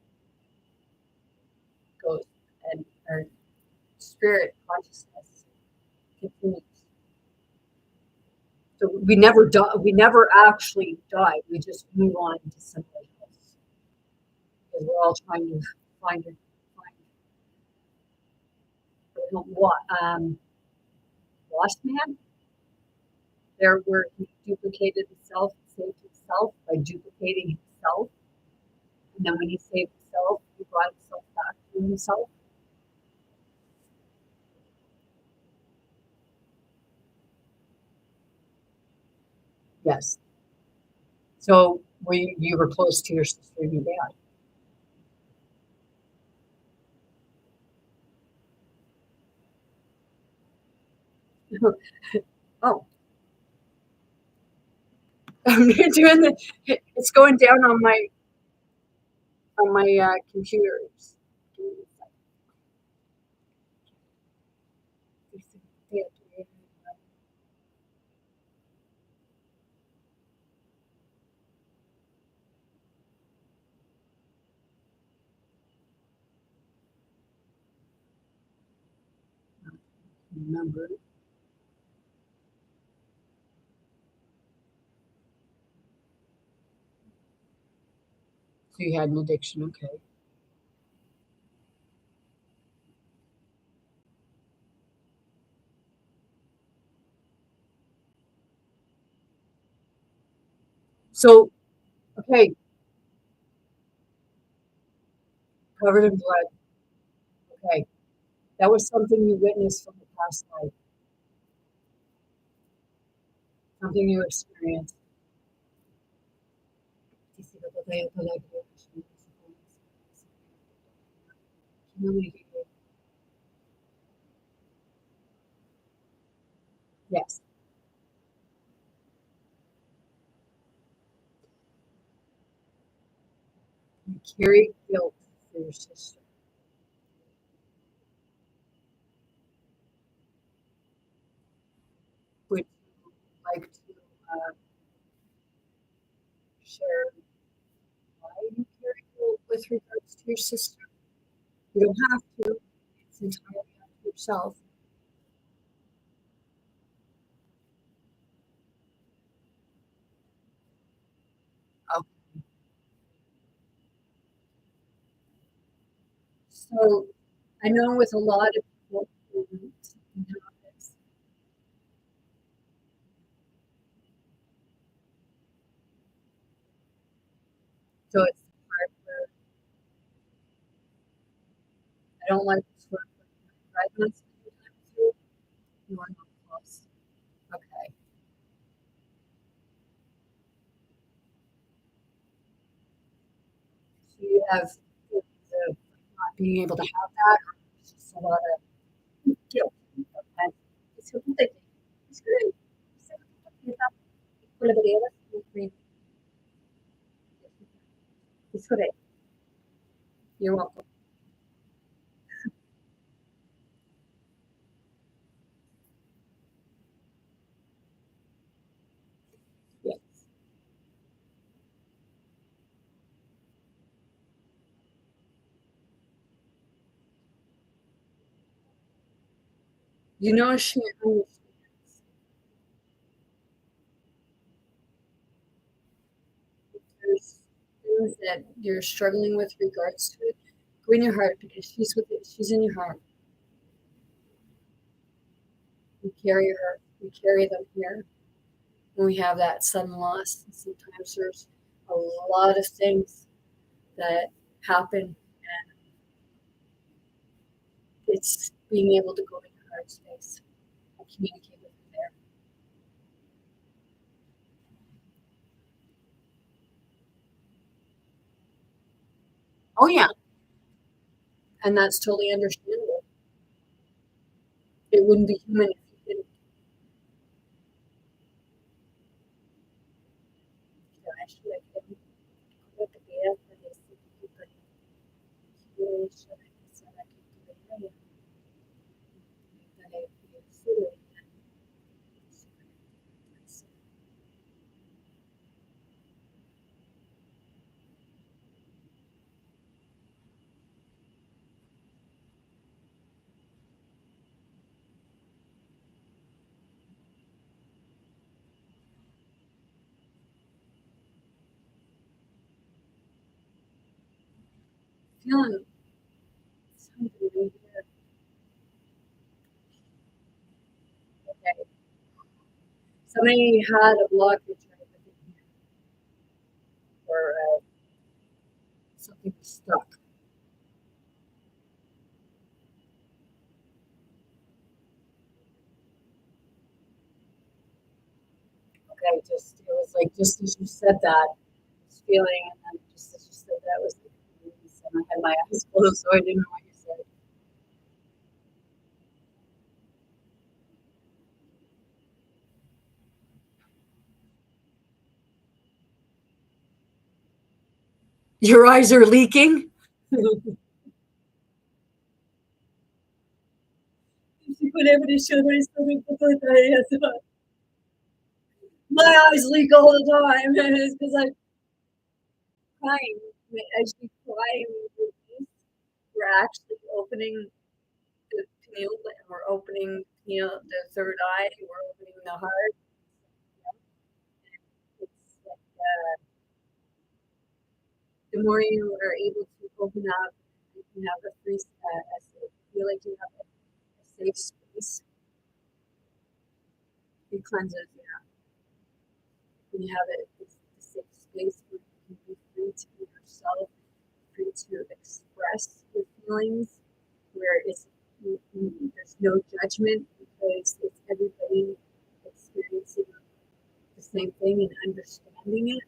goes and our spirit consciousness continues. So we never die. We never actually die. We just move on to something else because we're all trying to find what Lost Man. There, where he duplicated himself, saved himself by duplicating himself, and then when he saved himself, he brought himself back to himself. Yes. So you were close to your sister and your dad. Oh, I'm doing the. It's going down on my computer. Remember. So you had an addiction, okay. So, okay, Covered in blood. Okay. That was something you witnessed from the past life, something you experienced. Yes. You carry guilt for your sister. Would you like to share why you carry guilt with regards to your sister? You don't have to. It's entirely up to yourself. Oh, so I know with a lot of people, something happens. So it's the part where I don't like this word, but I'm not spending time with you. You are not close. Okay. So you have feelings of not being able to have that, or it's just a lot of guilt. Okay. Disculpe, disculpe, disculpe. You're welcome. Yes. You know she understands. There's things that you're struggling with regards to it. Go in your heart because she's with it. She's in your heart. We carry her. We carry them here when we have that sudden loss. Sometimes there's a lot of things that happen, and it's being able to go in your heart space and communicate with her there. Oh yeah, and that's totally understandable. It wouldn't be human if you didn't. Actually, I couldn't put the idea for this. But you should have said I could do it. That I feel silly. Feeling something right here. Okay. Somebody had a blockage right within here, or something was stuck. Okay, just it was like just as you said that, this feeling, and then just as you said that was like release, and I had my eyes closed, so I didn't know what you said. Your eyes are leaking. Whenever they show my stomach, my eyes leak all the time. It's because I'm crying. As you cry and release, we're actually opening the pineal, and we're opening the third eye, and we're opening the heart. It's like the more you are able to open up, you can have a free, feel like you have a safe space. It cleanses, yeah. When you have a safe space where you can be free to be yourself, free to express. express your feelings, where there's no judgment because it's everybody experiencing the same thing and understanding it.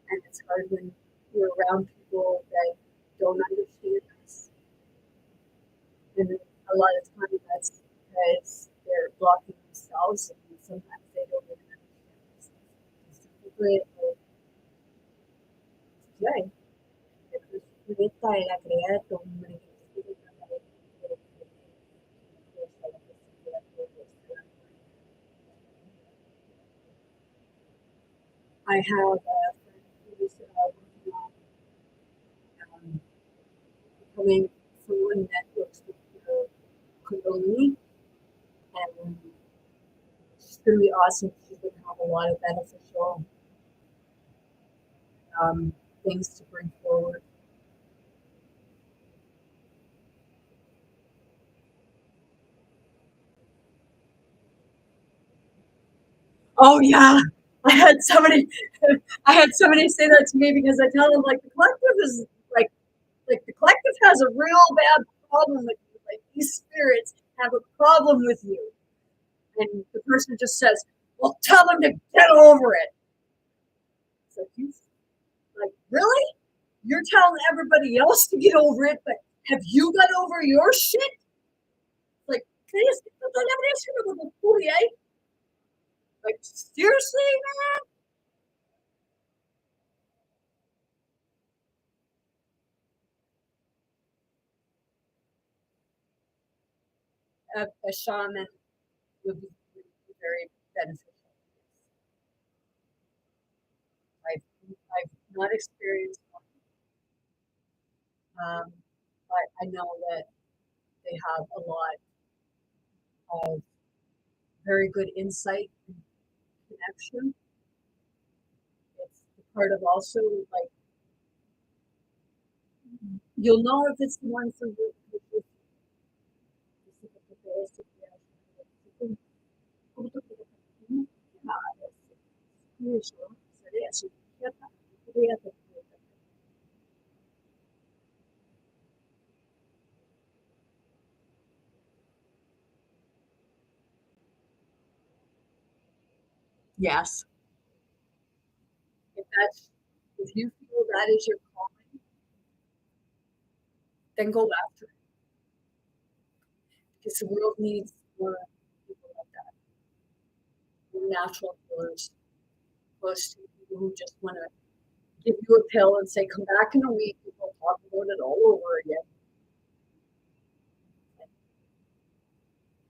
And it's hard when you're around people that don't understand us. And a lot of times that's because they're blocking themselves, and sometimes they don't even understand themselves. Esta era creada con un I have a friend who's working on becoming someone that works with Kundalini, and she's going to be awesome. She's going to have a lot of beneficial things to bring forward. Oh yeah, I had somebody, I had somebody say that to me because I tell them like the collective is like the collective has a real bad problem with you. Like these spirits have a problem with you, and the person just says, "Well, tell them to get over it." It's like you, like really? You're telling everybody else to get over it, but have you got over your shit? Like, like seriously, man? A shaman would be very beneficial. I've not experienced one, but I know that they have a lot of very good insight and connection. It's part of also like you'll know if it's the one for you. Yes. If that's if you feel that is your calling, then go after it. Because the world needs more people like that. More natural healers, close to people who just want to give you a pill and say, come back in a week and we'll talk about it all over again.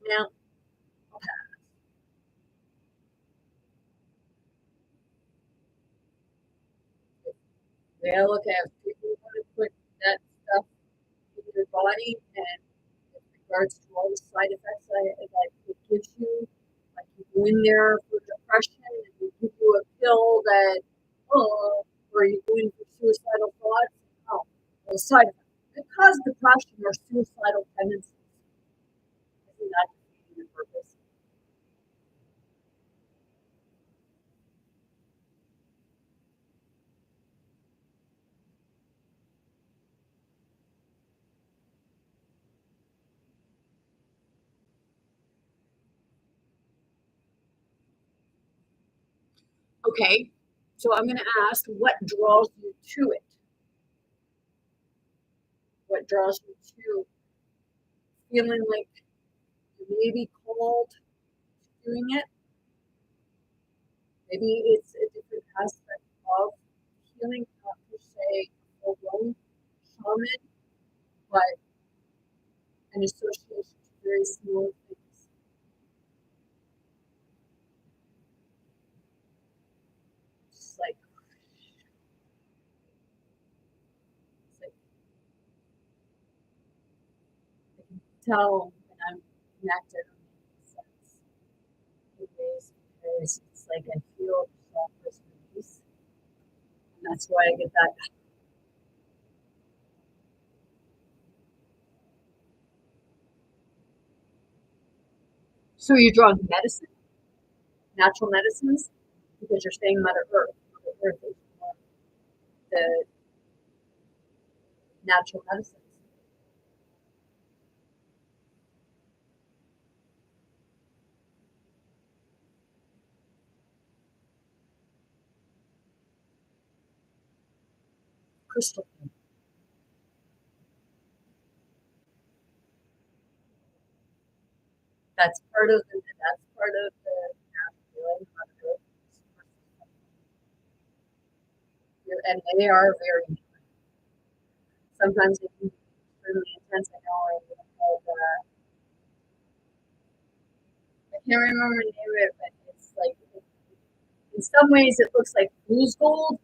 Now, yeah, look at people want to put that stuff in your body, and in regards to all the side effects that it gives you, like you go in there for depression and they give you a pill that, oh, or you go in for suicidal thoughts, oh, those side effects. It causes depression or suicidal tendencies. Isn't that defeating the purpose? Okay, so I'm going to ask what draws you to it? What draws you to feeling like you may be called to doing it? Maybe it's a different aspect of healing, not per se full blown shaman, but an association to very small things. Just like, it's like I can tell when I'm connected or making sense in ways because it's like I feel softness release. And that's why I get that. So you're drawing medicine, natural medicines, because you're saying Mother Earth. Mother Earth is the natural medicines. Crystal. That's part of the feeling and they are very sometimes they can be extremely intense. I know I can't remember the name of it, but it's like in some ways it looks like fool's gold,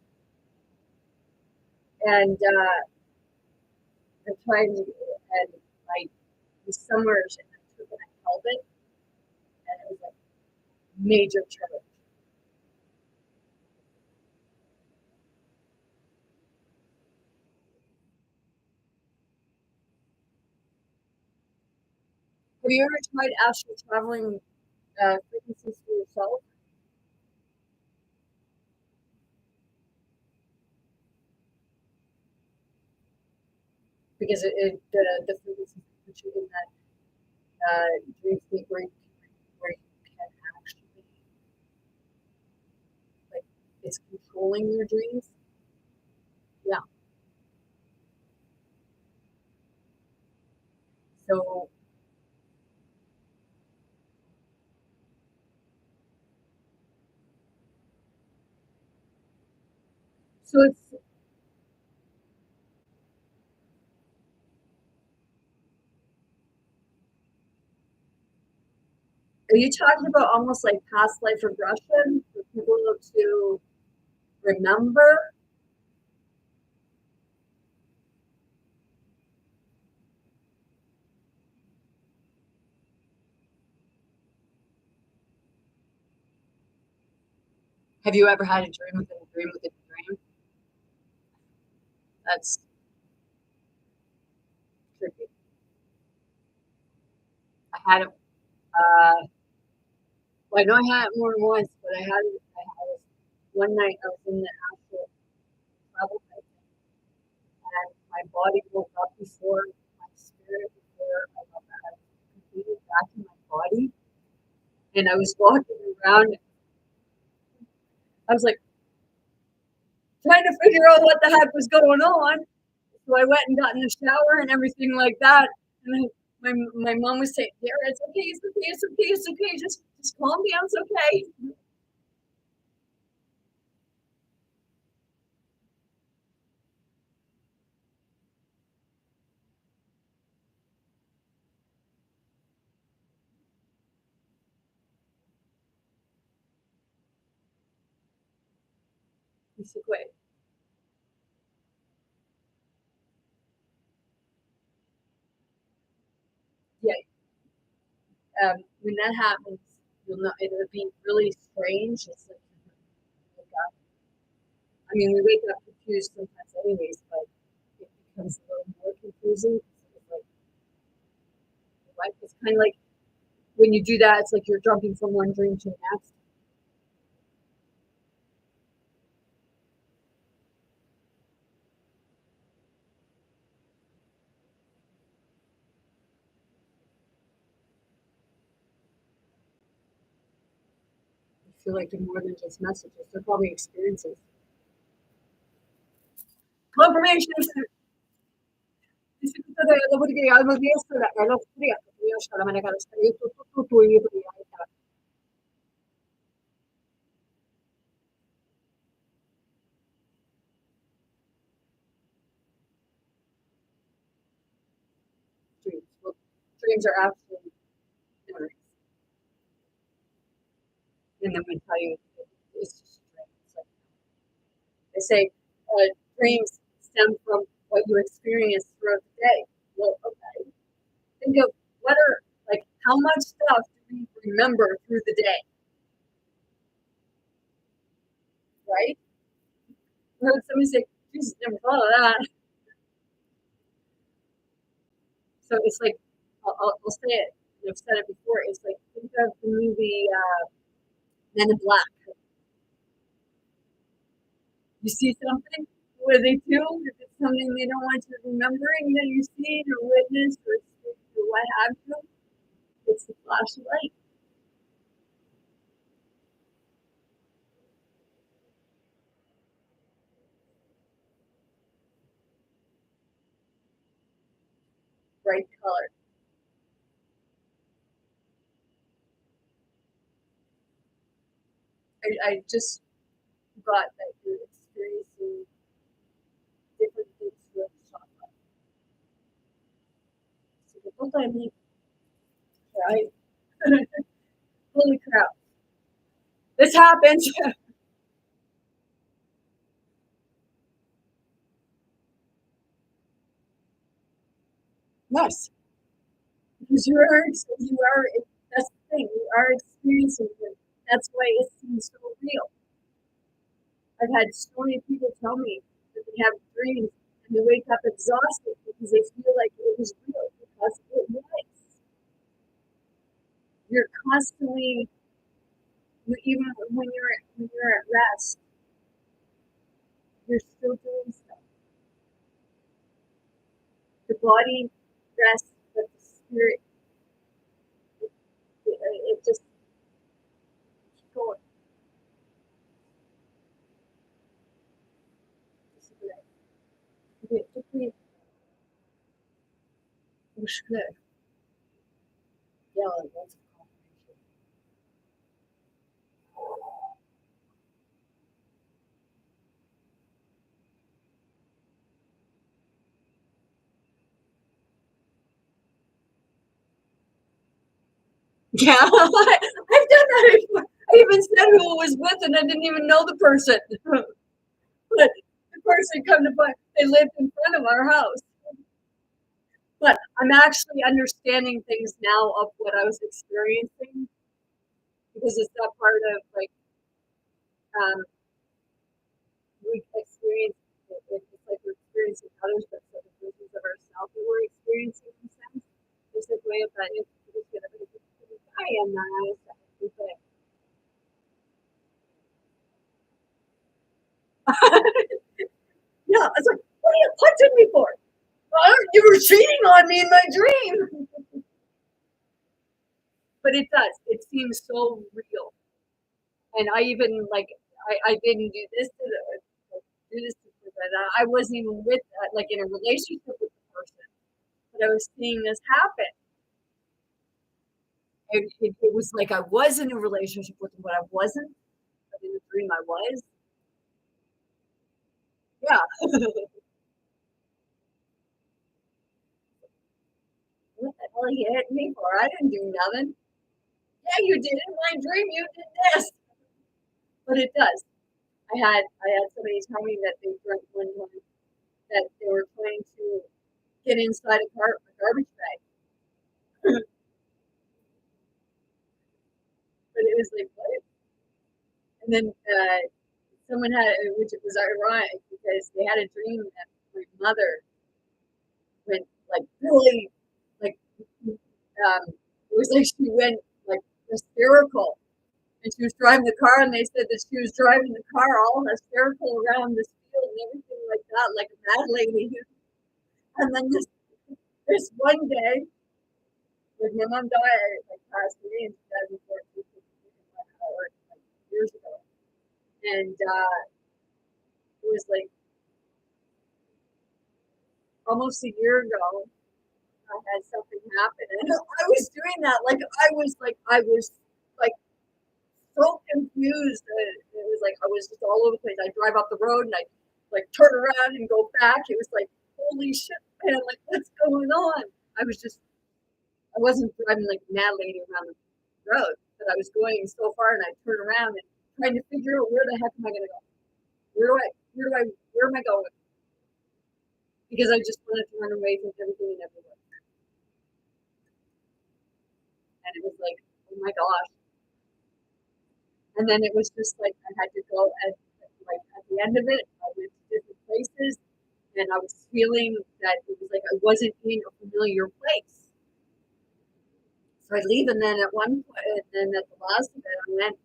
and I'm trying to and I was somewhere and I took it and I held it, and it was like major challenge. Have you ever tried astral traveling frequencies for yourself? Because the frequencies put you in that dream state where you can actually like it's controlling your dreams. Yeah. So so it's are you talking about almost like past life regression for people to remember? Have you ever had a dream within a dream within a dream? That's tricky. I had it. Well, I know I had it more than once, but I had it one night. I was in the actual travel type, and my body woke up before my spirit, before I got back, completely back in my body, and I was walking around. I was like trying to figure out what the heck was going on. So I went and got in the shower and everything like that. And my mom was saying, "Dara, it's okay, it's okay, it's okay, it's okay. Just calm down, it's okay." It's okay. Yeah. When that happens, you'll know it'll be really strange. It's like, oh God. I mean, we wake up confused sometimes, anyways, but it becomes a little more confusing. It's like, what? It's kind of like when you do that, it's like you're jumping from one dream to the next. You feel like they're more than just messages; they're probably experiences. Confirmation. Dreams. Well, dreams are actually memories. And then we tell you it's just a dream. It's like they say dreams stem from what you experience throughout the day. Well, okay. Think of what are like how much stuff do we remember through the day, right? I heard somebody say, Jesus, never thought of that. So it's like I'll say it. I've said it before. It's like think of the movie Men in Black. You see something? What do they do? something they don't want you remembering that you've seen or witnessed or what have you. It's the flash of light. Bright color. I just got that you're experiencing different things with chakra. So the book I mean, right? Holy crap. This happens. Yes. Because you are, that's the thing, you are experiencing it. That's why it seems so real. I've had so many people tell me that they have dreams and they wake up exhausted because they feel like it was real because it was. You're constantly, even when you're at rest, you're still doing stuff. The body rests, but the spirit, it just keeps going. Yeah, that's yeah, I've done that before. I even said who it was with, and I didn't even know the person. But the person come to find they lived in front of our house. But I'm actually understanding things now of what I was experiencing because it's that part of like um, we experience it's like we're experiencing others, but it's like versions of ourselves that we're experiencing in a sense. There's a way of that. I am nice. But yeah, I was like, what are you punching me for? Well, you were cheating on me in my dream. But it does. It seems so real. And I even like I didn't do this to do this to that. I wasn't even with like in a relationship with the person, but I was seeing this happen. It was like I was in a relationship with him, but I wasn't. But in the dream, I was. Yeah. What the hell you hit me for? I didn't do nothing. Yeah, you did. In my dream, you did this. But it does. I had somebody tell me that they dreamt one time that they were trying to get inside a garbage bag. But it was like, what? And then someone had, which it was ironic because they had a dream that my mother went like really, like, it was like she went like hysterical. And she was driving the car, and they said that she was driving the car all hysterical around this field and everything like that, like a mad lady. And then this one day, when my mom died, like passed away in 2014, like years ago, and it was like almost a year ago. I had something happen, and I was doing that I was like so confused. It was like I was just all over the place. I drive up the road and I like turn around and go back. It was like holy shit, man! Like what's going on? I was just I wasn't driving like a mad lady around the road, but I was going so far, and I turn around and trying to figure out where the heck am I going to go? Where am I going? Because I just wanted to run away from everything and everyone. And it was like, oh my gosh. And then it was just like I had to go at the end of it, I went to different places and I was feeling that it was like I wasn't in a familiar place. So I'd leave, and then at one point, and then at the last of it, I went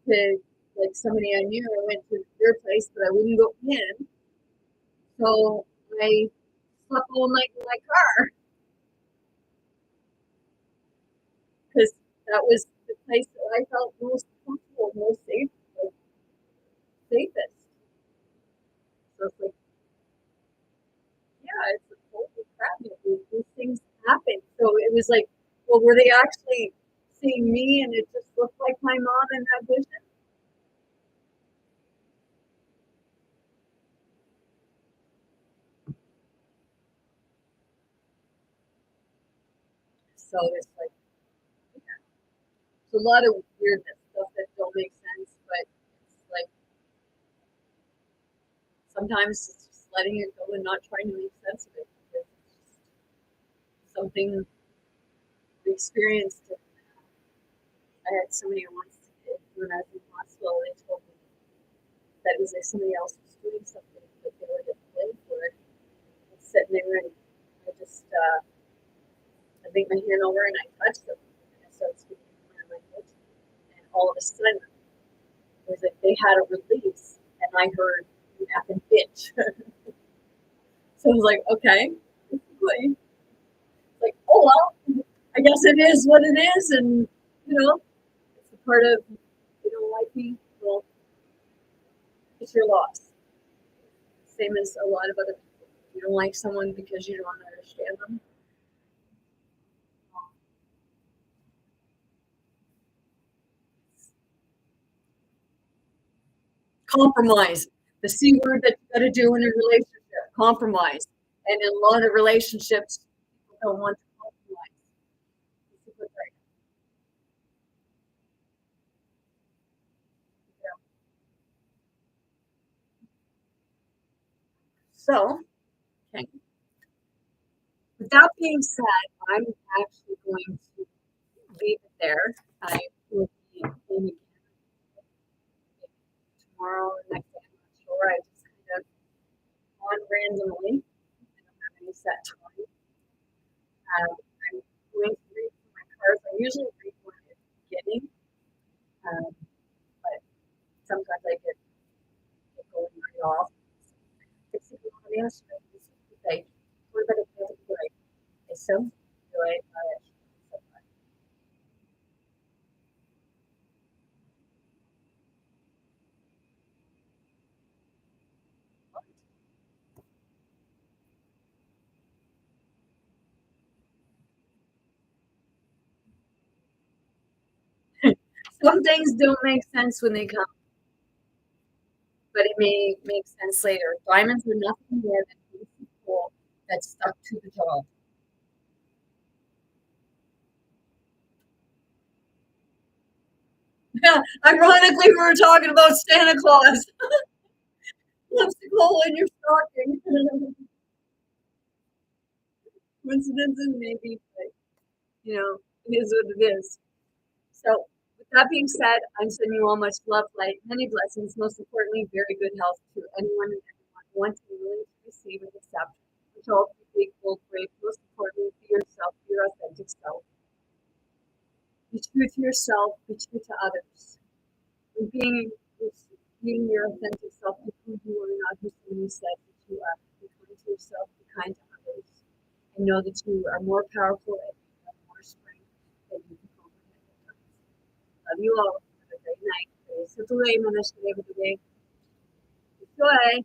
to like somebody I knew. I went to their place, but I wouldn't go in. So I slept all night in my car because that was the place that I felt most comfortable, most safe, like, safest. So it's like, yeah, it's like, holy crap, these things happen. So it was like, well, were they actually seeing me and it just looked like my mom in that vision? So it's like, yeah, there's a lot of weirdness, stuff that don't make sense, but it's like sometimes it's just letting it go and not trying to make sense of it because it's just something we experienced. I had somebody once when I was in the hospital, they told me that it was like somebody else was doing something, but they were getting blamed for it. I was sitting there and I just, I think my hand over and I touched them. And I started speaking in my language. And all of a sudden, it was like they had a release. And I heard, you effing bitch. So I was like, okay, it's like, oh, well, I guess it is what it is. And, you know, it's a part of, you don't like me, well, it's your loss. Same as a lot of other people. You don't like someone because you don't understand them. Compromise. The C word that you got to do in a relationship. Compromise. And in a lot of relationships, people don't want to compromise. So, okay. With that being said, I'm actually going to leave it there. I will be in again tomorrow or next day. I'm not sure. I just kind of on randomly. I don't have any set time. I'm going to read from my cards. I usually read one at the beginning, um, but sometimes I get going right off. Fixing on yesterday, like, we're going to feel good. It's so good. Some things don't make sense when they come, but it may make sense later. Diamonds are nothing more than a piece of coal that's stuck to the job. Yeah, ironically, we were talking about Santa Claus. What's the coal in your stocking? Coincidences, maybe, but you know, it is what it is. So, with that being said, I'm sending you all much love, light, many blessings, most importantly, very good health to anyone and everyone wanting really to receive and accept, which all be equal, brave, most importantly, be yourself, be your authentic self. Be true to yourself, be true to others. And being your authentic self, be who you are, not who somebody said that you are. Be kind to yourself, be kind to others, and know that you are more powerful and you have more strength than you can comprehend. Love you all. Have a great night. Beso tu ley, manashkele today. Enjoy.